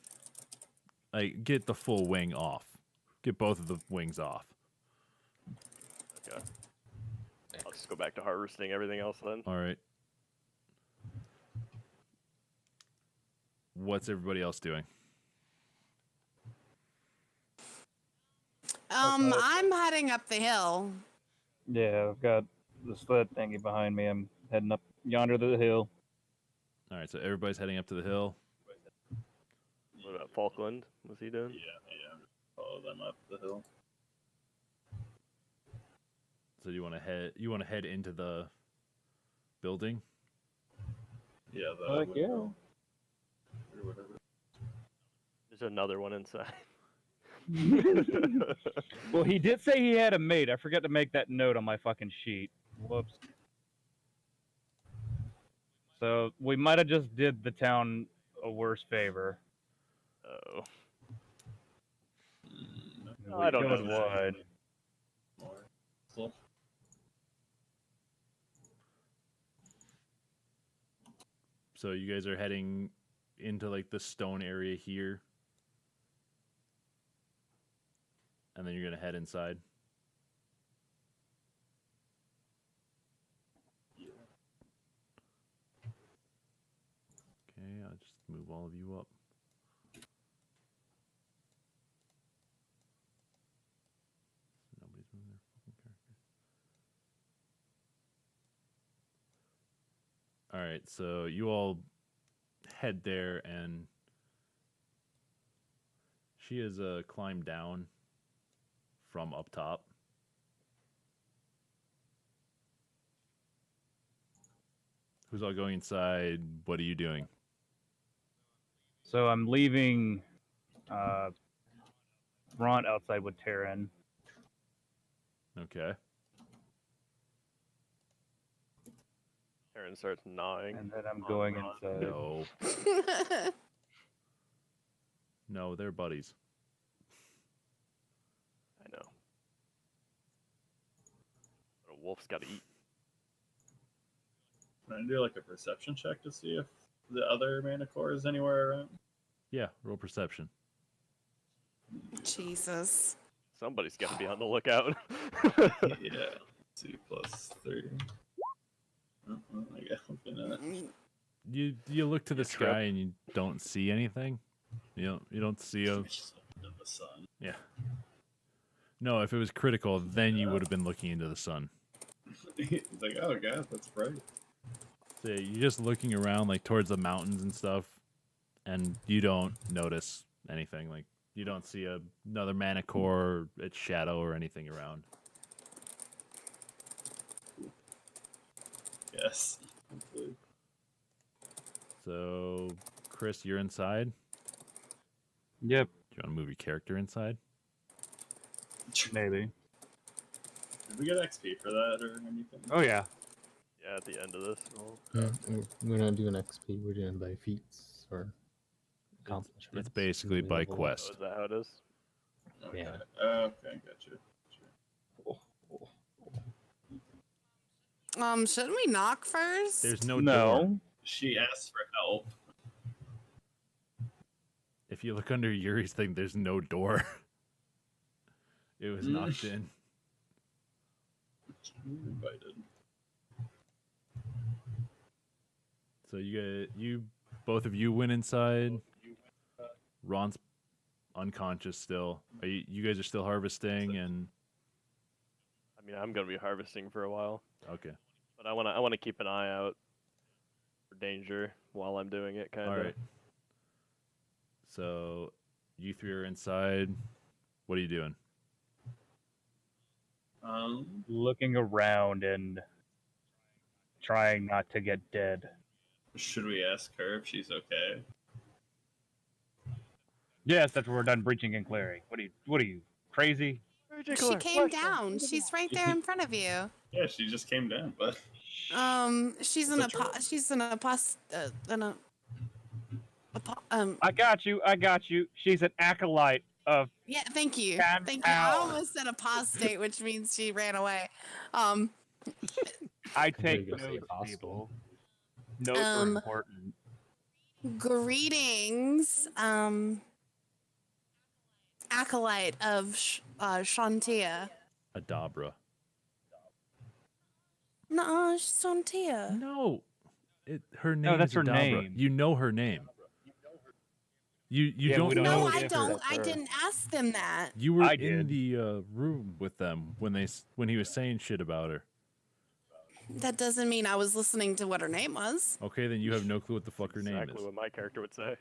like get the full wing off. Get both of the wings off. Okay. I'll just go back to harvesting everything else then. All right. What's everybody else doing? I'm heading up the hill. Yeah, I've got the sled thingy behind me. I'm heading up yonder to the hill. All right, so everybody's heading up to the hill. What about Falkland? What's he doing? Yeah. Follow them up the hill. So you want to head into the building? Yeah, the Fuck yeah. window. Or whatever. There's another one inside. Well, he did say he had a mate. I forgot to make that note on my fucking sheet. Whoops. So we might have just did the town a worse favor. Oh. Mm, I don't Going know. wide. more stuff. So you guys are heading into like the stone area here. And then you're going to head inside. Okay, I'll just move all of you up. Nobody's moving their fucking characters. All right, so you all head there, and she has climbed down from up top. Who's all going inside? What are you doing? So I'm leaving Ront outside with Terran. Okay. Aaron starts gnawing. And then I'm going inside. No. No, they're buddies. I know. But a wolf's got to eat. Can I do like a perception check to see if the other Manticore is anywhere around? Yeah, roll perception. Jesus. Somebody's got to be on the lookout. Yeah. see, plus 3. I guess not. You look to the You trip. sky and you don't see anything. You don't see a Just in the sun. yeah. No, if it was critical, then you would have been looking into the sun. He's like, oh god, that's bright. So you're just looking around like towards the mountains and stuff, and you don't notice anything. Like you don't see another Manticore, its shadow, or anything around. Yes. Hopefully. So, Chris, you're inside. Yep, Do you want to move your character inside? maybe. Did we get XP for that or anything? Oh yeah. Yeah, at the end of this. We're not doing XP. We're doing by feats or accomplishments. It's basically We by level up. Oh, quest. is that how it is? Okay. Yeah. Okay, gotcha. Shouldn't we knock first? There's no door. She asked for help. If you look under Yuri's thing, there's no door. It was knocked in. Invited. So both of you went inside. Ron's unconscious still. You guys are still harvesting and I mean, I'm gonna be harvesting for a while, okay. but I wanna keep an eye out for danger while I'm doing it, kind of. All right. So you three are inside. What are you doing? Looking around and trying not to get dead. Should we ask her if she's okay? Yes, that's where we're done breaching and clearing. What are you crazy? She came down. She's right there in front of you. Yeah, she just came down, but She's That's a troll. she's an I got you. She's an acolyte of yeah, thank you. Calm Thank you. I down. almost said apostate, which means she ran away. I take There you go, say notes, apostle. people. Notes are important. Greetings, acolyte of Shantia. Adabra. No, Shantia. No. Her name that's is her Adabra. name. You know her name. You Yeah, don't we don't know No, know I if don't. that's I her. didn't ask them that. you were I in did. the room with them when he was saying shit about her. That doesn't mean I was listening to what her name was. Okay, then you have no clue what the fuck her name Exactly is. what my character would say.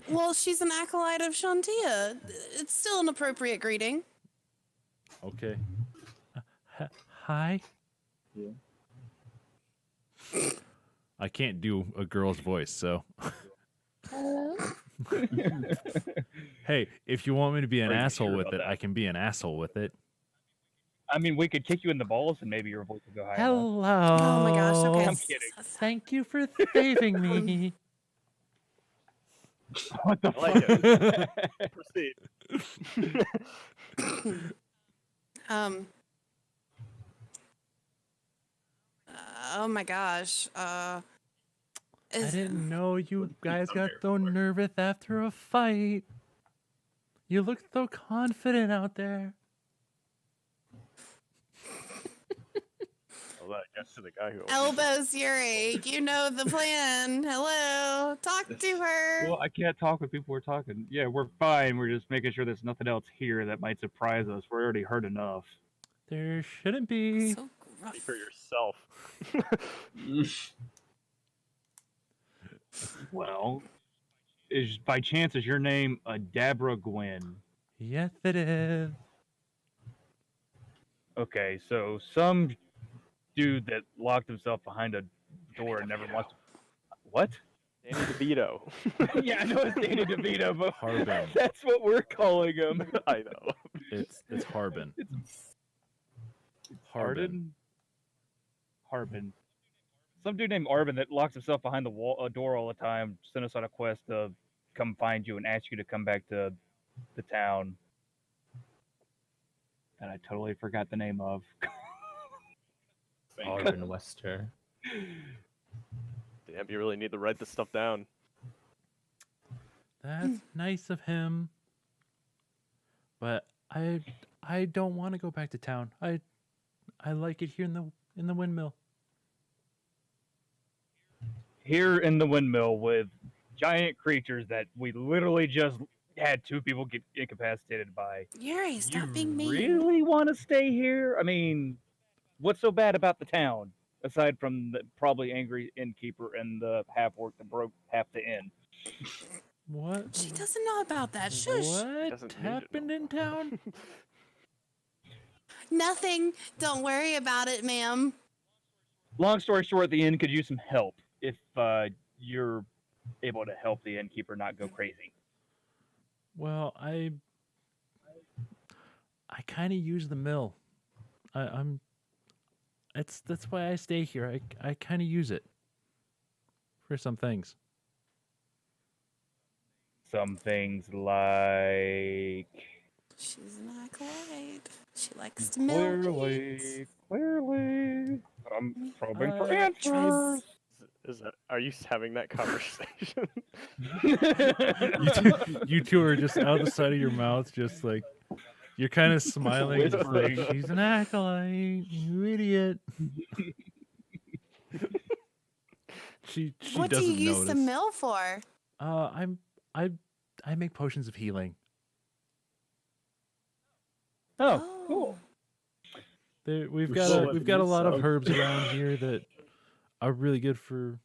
Well, she's an acolyte of Shantia. It's still an appropriate greeting. Okay. Hi. Yeah. I can't do a girl's voice, so. Hey, if you want me to be an Are you asshole sure with about it, that? I can be an asshole with it. I mean, we could kick you in the balls and maybe your voice would go high enough. Hello. Oh my gosh. Okay. I'm kidding. Thank you for saving me. What the I like fuck? Proceed. Oh my gosh. I Is, didn't know you What did we guys come got here so for? nervous after a fight. You look so confident out there. Well, that gets to the guy who. Elbows Yuri. You know the plan. Hello. Talk to her. Well, I can't talk with people we're talking. Yeah, we're fine. We're just making sure there's nothing else here that might surprise us. We're already hurt enough. There shouldn't be. So gruff. Speak for yourself. Well, is by chance is your name Adabra Gwyn? Yes, it is. Okay, so some dude that locked himself behind a door and never wants to... What? Danny DeVito. Yeah, I know it's Danny DeVito, but Harbin. that's what we're calling him. I know. It's Harbin. Harbin? Harbin. Some dude named Arbin that locks himself behind a door all the time sent us on a quest to come find you and ask you to come back to the town that I totally forgot the name of. Arvin Wester. Damn, you really need to write this stuff down. That's nice of him. But I don't want to go back to town. I like it here in the windmill. Here in the windmill with giant creatures that we literally just had 2 people get incapacitated by. Yuri, stop You being mean. really want to stay here? I mean, what's so bad about the town aside from the probably angry innkeeper and the half orc that broke half the inn? What? She doesn't know about that. Shush. What doesn't need to happened know. in town? Nothing. Don't worry about it, ma'am. Long story short, the inn could use some help if you're able to help the innkeeper not go crazy. Well, I kind of use the mill. I'm. That's why I stay here. I kind of use it for some things. Some things like She's an acolyte. She likes to mill weeds. clearly. I'm probing for Uh, answers. Are you having that conversation? You two are just out the side of your mouth, just like you're kind of smiling. Just like, Whispering. she's an acolyte, you idiot. she What do doesn't you use notice. the mill for? I make potions of healing. Oh, cool. We've You're got so we've got a lot of so- herbs around here that are really good for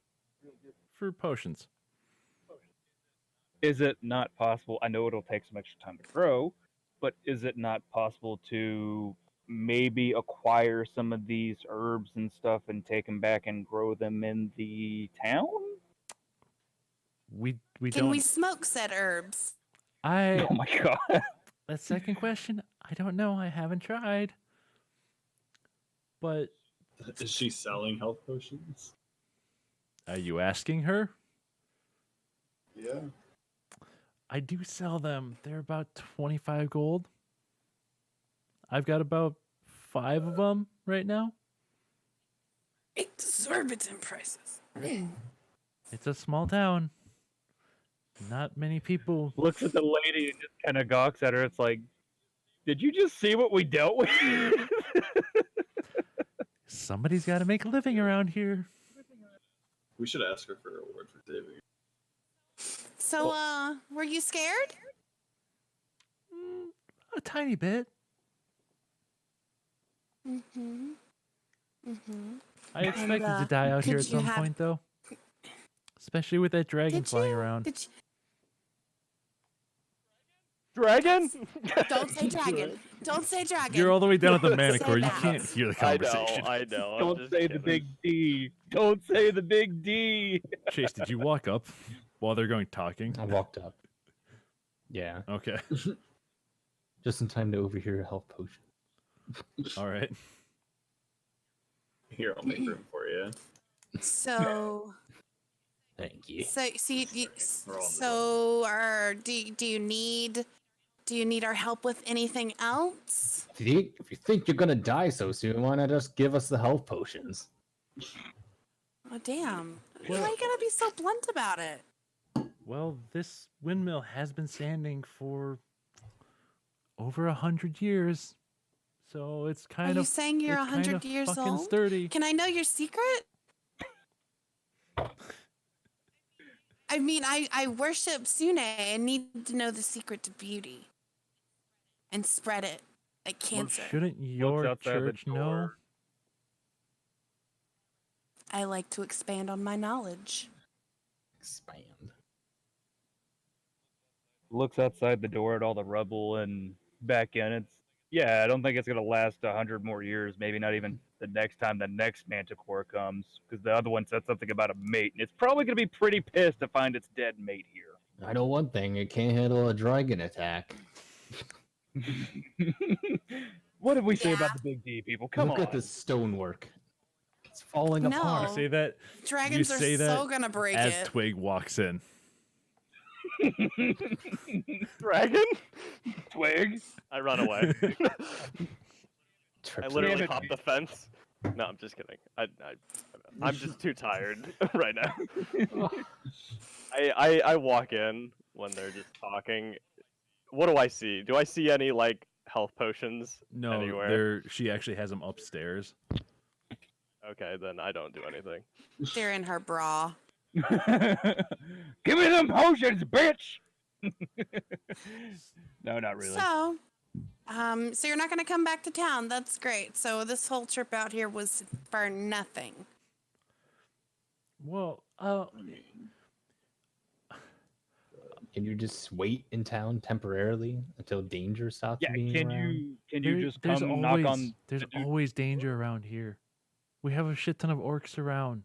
potions. Is it not possible? I know it'll take some extra time to grow, but is it not possible to maybe acquire some of these herbs and stuff and take them back and grow them in the town? We Can don't. we smoke said herbs? I Oh my god. that second question, I don't know. I haven't tried. But Is she selling health potions? are you asking her? Yeah. I do sell them. They're about 25 gold. I've got about 5 of them right now. Exorbitant prices. It's a small town. Not many people. Looks at the lady and just kind of gawks at her. It's like, did you just see what we dealt with? Somebody's got to make a living around here. We should ask her for a reward for saving her. So, were you scared? A tiny bit. Mm-hmm. Mm-hmm. I expected to uh, die out here could at you some have- point, though. Especially with that dragon Did flying you? around. Did you- Dragon? Don't say dragon. Don't say dragon. You're all the way down at the Say Manticore. You that. can't hear the I know, conversation. I know. I'm Don't just say the kidding. big D. Don't say the big D. Chase, did you walk up while they're going talking? I walked up. Yeah, Okay. just in time to overhear a health potion. All right. Here, I'll make room for you. So, Thank you. We're all in the so, do you need our help with anything else? If you think you're gonna die so soon, why not just give us the health potions? Oh, damn. Well- Why you gotta be so blunt about it? Well, this windmill has been standing for over 100 years. So it's Are kind you of saying you're it's 100 kind of years fucking old? sturdy. Can I know your secret? I mean, I worship Sune and need to know the secret to beauty. And spread it like Well, cancer. shouldn't your outside the church know? door. I like to expand on my knowledge. Expand. Looks outside the door at all the rubble and back in. I don't think it's gonna last 100 more years. Maybe not even the next time the next Manticore comes, because the other one said something about a mate, and it's probably gonna be pretty pissed to find its dead mate here. I know one thing: it can't handle a dragon attack. What did we say Yeah. about the big D, people? Come Look on. at this stonework. It's falling No. apart. You say that Dragons are say that so gonna break as it. Twig walks in. Dragon? Twig. I run away. I Trips literally Damn it. hop the fence. No, I'm just kidding. I'm just too tired right now. I walk in when they're just talking. What do I see? Do I see any like health potions No, anywhere? she actually has them upstairs. Okay, then I don't do anything. They're in her bra. Give me them potions, bitch! No, not really. So you're not gonna come back to town. That's great. So this whole trip out here was for nothing. Well, I mean, Can you just wait in town temporarily until danger stops Yeah, being around? can you just there's come always knock on there's the dude? always danger around here. We have a shit ton of orcs around.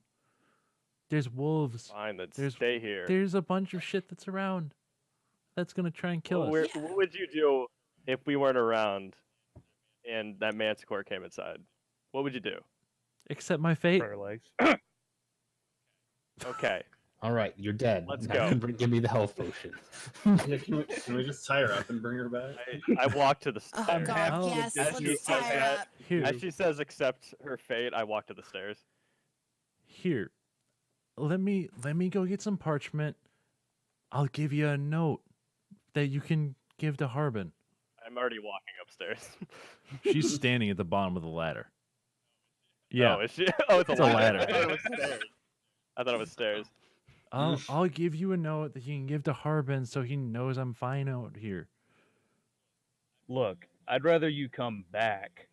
There's wolves. Fine, then There's stay here. There's a bunch of shit that's around. That's gonna try and kill Well, us. Yeah. what would you do if we weren't around and that Manticore came inside? What would you do? Accept my fate. Prayer legs. Okay. All right, you're dead. Let's Now go. Give me the health potion. yeah, can we just tie her up and bring her back? I walk to the Oh stairs. God, Oh, yes. as she Let's says tie her that- up. Here, As she says, accept her fate, I walk to the stairs. here. Let me go get some parchment. I'll give you a note that you can give to Harbin. I'm already walking upstairs. She's standing at the bottom of the ladder. Oh, Yeah, is she? Oh, it's It's a a ladder. I thought it was stairs. I thought it was stairs. I'll give you a note that you can give to Harbin so he knows I'm fine out here. Look, I'd rather you come back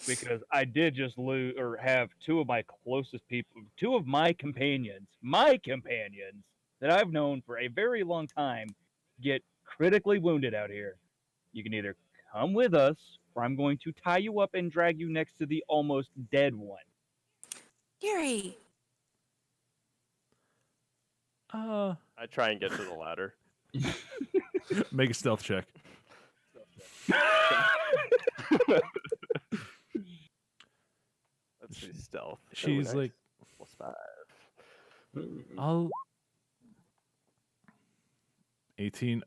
because I did just lose or have two of my closest people, two of my companions that I've known for a very long time get critically wounded out here. You can either come with us or I'm going to tie you up and drag you next to the almost dead one. Yuri. Uh, I try and get to the ladder. make a stealth check. Let's see, stealth. Oh, She's nice. like, +5. I'll 18.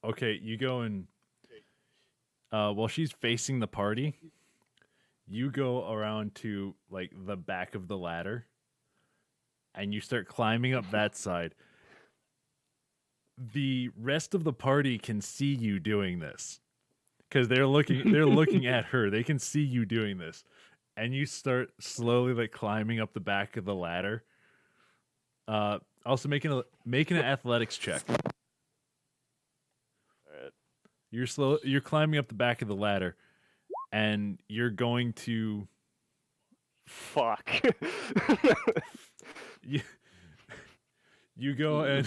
Okay, you go and while she's facing the party, you go around to like the back of the ladder and you start climbing up that side. The rest of the party can see you doing this because they're looking at her. They can see you doing this. And you start slowly like climbing up the back of the ladder. Also making an athletics check. All right. You're climbing up the back of the ladder and you're going to Fuck. you go and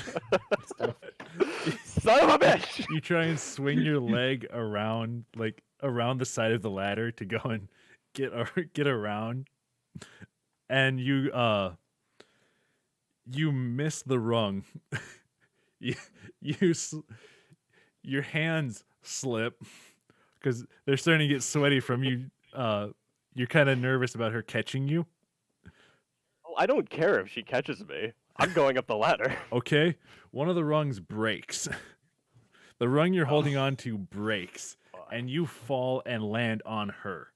Son of a bitch! you try and swing your leg around the side of the ladder to go and get around, and you miss the rung. Your hands slip because they're starting to get sweaty from you. You're kind of nervous about her catching you. Oh, I don't care if she catches me. I'm going up the ladder. Okay, one of the rungs breaks. The rung you're holding on to breaks, and you fall and land on her.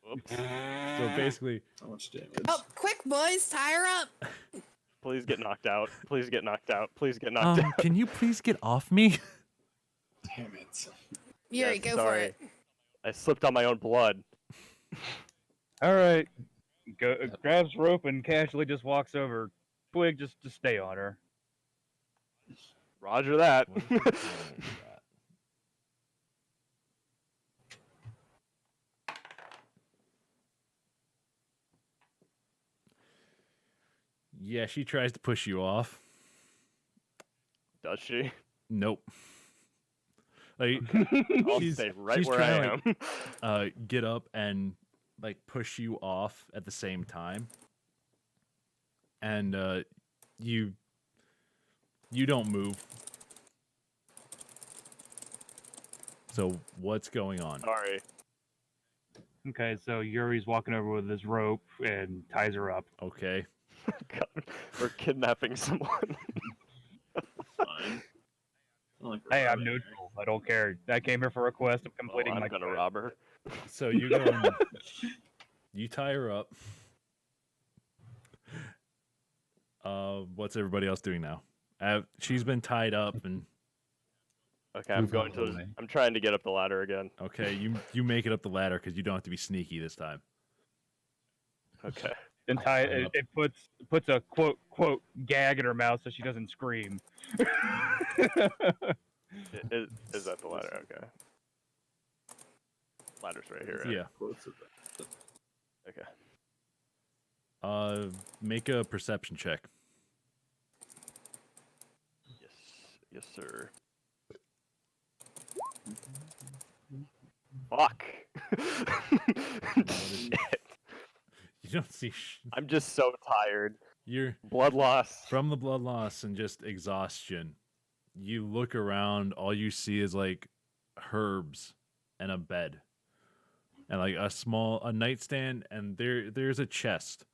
Whoops. So basically, How much damage? Oh, quick, boys, tie her up. Please get knocked out. Please get knocked out. Please get knocked out. can you please get off me? Damn it. Yuri, Yes, go for sorry. it. I slipped on my own blood. All right. Grabs rope and casually just walks over. Twig just to stay on her. Roger that. Yeah, she tries to push you off. Does she? Nope. Like I'll she's stay right she's where I trying am. to get up and like push you off at the same time, and you don't move. So what's going on? Sorry. Okay, so Yuri's walking over with his rope and ties her up. Okay. God, we're kidnapping someone. Fine. Not like we're Hey, I'm robbing her. neutral. I don't care. I came here for a quest. I'm Oh, completing I'm my gonna quest. rob her. So you go and you tie her up. What's everybody else doing now? She's been tied up and Okay, I'm Move going out of the to. way. I'm trying to get up the ladder again. Okay, you make it up the ladder because you don't have to be sneaky this time. Okay. Then I climb up. it puts a quote gag in her mouth so she doesn't scream. Is that the ladder? Okay. Ladder's right here. Right? Yeah. Close it. Okay. Make a perception check. Yes, sir. Fuck. Shit. You don't see. I'm just so tired. You're Blood loss. from the blood loss and just exhaustion. You look around. All you see is like herbs and a bed, and like a nightstand, and there's a chest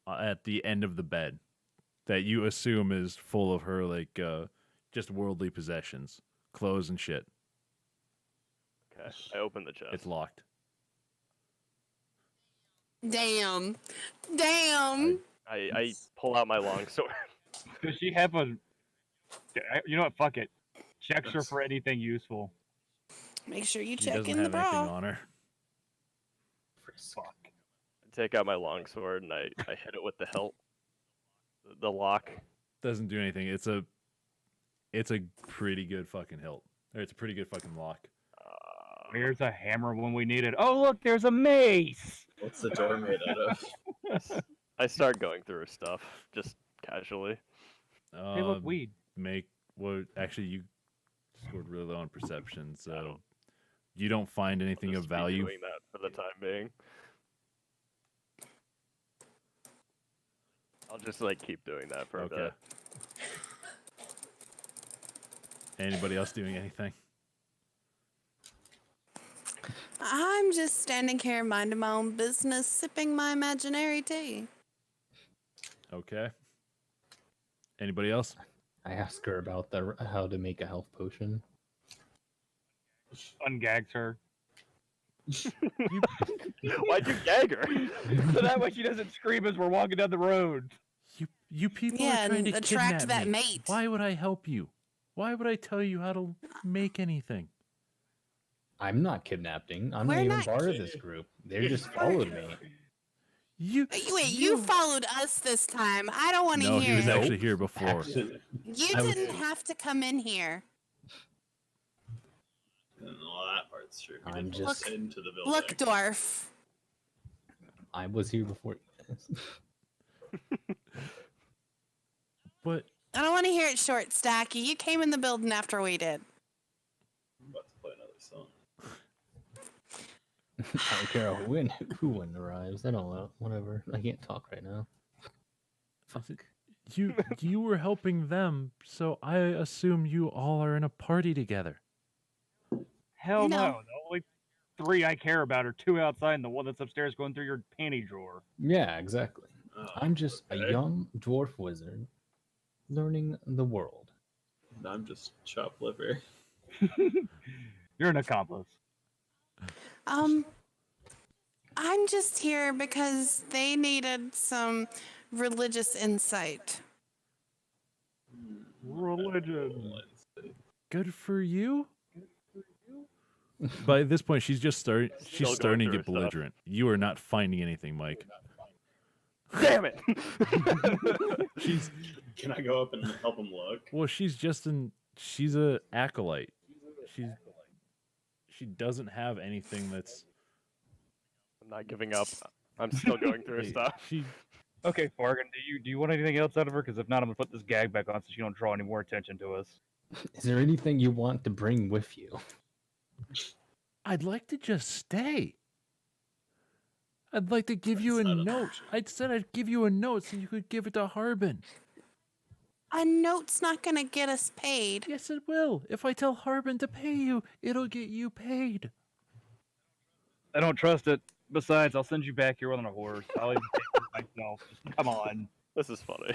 at the end of the bed that you assume is full of her like just worldly possessions, clothes and shit. Okay. I open the chest. It's locked. Damn. Damn. I pull out my longsword. Does she have a? You know what? Fuck it. Checks her for anything useful. Make sure you She check doesn't in the have anything bra. on her. Fuck. I take out my longsword and I hit it with the hilt. The lock. Doesn't do anything. It's a pretty good fucking hilt. Or it's a pretty good fucking lock. Here's a hammer when we need it. Oh look, there's a mace. What's the door made out of? I start going through her stuff just casually. Hey, look, weed. Actually, you scored really low on perception, so you don't find anything I'll of just be value. doing that for the time being. I'll just like keep doing that for a Okay. bit. Anybody else doing anything? I'm just standing here minding my own business, sipping my imaginary tea. Okay. Anybody else? I ask her about how to make a health potion. Ungags her. Why'd you gag her? So that way she doesn't scream as we're walking down the road. You people Yeah, are trying and to attract kidnap that me. mate. Why would I help you? Why would I tell you how to make anything? I'm not kidnapping. I'm We're not even not part of this group. They just followed me. Wait, you followed us this time. I don't want to No, hear he was it. actually here before. Actually, You I was- didn't have to come in here. well, that part's true. We I'm didn't just- get into the building. Look, dwarf. I was here before you guys. But I don't want to hear it short, Stacky. You came in the building after we did. I'm about to play another song. I don't care who when arrives. I don't know. Whatever. I can't talk right now. Fuck. you were helping them, so I assume you all are in a party together. Hell no. No. The only 3 I care about are 2 outside and the one that's upstairs going through your panty drawer. Yeah, exactly. Oh, I'm just a okay. young dwarf wizard learning the world. And I'm just chopped liver. You're an accomplice. I'm just here because they needed some religious insight. Religion. Good for you. By this point, she's just starting. She's Still going starting to through get her stuff. belligerent. You are not finding anything, Mike. Damn it! She's Can I go up and help him look? well. She's a acolyte. She doesn't have anything that's. I'm not giving up. I'm still going through her stuff. She Okay, Fargan, do you want anything else out of her? Because if not, I'm gonna put this gag back on so she don't draw any more attention to us. Is there anything you want to bring with you? I'd like to just stay. I'd like to give you a That's not an note. option. I said I'd give you a note so you could give it to Harbin. A note's not gonna get us paid. Yes, it will. If I tell Harbin to pay you, it'll get you paid. I don't trust it. Besides, I'll send you back here on a horse. I'll even take it myself. Just come on. This is funny.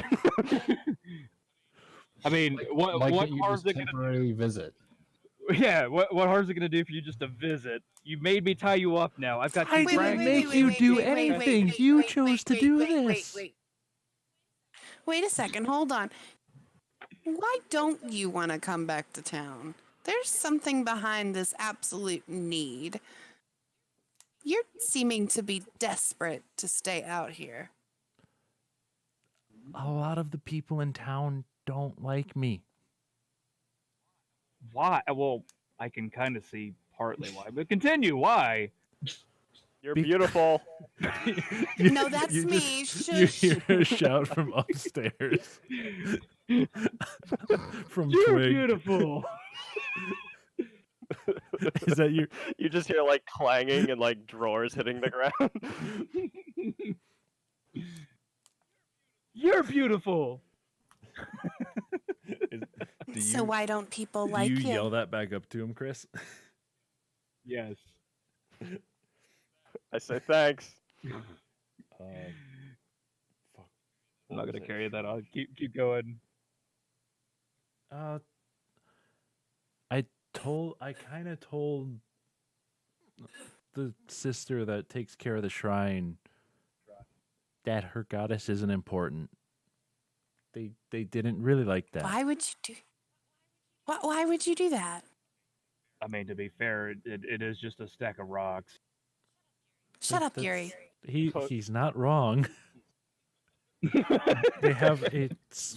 I mean, Why what can't you harm's just it gonna? temporarily visit? Yeah, what harm's it gonna do for you just to visit? You made me tie you up. Now I've got. I two didn't dragons. make you do anything. You chose to do this. Wait a second, hold on. Why don't you want to come back to town? There's something behind this absolute need. You're seeming to be desperate to stay out here. A lot of the people in town don't like me. Why? Well, I can kind of see partly why, but continue. Why? You're Be- beautiful. No, that's you me. just- you Shush. hear a shout from upstairs. From You're Twig. beautiful. Is that your? You just hear like clanging and like drawers hitting the ground. You're beautiful. Do So you- why don't people Do like you you? yell that back up to him, Chris? Yes. I say thanks. Fuck. I'm not What was gonna it? carry that on. Keep going. I kind of told the sister that takes care of the shrine that her goddess isn't important. They didn't really like that. Why would you do? Why would you do that? I mean, to be fair, it is just a stack of rocks. Shut up, That's- Yuri. He's not wrong. They have a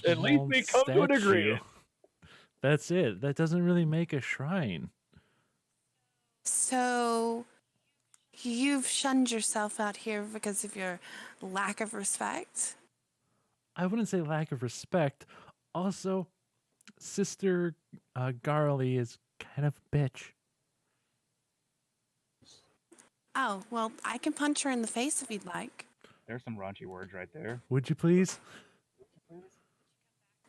At least small we come to an statue. agreement. That's it. That doesn't really make a shrine. So you've shunned yourself out here because of your lack of respect? I wouldn't say lack of respect. Also, Sister Garley is kind of a bitch. Oh, well, I can punch her in the face if you'd like. There's some raunchy words right there. Would you please?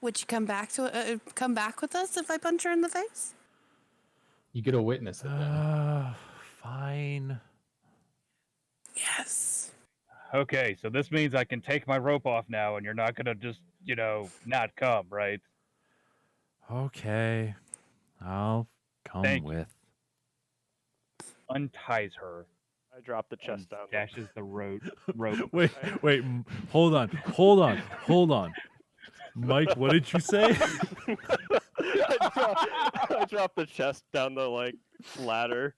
Would you come back with us if I punch her in the face? You get a witness it then. Fine. Yes. Okay, so this means I can take my rope off now, and you're not gonna just, not come, right? Okay. I'll come Thank you. with. Unties her. I drop the And chest down. dashes the rope. Wait, hold on. Mike, what did you say? I drop the chest down the like ladder.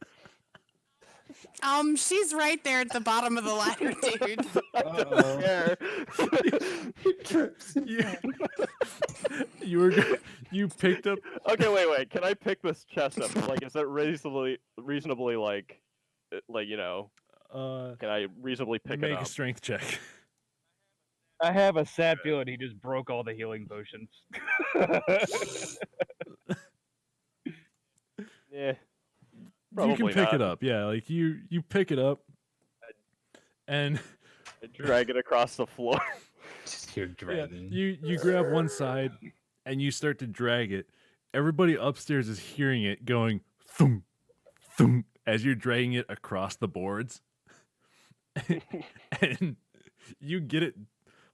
She's right there at the bottom of the ladder, dude. You picked up. Okay, wait. Can I pick this chest up? Like, is that reasonably like, can I reasonably pick it Make up? a strength check. I have a sad feeling he just broke all the healing potions. Yeah. You Probably can pick it not. up. Yeah, like you pick it up, and I drag it across the floor. Just hear yeah, dragging. you grab one side, and you start to drag it. Everybody upstairs is hearing it going thump, thump as you're dragging it across the boards, and you get it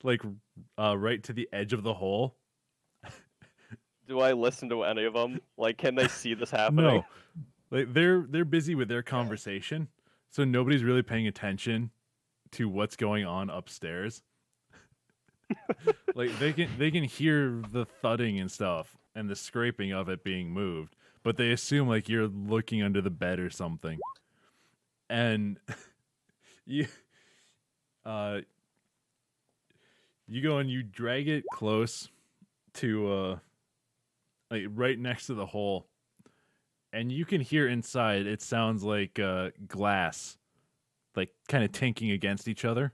like right to the edge of the hole. Do I listen to any of them? Like, can they see this happening? No, like they're busy with their conversation, so nobody's really paying attention to what's going on upstairs. Like they can hear the thudding and stuff and the scraping of it being moved, but they assume like you're looking under the bed or something, and you you go and you drag it close to like right next to the hole, and you can hear inside it sounds like glass like kind of tinking against each other.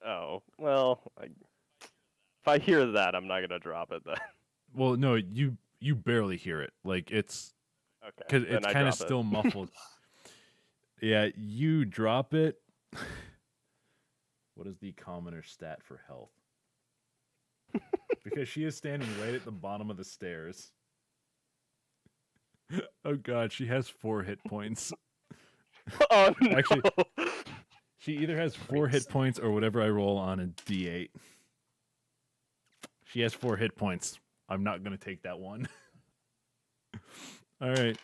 Oh, well, if I hear that, I'm not gonna drop it then. Well, no, you barely hear it. Like it's Okay. because then it's I kind of drop it. still muffled. Yeah, you drop it. What is the commoner stat for health? Because she is standing right at the bottom of the stairs. Oh god, she has 4 hit points. Oh no! Actually, she either has 4 hit points or whatever I roll on a d8. She has 4 hit points. I'm not going to take that one. All right.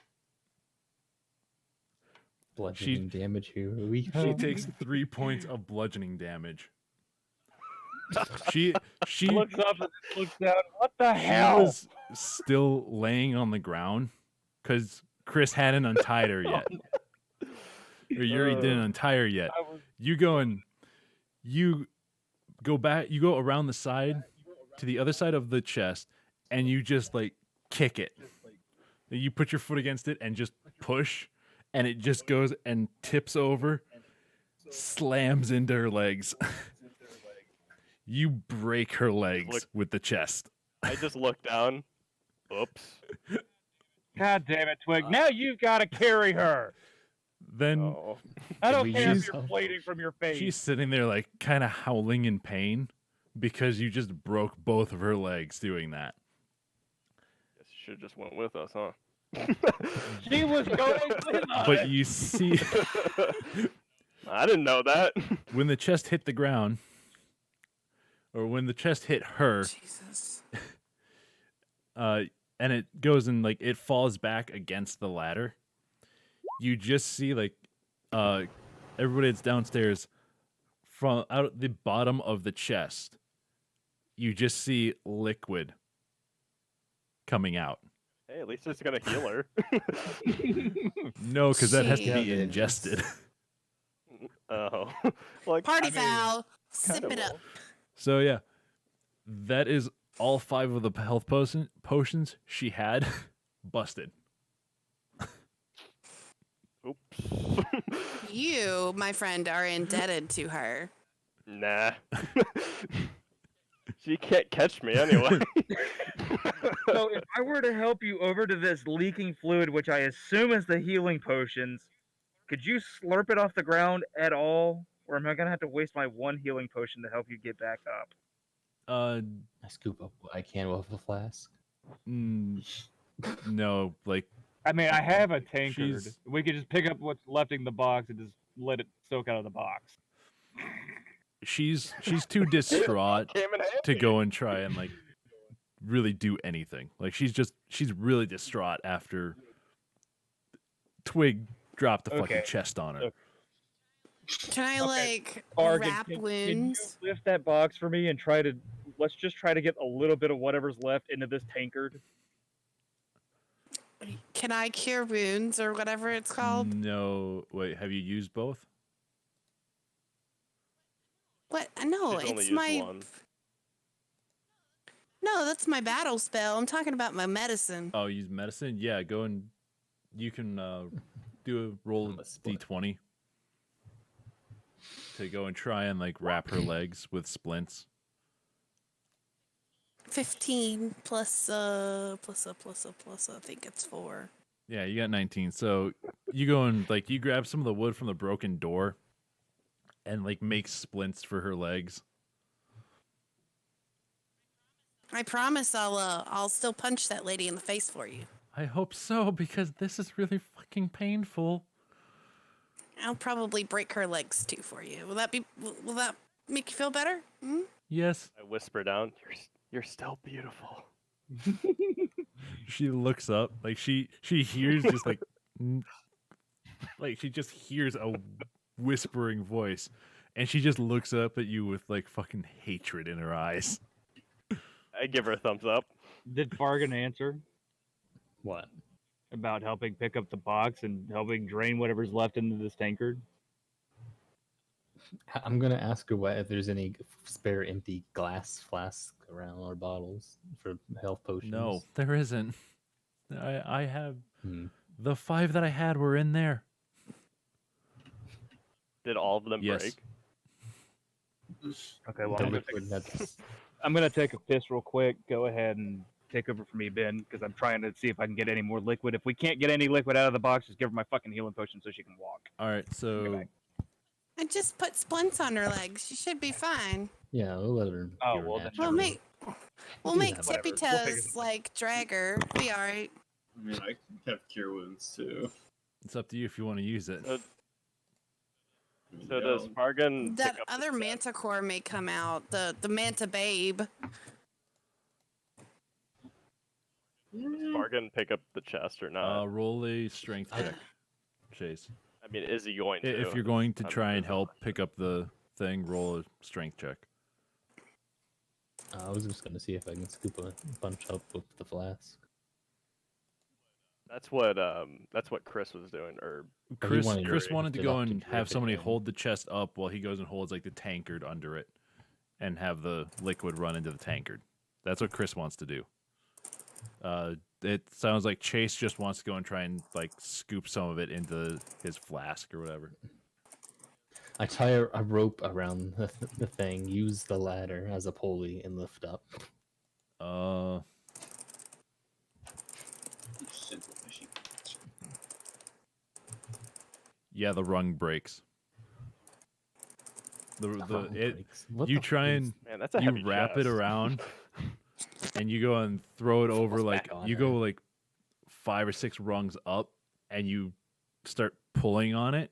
Bludgeoning damage. Here we She go. takes 3 points of bludgeoning damage. She looks up and looks down. What the she hell? was still laying on the ground because Chris hadn't untied her yet, or Yuri didn't untie her yet. You go and you go back. You go around the side to the other side of the chest, and you just like kick it. You put your foot against it and just push, and it just goes and tips over, slams into her legs. You break her legs with the chest. I just look down. Oops. God damn it, Twig. Now you've got to carry her. Then Oh. I don't we care if use- you're bleeding from your face. she's sitting there like kind of howling in pain because you just broke both of her legs doing that. Guess you should have just went with us, huh? She was going with us. But you see I didn't know that. when the chest hit the ground, or when the chest hit her, Jesus. and it goes and like it falls back against the ladder. You just see like everybody that's downstairs from out the bottom of the chest. You just see liquid coming out. Hey, at least it's gonna heal her. No, because that has to be Jeez. ingested. Oh, like Party I mean, foul. Sip kinda it up. will. So yeah, that is all 5 of the health potions she had busted. Oops. You, my friend, are indebted to her. Nah. She can't catch me anyway. So if I were to help you over to this leaking fluid, which I assume is the healing potions, could you slurp it off the ground at all? Or am I going to have to waste my 1 healing potion to help you get back up? I scoop up what I can off the flask. No, like I mean, I have a tankard. She's- We could just pick up what's left in the box and just let it soak out of the box. she's too distraught Came in to handy. go and try and like really do anything. Like she's really distraught after Twig dropped the fucking Okay. chest on her. Okay. Can I Okay. like Argan, wrap can you wounds? lift that box for me and let's just try to get a little bit of whatever's left into this tankard? Can I cure wounds or whatever it's called? No, wait, have you used both? What? No, She's only it's used my. one. No, that's my battle spell. I'm talking about my medicine. Oh, use medicine? Yeah, go and you can do a roll I'm a split. d20 to go and try and like wrap her legs with splints. 15 plus I think it's 4. Yeah, you got 19. So you go and like you grab some of the wood from the broken door and like make splints for her legs. I promise I'll still punch that lady in the face for you. I hope so because this is really fucking painful. I'll probably break her legs too for you. Will that make you feel better? Hmm? Yes. I whisper down, you're still beautiful. She looks up like she hears just like like she just hears a whispering voice and she just looks up at you with like fucking hatred in her eyes. I give her a thumbs up. Did Fargan answer What? about helping pick up the box and helping drain whatever's left into this tankard? I'm gonna ask her if there's any spare empty glass flasks around or bottles for health potions. No, there isn't. I have Hmm. the 5 that I had were in there. Did all of them Yes. break? Okay, well, The I'm liquid that's gonna take a piss real quick. Go ahead and take over for me, Ben, because I'm trying to see if I can get any more liquid. If we can't get any liquid out of the box, just give her my fucking healing potion so she can walk. All right, so back. I just put splints on her legs. She should be fine. yeah. We'll let her. Oh, do her well, then natural. We'll make do make that, Tippy whatever. We'll figure Toes it- like drag her. Be all right. I mean, I can have cure wounds too. it's up to you if you want to use it. So, I mean, so yeah, does Fargan That pick up other the chest? Manticore may come out. The Manta Babe. Does Fargan pick up the chest or not? Roll a strength check, Chase. I mean, is he going to? If you're going to I'm try and just- help pick up the thing, roll a strength check. I was just gonna see if I can scoop a bunch up with the flask. That's what Chris was doing, or Chris wanted to Chris lift wanted to it go up to and drip have it somebody in. hold the chest up while he goes and holds like the tankard under it, and have the liquid run into the tankard. That's what Chris wants to do. It sounds like Chase just wants to go and try and like scoop some of it into his flask or whatever. I tie a rope around the thing, use the ladder as a pulley, and lift up. Simple fishing. Yeah, the rung breaks. Rung breaks. What You the try f- and man, that's a you heavy wrap it chest. around, and you go and throw it over Falls like back on you her. go like 5 or 6 rungs up, and you start pulling on it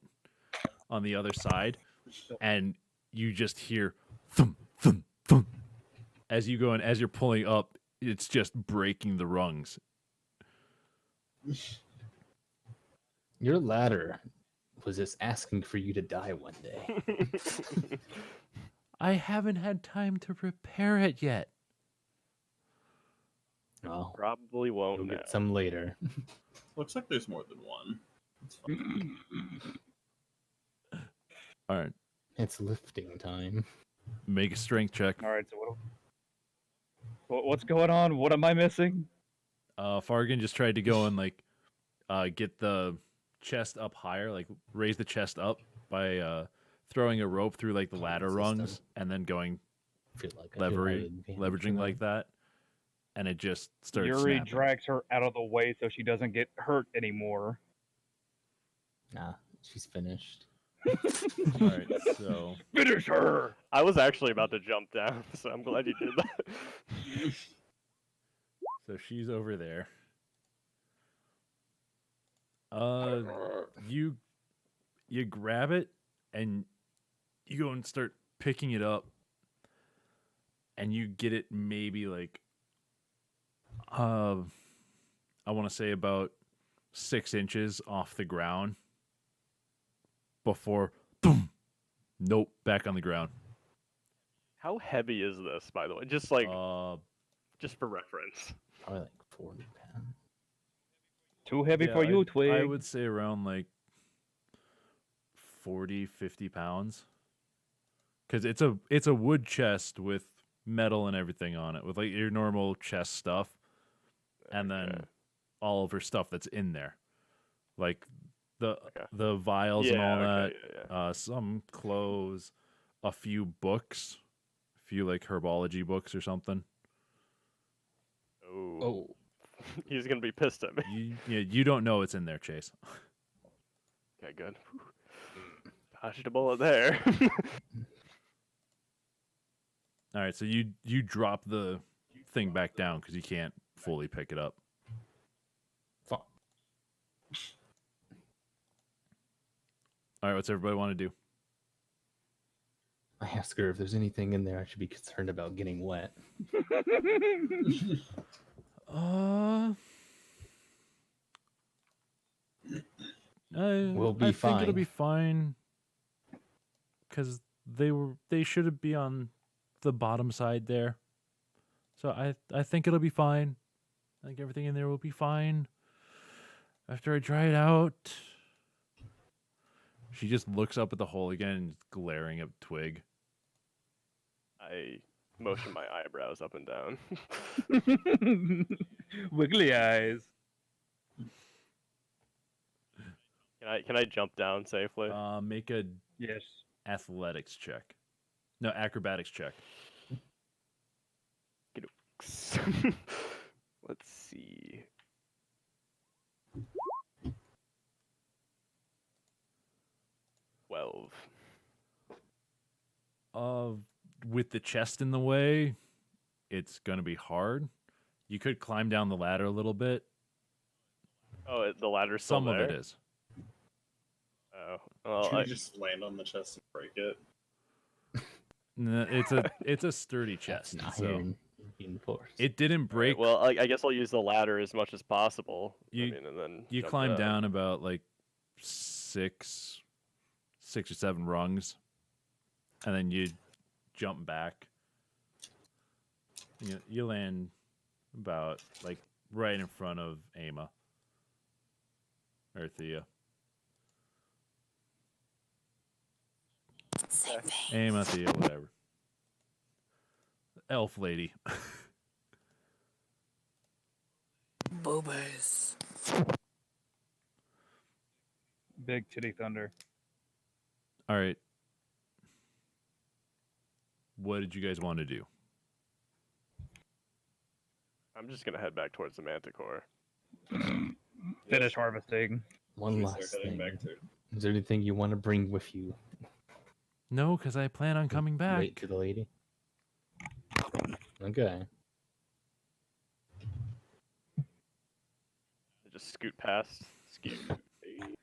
on the other side, and you just hear thump thump thump as you go and as you're pulling up. It's just breaking the rungs. Your ladder was just asking for you to die one day. I haven't had time to repair it yet. Well, Probably won't you'll now. get some later. Looks like there's more than one. It's fine. All right, It's lifting time. make a strength check. All right, so what's going on? What am I missing? Fargan just tried to go and like get the chest up higher, like raise the chest up by throwing a rope through like the ladder System. rungs and then going I feel like I have advantage for leveraging like that, and it just starts Yuri snapping. drags her out of the way so she doesn't get hurt anymore. Nah, she's finished. All right, so Finish her! I was actually about to jump down, so I'm glad you did that. she's over there. You grab it and you go and start picking it up, and you get it maybe like I want to say about 6 inches off the ground before boom, nope, back on the ground. How heavy is this, by the way? Just like, Uh, just for reference. Probably like 40 pounds. Too heavy yeah, for you, I Twig. would say around like 40, 50 pounds. Because it's a wood chest with metal and everything on it, with like your normal chest stuff, and then Okay. all of her stuff that's in there, like the Okay. the vials and all okay, that, some clothes, a few books, a few like herbology books or something. Oh. Oh, He's gonna be pissed at me. You don't know it's in there, Chase. Okay, good. Dodged a bullet there. All right, so you drop the thing back down because you can't fully pick it up. fuck. All right, what's everybody want to do? I ask her if there's anything in there I should be concerned about getting wet. We'll be I think it'll fine. be fine because they should be on the bottom side there. So I think it'll be fine. I think everything in there will be fine. After I dry it out, she just looks up at the hole again, glaring at Twig. I motion my eyebrows up and down. Wiggly eyes. Can I jump down safely? Make a Yes. athletics check. No, acrobatics check. Let's see. With the chest in the way, it's gonna be hard. You could climb down the ladder a little bit. Oh, the ladder's still Some there? of it is. Oh, well, Can you just land on the chest and break it? No, it's a sturdy chest. That's So iron reinforced. it didn't break. well, I guess I'll use the ladder as much as possible. You- and then You jump climb down about like six or 7 rungs, and then you jump back. You land about like right in front of Ama. Or Thea. Same thing. Aim at Thea, whatever. Elf lady. Boobers. Big titty thunder. All right. What did you guys want to do? I'm just gonna head back towards the Manticore. Finish harvesting. One Should we last start heading thing. back to Is there anything you want to bring with you? No, because I plan on coming back. Wait to the lady. Okay. I just scoot past. Scoot.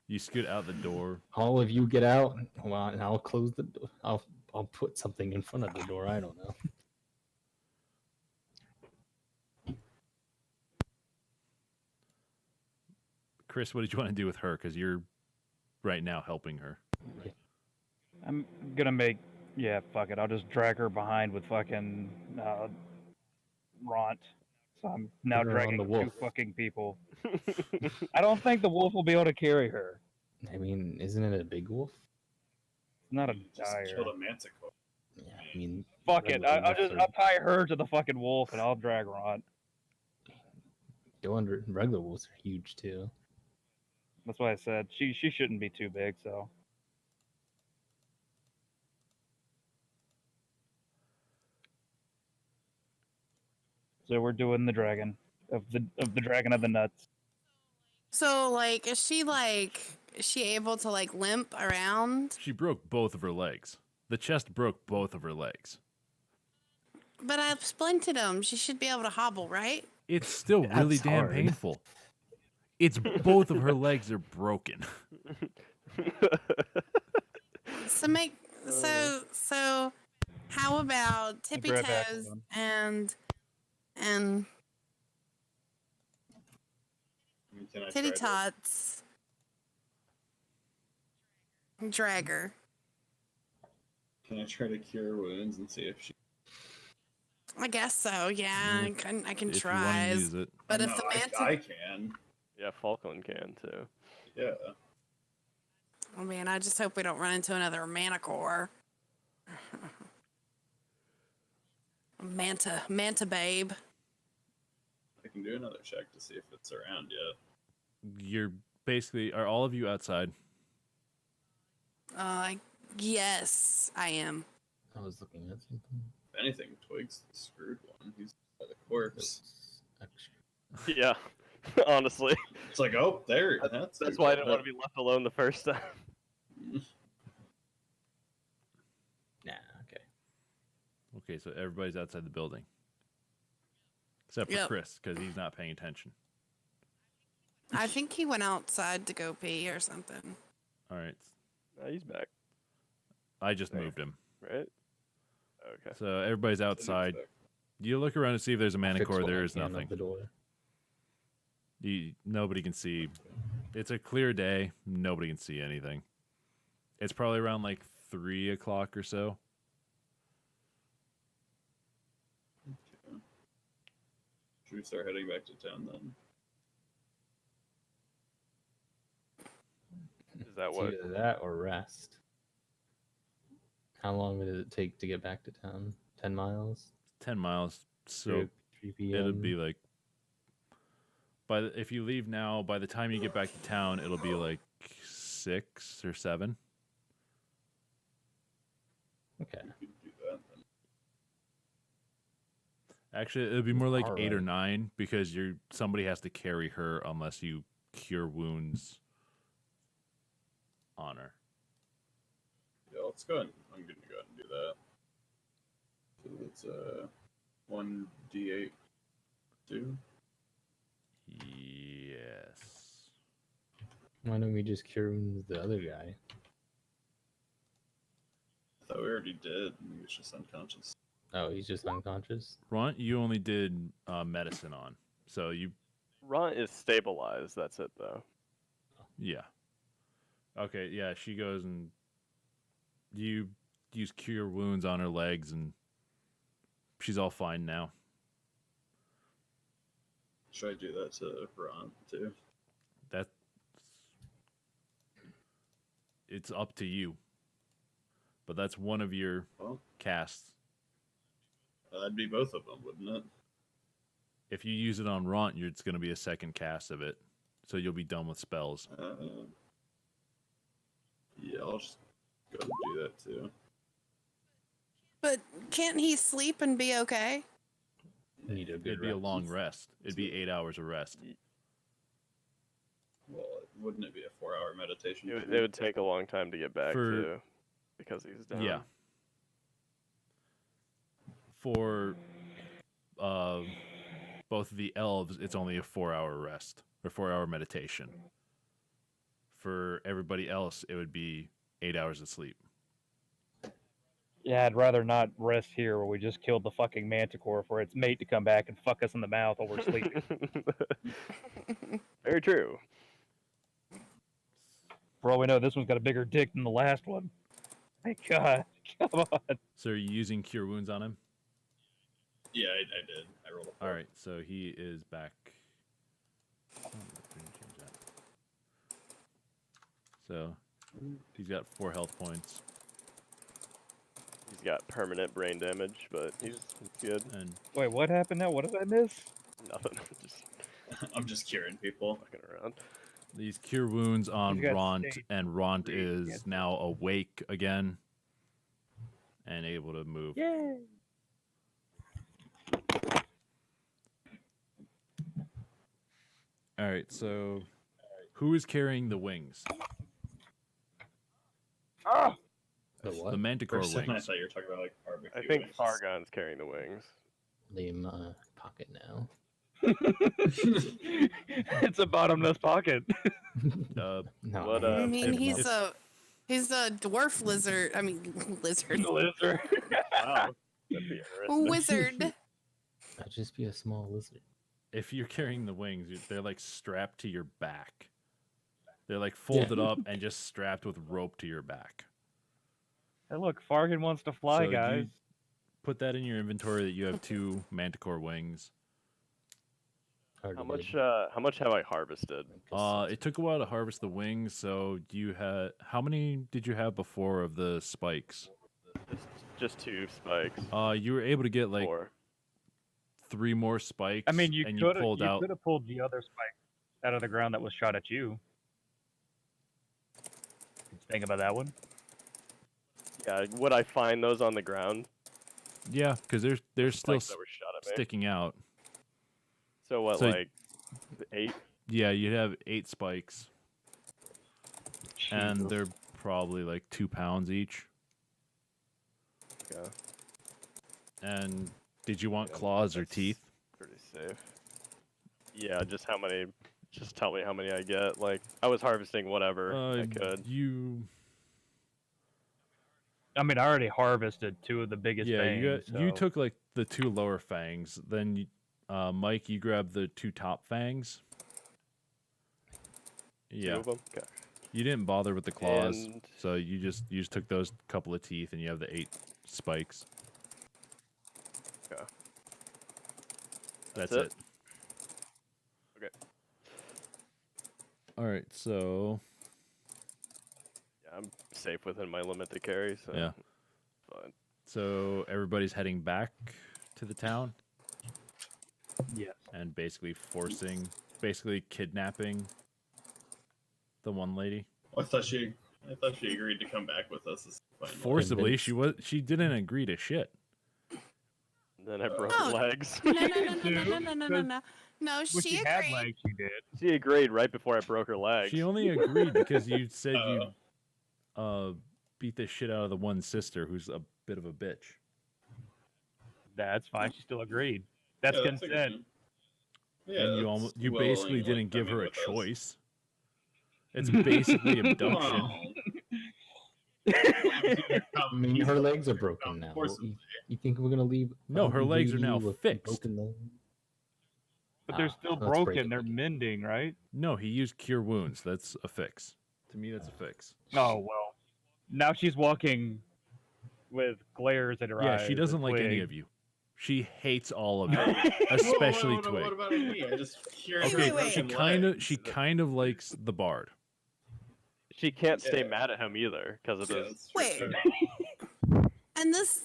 You scoot out the door. All of you get out. Well, and I'll close the door. I'll put something in front of the door. I don't know. Chris, what did you want to do with her? Because you're right now helping her. I'm gonna make. Yeah, fuck it. I'll just drag her behind with fucking Ront. So I'm now Put her on dragging the two wolf. fucking people. I don't think the wolf will be able to carry her. I mean, isn't it a big wolf? It's not a just dire. kill the manticore. Yeah, I mean, Fuck it. regular wolves I'll tie her to the fucking wolf and I'll drag Ront. regular wolves are huge too. That's why I said she shouldn't be too big. So we're doing the dragon of the dragon of the nuts. So, like, is she able to, like, limp around? She broke both of her legs. The chest broke both of her legs. But I've splinted them. She should be able to hobble, right? It's still really That's damn hard. painful. It's both of her legs are broken. So how about tippy right back toes with and I mean, can I titty try to- tots drag her? Can I try to cure wounds and see if she? I guess so. Yeah, I can If you want try. to use it. But if No, the I mantic, can. Yeah, Falkland can too. Yeah. oh man, I just hope we don't run into another Manticore. Manta babe. I can do another check to see if it's around yet. You're basically, are all of you outside? Yes, I am. I was looking at something. If anything, Twig's the screwed one. He's by the corpse. Actually, Yeah, honestly, It's like, oh, there. that's why I didn't want to be left alone the first time. nah, okay. Okay, so everybody's outside the building. Except for Yep. Chris, because he's not paying attention. I think he went outside to go pee or something. All right. He's back, I just Right. moved him. right? Okay. So everybody's outside. You look around to see if there's a Fix Manticore. what I There is can of nothing. The door. Nobody can see. It's a clear day. Nobody can see anything. It's probably around like 3 o'clock or so. Okay. Should we start heading back to town then? Is that It's what? either that or rest. How long does it take to get back to town? 10 miles? 10 miles. So 3 p.m. it'll be like, if you leave now, by the time you get back to town, it'll be like 6 or 7. Okay. We could do that then. Actually, it'll be more like 8 or Alright. 9 because somebody has to carry her unless you cure wounds on her. Yeah, let's go ahead. I'm going to go ahead and do that. So it's 1d8 2. Yes. Why don't we just cure the other guy? I thought we already did. He was just unconscious. Oh, he's just unconscious? Ron, you only did medicine on. So Ron is stabilized. That's it though. yeah. Okay, yeah, she goes and you use cure wounds on her legs and she's all fine now. Should I do that to Ron too? That's it's up to you. But that's one of your Well, casts. that'd be both of them, wouldn't it? If you use it on Ront, it's going to be a second cast of it. So you'll be done with spells. Yeah, I'll just go and do that too. But can't he sleep and be okay? Need a good It'd be a rest. long rest. It'd be 8 hours of rest. Well, wouldn't it be a 4-hour meditation? It would take a long time to get back For- too, because he's down. Yeah. For both of the elves, it's only a 4-hour rest or 4-hour meditation. For everybody else, it would be 8 hours of sleep. Yeah, I'd rather not rest here where we just killed the fucking Manticore for its mate to come back and fuck us in the mouth while we're sleeping. Very true. For all we know, this one's got a bigger dick than the last one. Thank God. Come on. So are you using Cure Wounds on him? Yeah, I did. I rolled a 4. All right, so he is back. Oh, I didn't change that. So he's got 4 health points, He's got permanent brain damage, but he's good. and Wait, what happened now? What did I miss? Nothing. Just I'm just curing people. fucking around. these Cure Wounds on He's got Ront, state and Ront free, is yes. now awake again and able to move. Yay. All right, so who is carrying the wings? Ah! The The what? Manticore For a second, I wings. thought you were talking about like barbecue. I think wings. Fargon's carrying the wings. Leave in my pocket now. It's a bottomless pocket. Uh, No. What, I mean, if- he's a dwarf lizard. I mean, lizard. Lizard. Wow. That'd be interesting. Wizard. I'd just be a small lizard. if you're carrying the wings, they're like strapped to your back. They're like folded up and just strapped with rope to your back. Hey, look, Fargan wants to fly, So guys. you put that in your inventory that you have 2 Manticore wings. Hard How to much? do. How much have I harvested? It took a while to harvest the wings, so you had how many did you have before of the spikes? Just 2 spikes. You were able to get like 4. 3 more spikes. I mean, you and could you pulled out. have pulled the other spike out of the ground that was shot at you. Think about that one. Yeah, would I find those on the ground? Yeah, because they're still Spikes that were shot at me. sticking out. So what, So- like 8? Yeah, you'd have 8 spikes, and Jesus. they're probably like 2 pounds each. Yeah, And did you want Yeah, claws or that's- teeth? pretty safe. Yeah, just how many? Just tell me how many I get. Like I was harvesting whatever I could. You I mean, I already harvested 2 of the biggest yeah, fangs. you so- took like the 2 lower fangs. Then Mike, you grabbed the 2 top fangs. 2 Yeah, of them. Okay. you didn't bother with the claws, And so you just took those couple of teeth, and you have the 8 spikes. Okay. That's it? it. Okay. All right, so Yeah, I'm safe within my limit to carry. So Yeah. Fine. so everybody's heading back to the town Yes. and basically kidnapping the one lady. I thought she agreed to come back with us. This final. Forcibly, she didn't agree to shit. Then I broke Oh. her legs. No, no, no, no, no, no, no, no, no, no. No, When she had agreed. legs, she did. She agreed right before I broke her legs. She only agreed because you said Oh. you beat the shit out of the one sister who's a bit of a bitch. That's fine. She still agreed. That's Yeah, a consent. good thing. Yeah, And you that's you well basically and, like, didn't give coming her a with us. choice. It's basically abduction. Wow. I mean, her legs are broken now. You think we're gonna leave? No, her legs are leave now you with fixed. broken leg? But they're Ah, still let's break broken. it They're again. mending, right? No, he used cure wounds. That's a fix. To me, that's a fix. Oh well. Now she's walking with glares at her eyes. Yeah, she doesn't and like any Twig. of you. She hates all of you, Whoa, especially whoa, whoa, Twig. What about me? I just cured Wait, her wait, broken wait. She legs. kind of likes the bard. she can't stay Yeah. mad at him either because of Yeah, this. that's true. Wait. And this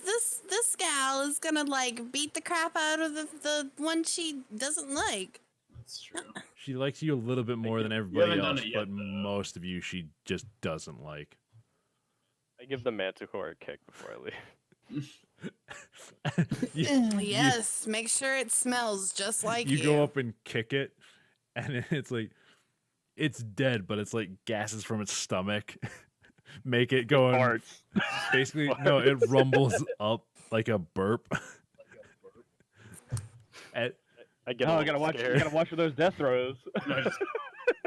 gal is gonna like beat the crap out of the one she doesn't like. That's true. She likes you a little bit more you. than You everybody haven't done else, it yet, but though. most of you she just doesn't like. I give the Manticore a kick before I leave. Yes, make sure it smells just like you. You go up and kick it, and it's like it's dead, but it's like gases from its stomach make it go and Parts. basically no, it rumbles up like a burp. And I get. No, a I gotta little watch. You scared. gotta watch for those death throws. And I just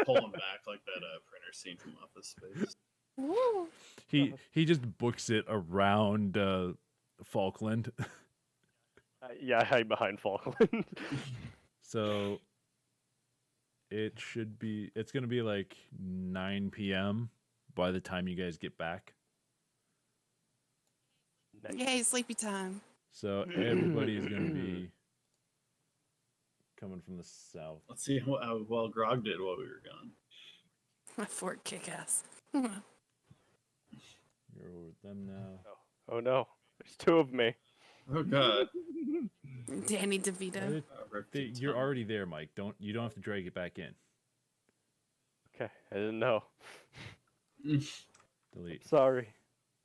pull him back like that printer scene from Office Space. Woo. he just books it around Falkland. Yeah, I hide behind Falkland. So it's gonna be like 9 p.m. by the time you guys get back. Nice. Yay, sleepy time. So everybody is gonna be coming from the south. Let's see how well Grog did while we were gone. My fork kick ass. You're over with them now. Oh no, there's two of me. Oh god. Danny DeVito. You're already there, Mike. You don't have to drag it back in. Okay, I didn't know. Delete. Sorry.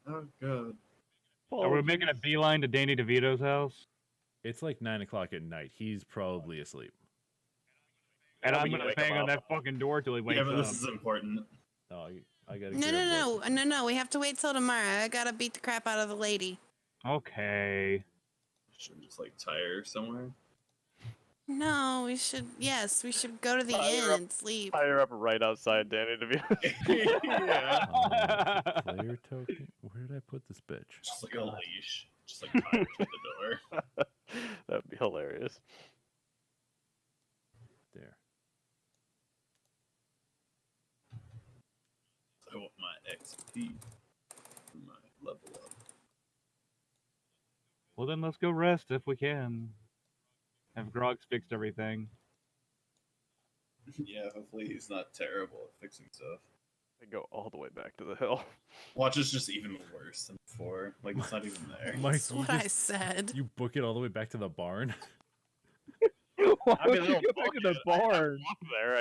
Oh god. Are we making a beeline to Danny DeVito's house? It's like 9 o'clock at night. He's probably asleep. And I'll I'm be gonna wake bang him on up. that fucking door till he wakes Yeah, but up. this is important. No, I gotta. No, get him woke. no. We have to wait till tomorrow. I gotta beat the crap out of the lady. Okay. Should just like tie her somewhere. No, we should. Yes, we should go to the Fire inn up. and sleep. Fire up right outside Danny DeVito. Yeah. Player token. Where did I put this bitch? Just like a leash. Just like tie her to the door. That'd be hilarious. There. I want my XP. My level up. Well, then let's go rest if we can. Have Grog's fixed everything. Yeah, hopefully he's not terrible at fixing stuff. I go all the way back to the hill. Watch is just even worse than before. Like it's not even there. Mike, That's what I said. you book it all the way back to the barn. Why I mean, would you it'll go back to book the it. barn? Walk there.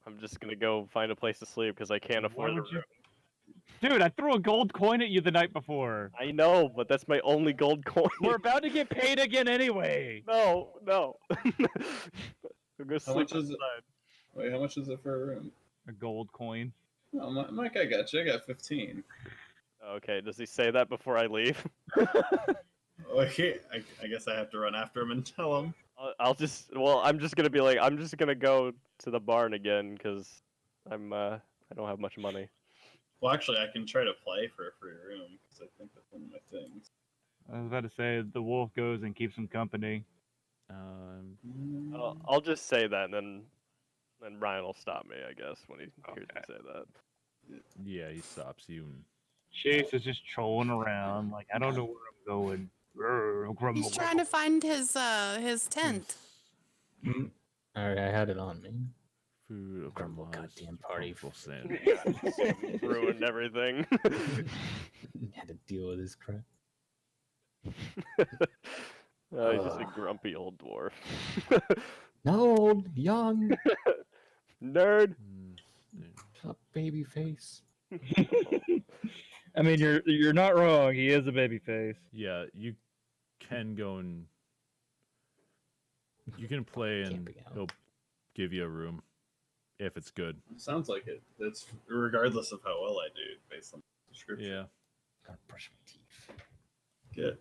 I'm just gonna go find a place to sleep because I can't afford the would you- room. Dude, I threw a gold coin at you the night before. I know, but that's my only gold coin. We're about to get paid again anyway. No. I'm gonna How sleep much is it? outside. Wait, how much is it for a room? A gold coin. Oh, Mike, I got you. I got 15. Okay, does he say that before I leave? Okay, I guess I have to run after him and tell him. I'm just gonna be like, I'm just gonna go to the barn again because I don't have much money. Well, actually, I can try to play for a free room because I think that's one of my things. I was about to say the wolf goes and keeps him company. I'll just say that, and then Ryan will stop me, I guess, when he hears me say that. Yeah, he stops you. Chase is just trolling around, like I don't know where I'm going. Grr, grumble, He's trying to find his tent. All right, I had it on me. Food of Grumble, Mars, goddamn party. full sand. Ruined everything. Had to deal with this crap. He's just a grumpy old dwarf. No, old, young, Nerd. up baby face. I mean, you're not wrong. He is a baby face. Yeah, you can go and you can play and Camping out. he'll give you a room if it's good. Sounds like it. It's regardless of how well I do, based on the description. Yeah. Gotta brush my teeth. Good.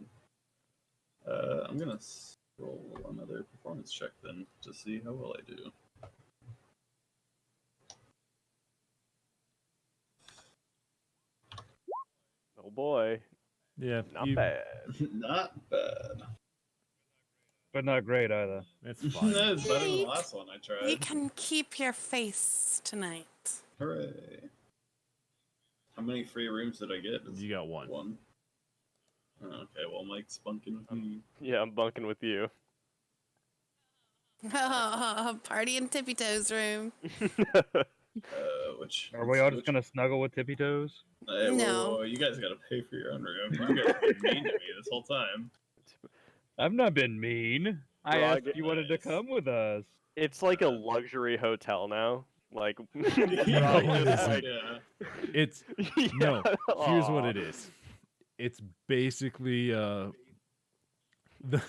I'm gonna roll another performance check then to see how well I do. Oh boy, Yeah. not bad. Not bad. But not great either. It's fine. That's better than the Yay. last one I You tried. can keep your face tonight. Hooray. How many free rooms did I get? Is You got one. one. Oh, okay, well, Mike's bunking with me. Yeah, I'm bunking with you. Party in Tippy Toes room. Which Are we all which, just gonna snuggle with Tippy Toes? No. you guys gotta pay for your own room. You guys have been mean to me this whole time. I've not been mean. I Well, I asked get- if you wanted to Nice. come with us. It's like a luxury hotel now. Like, Yeah, No, it just, isn't. like, yeah. It's yeah, no. Here's what aw. it is. It's basically the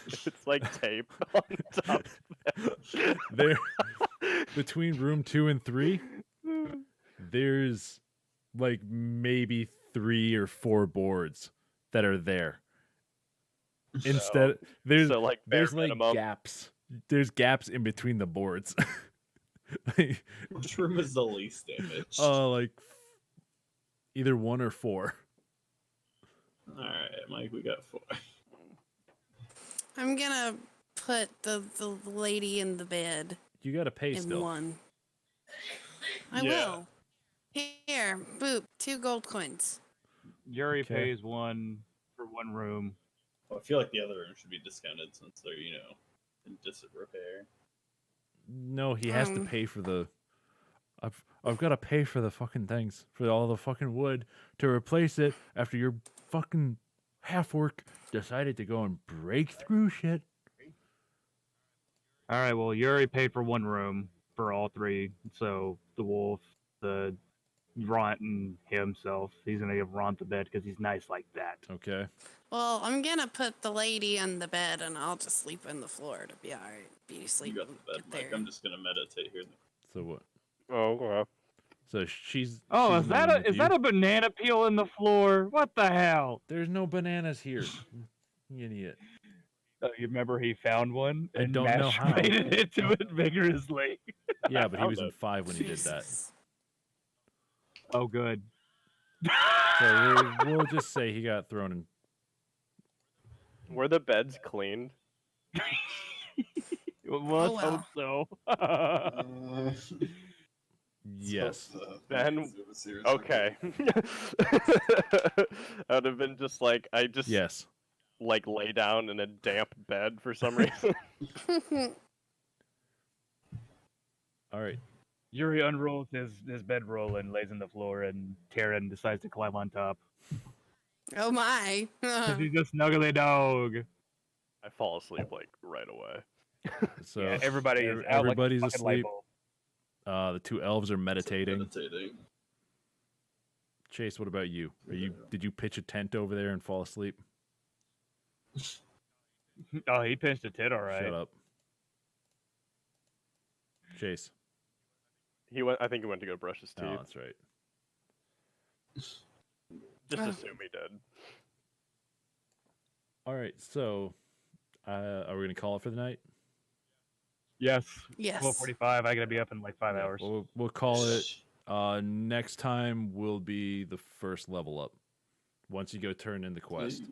It's like tape on top. there between room 2 and 3. There's like maybe 3 or 4 boards that are there. Instead, there's so like bare like minimum. gaps. There's gaps in between the boards. Like, Which room is the least damaged? like either 1 or 4. All right, Mike, we got 4. I'm gonna put the lady in the bed You gotta pay in still. 1. I Yeah. will. Here, boop, 2 gold coins. Yuri Okay. pays 1 for 1 room. Well, I feel like the other room should be discounted since they're, in disrepair. No, he has to Um. pay for the. I've got to pay for the fucking things, for all the fucking wood to replace it after your fucking half orc decided to go and break through shit. All right, well, Yuri paid for 1 room for all 3. So the wolf, the Ront, and himself. He's gonna give Ront the bed because he's nice like that. Okay. Well, I'm gonna put the lady on the bed and I'll just sleep on the floor to be alright. Be You asleep. got the bed, get Mike. there. I'm just gonna meditate here. So what? Oh, okay. So she's. Oh, she's is that moving a with is you. that a banana peel in the floor? What the hell? There's no bananas here. You idiot. You remember he found one I and don't know how. masturbated into it vigorously. Yeah, but he was in found 5 when he did that. Jesus. Oh, good. So we'll just say he got thrown in. Were the beds cleaned? Well, let's hope well. so. Yes. Then- Okay. I would have been just like, I just Yes. like lay down in a damp bed for some reason. All right. Yuri unrolls his bedroll and lays on the floor, and Terran decides to climb on top. Oh my. 'Cause he's a snuggly dog. I fall asleep like right away. So Yeah, everybody is out everybody's like a fucking light asleep. bulb. The 2 elves are meditating. Meditating. Chase, what about you? Did you pitch a tent over there and fall asleep? Oh, he pinched a tit, all right. Shut up. Chase. I think he went to go brush his teeth. Oh, that's right. Just Oh. assume he did. All right, so are we gonna call it for the night? Yes. Yes. 12:45. I gotta be up in like 5 hours. We'll call it. Next time will be the first level up. Once you go turn in the quest.